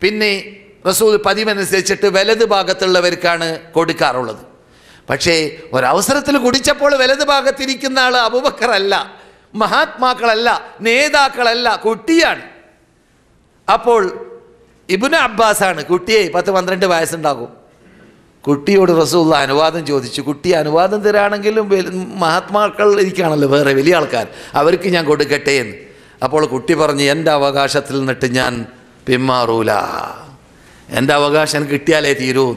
പിന്നെ റസൂൽ പതിവനുസരിച്ചിട്ട് വലത് ഭാഗത്തുള്ളവർക്കാണ് കൊടുക്കാറുള്ളത്. പക്ഷേ ഒരവസരത്തിൽ കുടിച്ചപ്പോൾ വലത് ഭാഗത്തിരിക്കുന്ന ആൾ അബൂബക്കർ അല്ല, മഹാത്മാക്കളല്ല, നേതാക്കളല്ല, കുട്ടിയാണ്. അപ്പോൾ ഇബ്നു അബ്ബാസാണ്. കുട്ടിയെ 10-12 വയസ്സുണ്ടാകും. കുട്ടിയോട് റസൂലുള്ള അനുവാദം ചോദിച്ചു. കുട്ടി അനുവാദം തരാണെങ്കിലും മഹാത്മാക്കൾ ഇരിക്കുകയാണല്ലോ വേറെ വലിയ ആൾക്കാർ, അവർക്ക് ഞാൻ കൊടുക്കട്ടെ എന്ന്. അപ്പോൾ കുട്ടി പറഞ്ഞു, എൻ്റെ അവകാശത്തിൽ നിന്നിട്ട് ഞാൻ പിന്മാറൂല, എൻ്റെ അവകാശം കിട്ടിയാലേ തീരൂ.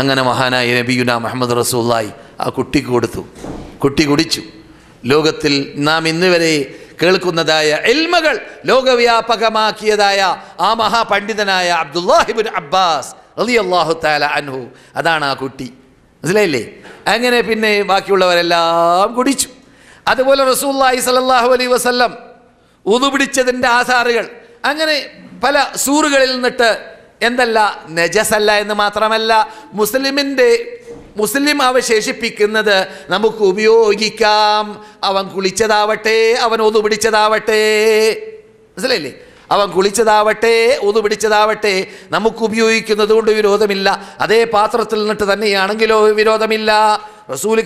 അങ്ങനെ മഹാനായ നബിയുനാ മുഹമ്മദ് റസൂലുള്ളാഹി ആ കുട്ടിക്ക് കൊടുത്തു. കുട്ടി കുടിച്ചു. ലോകത്തിൽ നാം ഇന്ന് വരെ കേൾക്കുന്നതായ ഇൽമുകൾ ലോകവ്യാപകമാക്കിയതായ ആ മഹാപണ്ഡിതനായ അബ്ദുല്ലാഹി ഇബ്നു അബ്ബാസ് റളിയല്ലാഹു തആല അൻഹു, അതാണ് ആ കുട്ടി. മനസ്സിലായില്ലേ? അങ്ങനെ പിന്നെ ബാക്കിയുള്ളവരെല്ലാം കുടിച്ചു. അതുപോലെ റസൂലുള്ളാഹി സ്വല്ലല്ലാഹു അലൈഹി വസല്ലം ഉദു പിടിച്ചതിൻ്റെ ആധാറുകൾ അങ്ങനെ പല സൂറുകളിൽ നിന്നിട്ട് എന്തല്ല, നജസല്ല എന്ന് മാത്രമല്ല, മുസ്ലിം അവശേഷിപ്പിക്കുന്നത് നമുക്ക് ഉപയോഗിക്കാം. അവൻ കുളിച്ചതാവട്ടെ, അവൻ ഒതു പിടിച്ചതാവട്ടെ, മനസ്സിലായില്ലേ? അവൻ കുളിച്ചതാവട്ടെ, ഒതു പിടിച്ചതാവട്ടെ, നമുക്ക് ഉപയോഗിക്കുന്നത് കൊണ്ട് വിരോധമില്ല. അതേ പാത്രത്തിൽ നിന്നിട്ട് തന്നെയാണെങ്കിലോ വിരോധമില്ല. റസൂൽ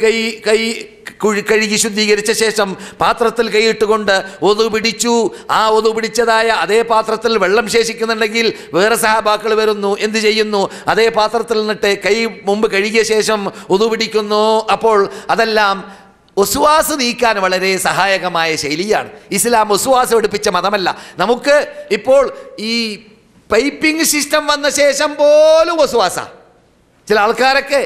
കഴുകി ശുദ്ധീകരിച്ച ശേഷം പാത്രത്തിൽ കൈയിട്ടുകൊണ്ട് ഒതു പിടിച്ചു. ആ ഒതു പിടിച്ചതായ അതേ പാത്രത്തിൽ വെള്ളം ശേഷിക്കുന്നുണ്ടെങ്കിൽ വേറെ സഹാബാക്കൾ വരുന്നു, എന്ത് ചെയ്യുന്നു? അതേ പാത്രത്തിൽ നിന്നിട്ട് കൈ മുമ്പ് കഴുകിയ ശേഷം ഒതു പിടിക്കുന്നു. അപ്പോൾ അതെല്ലാം ഒസ്വാസ് നീക്കാൻ വളരെ സഹായകമായ ശൈലിയാണ്. ഇസ്ലാം ഒസ്വാസ് പഠിപ്പിച്ച മതമല്ല. നമുക്ക് ഇപ്പോൾ ഈ പൈപ്പിംഗ് സിസ്റ്റം വന്ന ശേഷം പോലും ഒസ്വാസ. ചില ആൾക്കാരൊക്കെ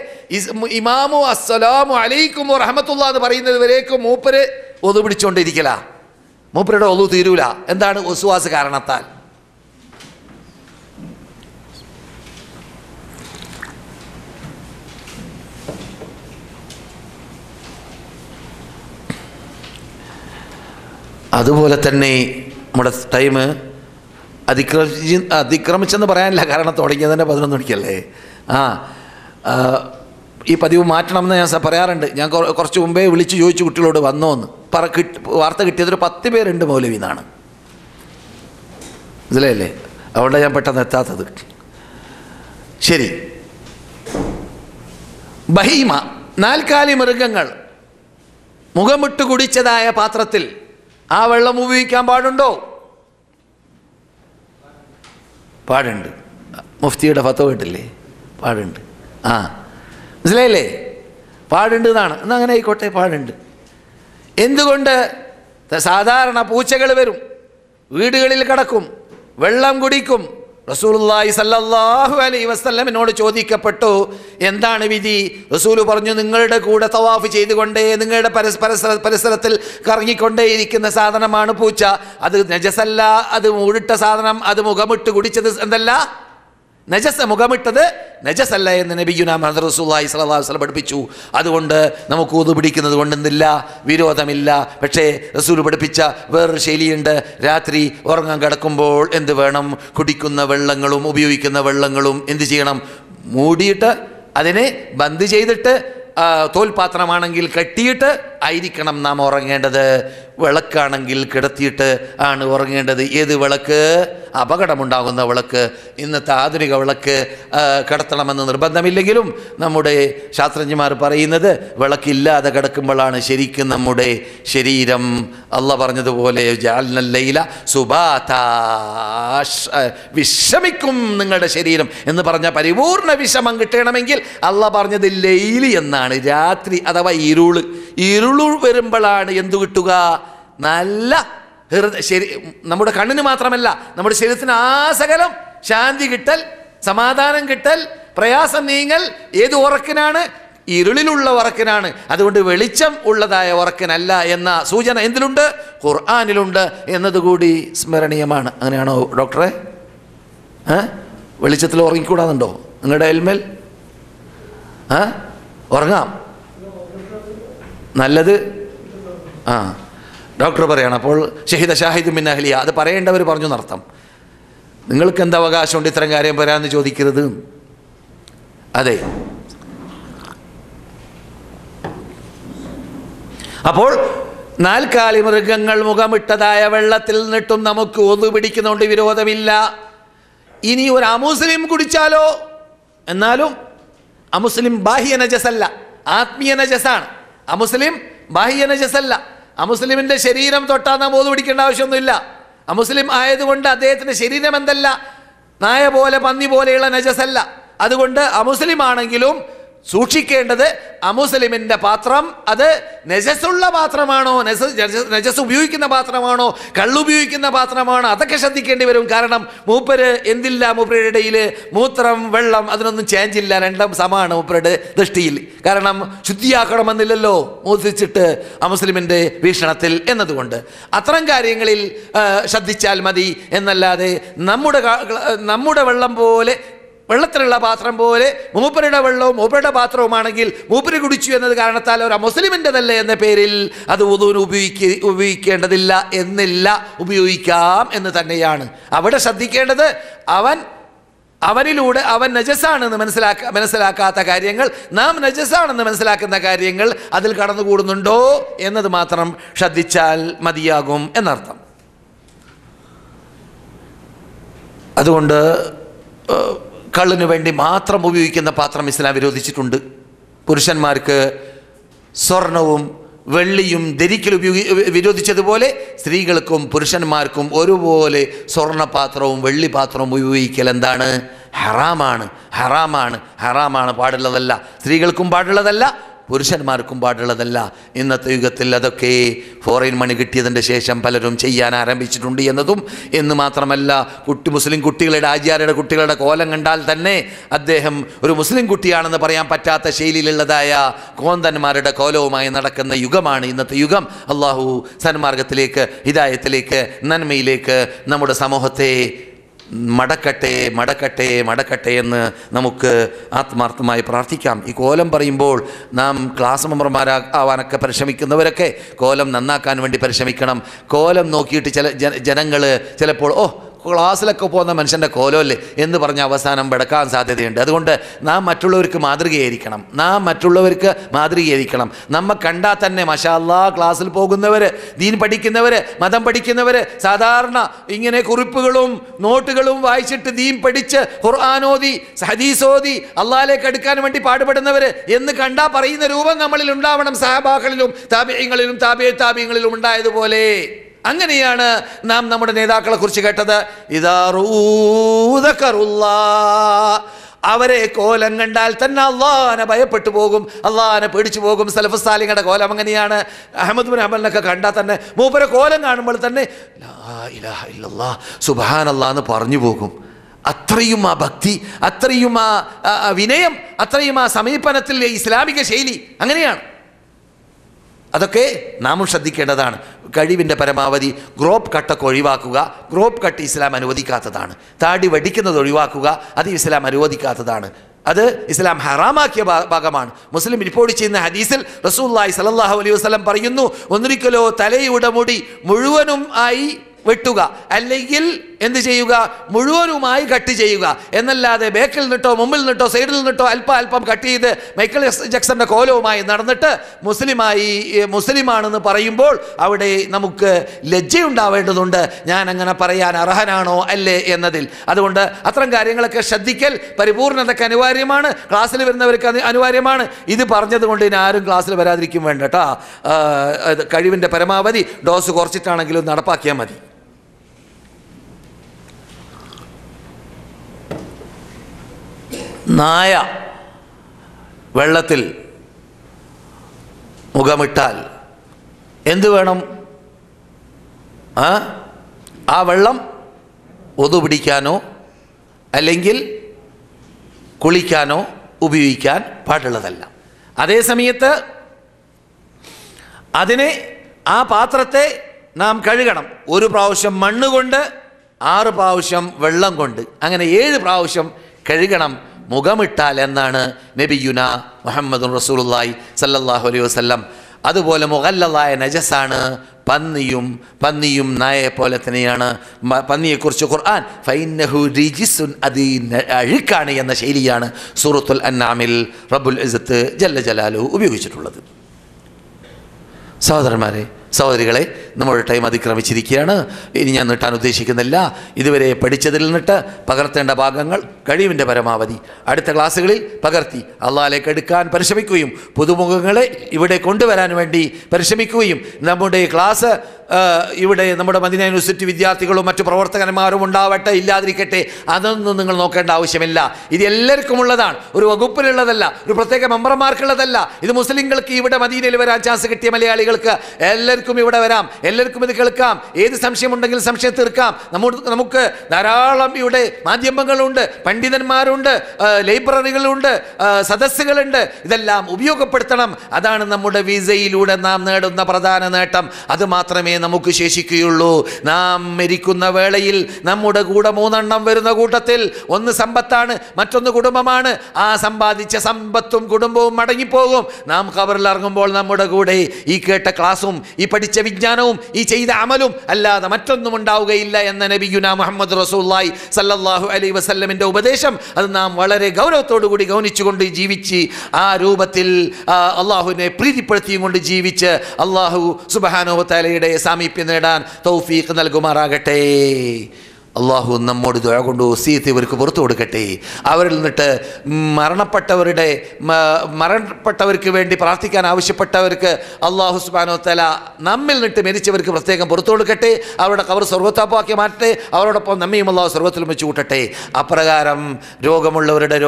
ഇമാമു അസ്സലാമു അലൈക്കും വറഹ്മത്തുള്ളാഹി എന്ന് പറയുന്നത് വരേക്കും മൂപ്പര് ഒതു പിടിച്ചുകൊണ്ടിരിക്കല. മൂപ്പരുടെ ഒതു തീരൂല. എന്താണ്? ഒസ്വാസ് കാരണത്താൽ. അതുപോലെ തന്നെ നമ്മുടെ ടൈം അതിക്രമിച്ചെന്ന് പറയാനില്ല, കാരണം തുടങ്ങിയതിൻ്റെ 11 മണിക്കല്ലേ. ഈ പതിവ് മാറ്റണമെന്ന് ഞാൻ പറയാറുണ്ട്. ഞാൻ കുറച്ച് മുമ്പേ വിളിച്ച് ചോദിച്ചു കുട്ടികളോട് വന്നോ എന്ന്. വാർത്ത കിട്ടിയതൊരു 10 പേരുണ്ട് മൗലവി എന്നാണ്. ഇതിലല്ലേ, അതുകൊണ്ടാണ് ഞാൻ പെട്ടെന്ന് എത്താത്തത്. ശരി, ബഹീമ, 4 കാലി മൃഗങ്ങൾ മുഖമിട്ട് കുടിച്ചതായ പാത്രത്തിൽ ആ വെള്ളം ഉപയോഗിക്കാൻ പാടുണ്ടോ? പാടുണ്ട്. മുഫ്തിയുടെ ഫത്വ കേട്ടില്ലേ? പാടുണ്ട്. മനസ്സിലായില്ലേ? പാടുണ്ട് എന്നാണ്. എന്നാൽ അങ്ങനെ ആയിക്കോട്ടെ, പാടുണ്ട്. എന്തുകൊണ്ട്? സാധാരണ പൂച്ചകൾ വരും, വീടുകളിൽ കിടക്കും, വെള്ളം കുടിക്കും, റസൂലുള്ളാഹി സ്വല്ലല്ലാഹു അലൈഹി വസല്ലമിനോട് ചോദിക്കപ്പെട്ടു, എന്താണ് വിധി? റസൂല് പറഞ്ഞു, നിങ്ങളുടെ കൂടെ തവാഫ് ചെയ്തുകൊണ്ടേ നിങ്ങളുടെ പരിസരത്തിൽ കറങ്ങിക്കൊണ്ടേയിരിക്കുന്ന സാധനമാണ് പൂച്ച. അത് നജസല്ല, അത് മൂടിട്ട സാധനം, അത് മുഖമിട്ട് കുടിച്ചത് എന്തല്ല, നജസ്, മുഖമിട്ടത് നജസല്ല എന്ന് നബിയുനാ മുഹമ്മദ് റസൂലുള്ളാഹി സ്വല്ലല്ലാഹു അലൈഹി വസല്ലം പഠിപ്പിച്ചു. അതുകൊണ്ട് നമുക്ക് വുദു പിടിക്കുന്നത് കൊണ്ട് എന്തില്ല, വിരോധമില്ല. പക്ഷേ റസൂൽ പഠിപ്പിച്ച വേറൊരു ശൈലിയുണ്ട്. രാത്രി ഉറങ്ങാൻ കിടക്കുമ്പോൾ എന്ത് വേണം? കുടിക്കുന്ന വെള്ളങ്ങളും ഉപയോഗിക്കുന്ന വെള്ളങ്ങളും എന്ത് ചെയ്യണം? മൂടിയിട്ട് അതിനെ ബന്ദ് ചെയ്തിട്ട്, തോൽപാത്രമാണെങ്കിൽ കെട്ടിയിട്ട് ആയിരിക്കണം നാം ഉറങ്ങേണ്ടത്. വിളക്കാണെങ്കിൽ കിടത്തിയിട്ട് ആണ് ഉറങ്ങേണ്ടത്. ഏത് വിളക്ക്? അപകടമുണ്ടാകുന്ന വിളക്ക്. ഇന്നത്തെ ആധുനിക വിളക്ക് കിടത്തണമെന്ന് നിർബന്ധമില്ലെങ്കിലും നമ്മുടെ ശാസ്ത്രജ്ഞന്മാർ പറയുന്നത് വിളക്കില്ലാതെ കിടക്കുമ്പോഴാണ് ശരിക്കും നമ്മുടെ ശരീരം അള്ളാഹ് പറഞ്ഞതുപോലെ ജഅൽനൽ ലൈല സുബാതാ, വിശ്രമിക്കും നിങ്ങളുടെ ശരീരം എന്ന് പറഞ്ഞ പരിപൂർണ വിശ്രമം കിട്ടണമെങ്കിൽ അള്ളാഹ് പറഞ്ഞത് ലൈലി എന്നാണ്, രാത്രി അഥവാ ഇരുളു വരുമ്പോഴാണ് എന്തു കിട്ടുക? നല്ല നമ്മുടെ കണ്ണിന് മാത്രമല്ല നമ്മുടെ ശരീരത്തിന് ആസകലം ശാന്തി കിട്ടൽ, സമാധാനം കിട്ടൽ, പ്രയാസം നീങ്ങൽ. ഏത് ഉറക്കിനാണ്? ഇരുളിലുള്ള ഉറക്കിനാണ്. അതുകൊണ്ട് വെളിച്ചം ഉള്ളതായ ഉറക്കിനല്ല എന്ന സൂചന എന്തിലുണ്ട്? ഖുർആനിലുണ്ട് എന്നതുകൂടി സ്മരണീയമാണ്. അങ്ങനെയാണോ ഡോക്ടറെ? വെളിച്ചത്തിൽ ഉറങ്ങിക്കൂടാന്നുണ്ടോ നിങ്ങളുടെ എൽമേൽ? ഉറങ്ങാം, നല്ലത്. ഡോക്ടർ പറയണം. അപ്പോൾ ഷഹീദ ഷാഹിദ് മിൻ അഹ്ലിയ, അത് പറയേണ്ടവർ പറഞ്ഞു എന്നർത്ഥം. നിങ്ങൾക്ക് എന്താ അവകാശമുണ്ട് ഇത്തരം കാര്യം പറയാമെന്ന് ചോദിക്കരുത്. അതെ, അപ്പോൾ നാൽക്കാലി മൃഗങ്ങൾ മുഖമിട്ടതായ വെള്ളത്തിൽ നിന്നിട്ടും നമുക്ക് ഒന്നു പിടിക്കുന്നതുകൊണ്ട് വിരോധമില്ല. ഇനി ഒരു അമുസ്ലിം കുടിച്ചാലോ? എന്നാലും അമുസ്ലിം ബാഹ്യ നജസല്ല, ആത്മീയ നജസാണ്. അമുസ്ലിം ബാഹ്യ നജസല്ല. അമുസ്ലിമിൻ്റെ ശരീരം തൊട്ടാൽ നാം ഓതു പിടിക്കേണ്ട ആവശ്യമൊന്നുമില്ല. അമുസ്ലിം ആയതുകൊണ്ട് അദ്ദേഹത്തിൻ്റെ ശരീരം എന്തല്ല, നായ പോലെ പന്നി പോലെയുള്ള നജസല്ല. അതുകൊണ്ട് അമുസ്ലിം ആണെങ്കിലും സൂക്ഷിക്കേണ്ടത് അമുസ്ലിമിൻ്റെ പാത്രം അത് നജസുള്ള പാത്രമാണോ, നജസ് ഉപയോഗിക്കുന്ന പാത്രമാണോ, കള്ളുപയോഗിക്കുന്ന പാത്രമാണോ, അതൊക്കെ ശ്രദ്ധിക്കേണ്ടി വരും. കാരണം മൂപ്പര് എന്തില്ല, മൂപ്പരുടെ ഇടയിൽ മൂത്രം വെള്ളം അതിനൊന്നും ചേഞ്ച് ഇല്ല, രണ്ടും സമാണ് മൂപ്പരുടെ ദൃഷ്ടിയിൽ. കാരണം ശുദ്ധിയാക്കണമെന്നില്ലല്ലോ മൂത്രിച്ചിട്ട് അമുസ്ലിമിൻ്റെ വീക്ഷണത്തിൽ എന്നതുകൊണ്ട് അത്തരം കാര്യങ്ങളിൽ ശ്രദ്ധിച്ചാൽ മതി. എന്നല്ലാതെ നമ്മുടെ വെള്ളം പോലെ, വെള്ളത്തിലുള്ള പാത്രം പോലെ മൂപ്പരുടെ വെള്ളവും മൂപ്പരുടെ പാത്രവുമാണെങ്കിൽ മൂപ്പര് കുടിച്ചു എന്നത് കാരണത്താൽ ഒരു മുസ്ലിമിൻ്റെതല്ലേ എന്ന പേരിൽ അത് വുദൂന് ഉപയോഗിക്കേണ്ടതില്ല എന്നില്ല, ഉപയോഗിക്കാം എന്ന് തന്നെയാണ് അവിടെ ശ്രദ്ധിക്കേണ്ടത്. അവനിലൂടെ അവൻ നജസാണെന്ന് മനസ്സിലാക്കാത്ത കാര്യങ്ങൾ, നാം നജസാണെന്ന് മനസ്സിലാക്കുന്ന കാര്യങ്ങൾ അതിൽ കടന്നുകൂടുന്നുണ്ടോ എന്നത് മാത്രം ശ്രദ്ധിച്ചാൽ മതിയാകും എന്നർത്ഥം. അതുകൊണ്ട് കള്ളിനു വേണ്ടി മാത്രം ഉപയോഗിക്കുന്ന പാത്രം ഇസ്ലാം വിരോധിച്ചിട്ടുണ്ട്. പുരുഷന്മാർക്ക് സ്വർണവും വെള്ളിയും ധരിക്കൽ വിരോധിച്ചതുപോലെ സ്ത്രീകൾക്കും പുരുഷന്മാർക്കും ഒരുപോലെ സ്വർണ്ണപാത്രവും വെള്ളിപാത്രവും ഉപയോഗിക്കൽ എന്താണ്? ഹറാമാണ്, ഹറാമാണ്, ഹറാമാണ്, പാടുള്ളതല്ല. സ്ത്രീകൾക്കും പാടുള്ളതല്ല, പുരുഷന്മാർക്കും പാടുള്ളതല്ല. ഇന്നത്തെ യുഗത്തിൽ അതൊക്കെ ഫോറിൻ മണി കിട്ടിയതിൻ്റെ ശേഷം പലരും ചെയ്യാൻ ആരംഭിച്ചിട്ടുണ്ട് എന്നതും. എന്ന് മാത്രമല്ല, മുസ്ലിം കുട്ടികളുടെ, ആചാര്യയുടെ കുട്ടികളുടെ കോലം കണ്ടാൽ തന്നെ അദ്ദേഹം ഒരു മുസ്ലിം കുട്ടിയാണെന്ന് പറയാൻ പറ്റാത്ത ശൈലിയിലുള്ളതായ കോന്തന്മാരുടെ കോലവുമായി നടക്കുന്ന യുഗമാണ് ഇന്നത്തെ യുഗം. അള്ളാഹു സന്മാർഗത്തിലേക്ക്, ഹിദായത്തിലേക്ക്, നന്മയിലേക്ക് നമ്മുടെ സമൂഹത്തെ മടക്കട്ടെ, മടക്കട്ടെ, മടക്കട്ടെ എന്ന് നമുക്ക് ആത്മാർത്ഥമായി പ്രാർത്ഥിക്കാം. ഈ കോലം പറയുമ്പോൾ നാം ക്ലാസ് മെമ്പർമാരാവാനൊക്കെ പരിശ്രമിക്കുന്നവരൊക്കെ കോലം നന്നാക്കാൻ വേണ്ടി പരിശ്രമിക്കണം. കോലം നോക്കിയിട്ട് ചില ജനങ്ങൾ ചിലപ്പോൾ ക്ലാസ്സിലൊക്കെ പോകുന്ന മനുഷ്യൻ്റെ കോലമല്ലേ എന്ന് പറഞ്ഞ് അവസാനം ബെടക്കാൻ സാധ്യതയുണ്ട്. അതുകൊണ്ട് നാം മറ്റുള്ളവർക്ക് മാതൃകയായിരിക്കണം. നമ്മെ കണ്ടാൽ തന്നെ മാഷാ അല്ലാഹ് ക്ലാസ്സിൽ പോകുന്നവർ, ദീൻ പഠിക്കുന്നവർ, മതം പഠിക്കുന്നവർ, സാധാരണ ഇങ്ങനെ കുറിപ്പുകളും നോട്ടുകളും വായിച്ചിട്ട് ദീൻ പഠിച്ച് ഖുർആനോദി ഹദീസോദി അള്ളാഹിലേക്ക് അടുക്കാൻ വേണ്ടി പാടുപെടുന്നവർ എന്ന് കണ്ടാൽ പറയുന്ന രൂപം നമ്മളിൽ ഉണ്ടാവണം. സഹാബാക്കളിലും താബിഈങ്ങളിലും താബിഈങ്ങളിലും ഉണ്ടായതുപോലെ. അങ്ങനെയാണ് നാം നമ്മുടെ നേതാക്കളെ കുറിച്ച് കേട്ടത്. അവരെ കോലം കണ്ടാൽ തന്നെ അള്ളാഹിനെ ഭയപ്പെട്ടു പോകും, അള്ളാഹിനെ പേടിച്ചു പോകും. സലഫ് സാലിങ്ങളുടെ കോലം അങ്ങനെയാണ്. അഹ്മദ് ബിൻ ഹംബലിനൊക്കെ കണ്ടാൽ തന്നെ മൂപ്പരെ കോലം കാണുമ്പോൾ തന്നെ ലാ ഇലാഹ ഇല്ലല്ലാഹ് സുബ്ഹാനല്ലാഹ് എന്ന് പറഞ്ഞു പോകും. അത്രയും ആ ഭക്തി, അത്രയും ആ വിനയം, അത്രയും ആ സമീപനത്തിൽ ഇസ്ലാമിക ശൈലി അങ്ങനെയാണ്. അതൊക്കെ നാമും ശ്രദ്ധിക്കേണ്ടതാണ്. കഴിവിൻ്റെ പരമാവധി ഗ്രോപ്പ് കട്ടൊക്കെ ഒഴിവാക്കുക. ഗ്രോപ്പ് കട്ട് ഇസ്ലാം അനുവദിക്കാത്തതാണ്. താടി വടിക്കുന്നത് ഒഴിവാക്കുക, അത് ഇസ്ലാം അനുവദിക്കാത്തതാണ്. അത് ഇസ്ലാം ഹറാമാക്കിയ ഭാഗമാണ്. മുസ്ലിം റിപ്പോർട്ട് ചെയ്യുന്ന ഹദീസിൽ റസൂലുള്ളാഹി സ്വല്ലല്ലാഹു അലൈഹി വസല്ലം പറയുന്നു, ഒന്നിരിക്കലോ തലയുടെ മുടി മുഴുവനും ആയി വെട്ടുക, അല്ലെങ്കിൽ എന്ത് ചെയ്യുക, മുഴുവനുമായി കട്ട് ചെയ്യുക എന്നല്ലാതെ ബേക്കിൽ നിന്നിട്ടോ മുമ്പിൽ നിന്നിട്ടോ സൈഡിൽ നിന്നിട്ടോ അല്പം കട്ട് ചെയ്ത് മൈക്കിൾ ജാക്സന്റെ കോലവുമായി നടന്നിട്ട് മുസ്ലിമാണെന്ന് പറയുമ്പോൾ അവിടെ നമുക്ക് ലജ്ജയുണ്ടാവേണ്ടതുണ്ട്. ഞാൻ അങ്ങനെ പറയാൻ അർഹനാണോ അല്ലേ എന്നതിൽ. അതുകൊണ്ട് അത്തരം കാര്യങ്ങളൊക്കെ ശ്രദ്ധിക്കൽ പരിപൂർണതയ്ക്ക് അനിവാര്യമാണ്. ക്ലാസ്സിൽ വരുന്നവർക്ക് അനിവാര്യമാണ്. ഇത് പറഞ്ഞത് കൊണ്ട് ഇനി ആരും ക്ലാസ്സിൽ വരാതിരിക്കും വേണ്ട കേട്ടോ. കഴിവിൻ്റെ പരമാവധി ഡോസ് കുറച്ചിട്ടാണെങ്കിലും നടപ്പാക്കിയാൽ മതി. നായ വെള്ളത്തിൽ മുഖമിട്ടാൽ എന്ത് വേണം? ആ വെള്ളം ഒതു പിടിക്കാനോ അല്ലെങ്കിൽ കുളിക്കാനോ ഉപയോഗിക്കാൻ പാടുള്ളതല്ല. അതേ സമയത്ത് ആ പാത്രത്തെ നാം കഴുകണം. ഒരു പ്രാവശ്യം മണ്ണ് കൊണ്ട്, 6 പ്രാവശ്യം വെള്ളം കൊണ്ട്, അങ്ങനെ 7 പ്രാവശ്യം കഴുകണം മുഖമിട്ടാൽ എന്നാണ് നബിയുന മുഹമ്മദുർ റസൂലുള്ളാഹി സല്ലല്ലാഹു അലൈഹി വസല്ലം. അതുപോലെ മുഗല്ലദായ നജസാണ് പന്നിയും നായയെ പോലെ തന്നെയാണ്. പന്നിയെക്കുറിച്ച് ഖുർആൻ ഫൈന്നഹു റിജിസുൻ, അത് അഴുക്കാണ് എന്ന ശൈലിയാണ് സൂറത്തുൽ അൻആമിൽ റബ്ബുൽ ഇസ്സത്ത് ജല്ല ജലാലുഹു ഉപയോഗിച്ചിട്ടുള്ളത്. സഹോദരന്മാരെ, സഹോദരികളെ, നമ്മുടെ ടൈം അതിക്രമിച്ചിരിക്കുകയാണ്. ഇനി ഞാൻ നീട്ടാൻ ഉദ്ദേശിക്കുന്നില്ല. ഇതുവരെ പഠിച്ചതിൽ നിന്നിട്ട് പകർത്തേണ്ട ഭാഗങ്ങൾ കഴിവിൻ്റെ പരമാവധി അടുത്ത ക്ലാസ്സുകളിൽ പകർത്തി അള്ളാഹിലേക്ക് എടുക്കാൻ പരിശ്രമിക്കുകയും പുതുമുഖങ്ങളെ ഇവിടെ കൊണ്ടുവരാൻ വേണ്ടി പരിശ്രമിക്കുകയും നമ്മുടെ ക്ലാസ് ഇവിടെ നമ്മുടെ മദീന യൂണിവേഴ്സിറ്റി വിദ്യാർത്ഥികളും മറ്റു പ്രവർത്തകന്മാരും ഉണ്ടാവട്ടെ, ഇല്ലാതിരിക്കട്ടെ, അതൊന്നും നിങ്ങൾ നോക്കേണ്ട ആവശ്യമില്ല. ഇത് എല്ലാവർക്കും ഉള്ളതാണ്. ഒരു വകുപ്പിലുള്ളതല്ല, ഒരു പ്രത്യേക മെമ്പർമാർക്കുള്ളതല്ല. ഇത് മുസ്ലിങ്ങൾക്ക് ഇവിടെ മദീനയിൽ വരാൻ ചാൻസ് കിട്ടിയ മലയാളികൾക്ക് എല്ലാവർക്കും ഇവിടെ വരാം, എല്ലാവർക്കും ഇത് കേൾക്കാം. ഏത് സംശയമുണ്ടെങ്കിൽ സംശയം തീർക്കാം. നമുക്ക് ധാരാളം ഇവിടെ മാധ്യമങ്ങളുണ്ട്, പണ്ഡിതന്മാരുണ്ട്, ലൈബ്രറികളുണ്ട്, സദസ്സുകളുണ്ട്. ഇതെല്ലാം ഉപയോഗപ്പെടുത്തണം. അതാണ് നമ്മുടെ വിസയിലൂടെ നാം നേടുന്ന പ്രധാന നേട്ടം. അത് മാത്രമേ നമുക്ക് ശേഷിക്കുകയുള്ളൂ. നാം മരിക്കുന്ന വേളയിൽ നമ്മുടെ കൂടെ 3 എണ്ണം വരുന്ന കൂട്ടത്തിൽ ഒന്ന് സമ്പത്താണ്, മറ്റൊന്ന് കുടുംബമാണ്. ആ സമ്പാദിച്ച സമ്പത്തും കുടുംബവും മടങ്ങിപ്പോകും. നാം ഖബറിൽ ഇറങ്ങുമ്പോൾ നമ്മുടെ കൂടെ ഈ കേട്ട ക്ലാസും ഈ പഠിച്ച വിജ്ഞാനവും ഈ ചെയ്ത അമലും അല്ലാതെ മറ്റൊന്നും ഉണ്ടാവുകയില്ല എന്ന നബിയുനാ മുഹമ്മദ് റസൂലുള്ളാഹി സല്ലല്ലാഹു അലൈഹി വസല്ലമിൻ്റെ ഉപദേശം അത് നാം വളരെ ഗൗരവത്തോടു കൂടി ഗൗനിച്ചുകൊണ്ട് ജീവിച്ച് ആ രൂപത്തിൽ അള്ളാഹുവിനെ പ്രീതിപ്പെടുത്തിയും കൊണ്ട് ജീവിച്ച് അള്ളാഹു സുബ്ഹാനഹു വ തആലയുടെ സാമീപ്യം നേടാൻ തൗഫീഖ് നൽകുമാറാകട്ടെ. അള്ളാഹു നമ്മോട് ദുആ കൊണ്ട് വസിയത്ത് ഇവർക്ക് പുറത്തു കൊടുക്കട്ടെ. അവരിൽ നിന്നിട്ട് മരണപ്പെട്ടവർക്ക് വേണ്ടി പ്രാർത്ഥിക്കാൻ ആവശ്യപ്പെട്ടവർക്ക് അള്ളാഹു സുബ്ഹാനഹു വ തആല നമ്മിൽ നിന്നിട്ട് മരിച്ചവർക്ക് പ്രത്യേകം പുറത്തു കൊടുക്കട്ടെ. അവരുടെ ഖബർ സ്വർഗ്ഗത്താപ്പാക്കി മാറ്റട്ടെ. അവരോടൊപ്പം നമ്മയും അള്ളാഹു സ്വർഗ്ഗത്തിൽ വെച്ച് കൂട്ടട്ടെ. അപ്രകാരം രോഗമുള്ളവരുടെ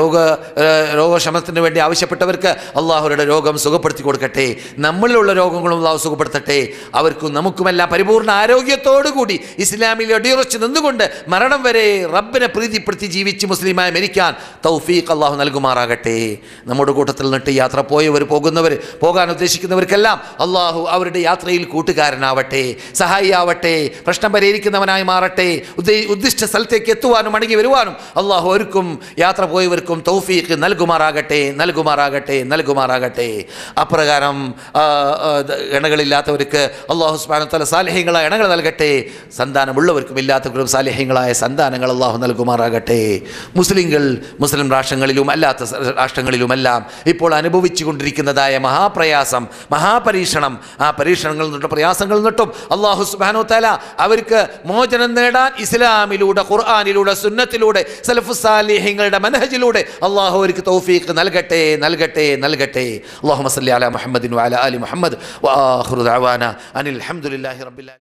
രോഗശമനത്തിന് വേണ്ടി ആവശ്യപ്പെട്ടവർക്ക് അള്ളാഹുരുടെ രോഗം സുഖപ്പെടുത്തി കൊടുക്കട്ടെ. നമ്മളിലുള്ള രോഗങ്ങളും അള്ളാഹു സുഖപ്പെടുത്തട്ടെ. അവർക്കും നമുക്കുമെല്ലാം പരിപൂർണ്ണ ആരോഗ്യത്തോടു കൂടി ഇസ്ലാമിൽ അടിയുറച്ച് നിന്നുകൊണ്ട് മരണം വരെ റബ്ബിനെ പ്രീതിപ്പെടുത്തി ജീവിച്ച് മുസ്ലിമായി മരിക്കാൻ തൗഫീഖ് അള്ളാഹു നൽകുമാറാകട്ടെ. നമ്മുടെ കൂട്ടത്തിൽ നിന്നിട്ട് യാത്ര പോകുന്നവർ പോകാൻ ഉദ്ദേശിക്കുന്നവർക്കെല്ലാം അള്ളാഹു അവരുടെ യാത്രയിൽ കൂട്ടുകാരനാവട്ടെ, സഹായിയാവട്ടെ, പ്രശ്നം പരിഹരിക്കുന്നവനായി മാറട്ടെ. ഉദ്ദിഷ്ട സ്ഥലത്തേക്ക് എത്തുവാനും മടങ്ങി വരുവാനും അള്ളാഹു അവർക്കും യാത്ര പോയവർക്കും തൗഫീഖ് നൽകുമാറാകട്ടെ. അപ്രകാരം ഇണകളില്ലാത്തവർക്ക് അള്ളാഹു സുബ്ഹാനഹു വ തആല സാലിഹീങ്ങളായ ഇണകൾ നൽകട്ടെ. സന്താനമുള്ളവർക്കും ഇല്ലാത്തവർക്കും സാലിഹീങ്ങളായ സന്താനങ്ങൾ അള്ളാഹു നൽകുമാറാകട്ടെ. മുസ്ലിം രാഷ്ട്രങ്ങളിലും അല്ലാത്ത രാഷ്ട്രങ്ങളിലുമെല്ലാം ഇപ്പോൾ അനുഭവിച്ചു കൊണ്ടിരിക്കുന്നതായ മഹാപരീക്ഷണം, ആ പരീക്ഷണങ്ങളിൽ നിന്നിട്ടും പ്രയാസങ്ങളിൽ നിന്നിട്ടും അള്ളാഹു സുബ്ഹാനഹു വ തആല അവർക്ക് മോചനം നേടാൻ ഇസ്ലാമിലൂടെ, ഖുർആനിലൂടെ, സുന്നത്തിലൂടെ, സലഫുസ് സാലിഹീങ്ങളുടെ മനഹജിലൂടെ അള്ളാഹു അവർക്ക് തൗഫീഖ് നൽകട്ടെ. അല്ലാഹുമ്മ സ്വല്ലി അലാ മുഹമ്മദിൻ വഅലാ ആലി മുഹമ്മദ് വആഖിറു ദഅവാനാ അനിൽ ഹംദുലില്ലാഹി റബ്ബിൽ ആലമീൻ.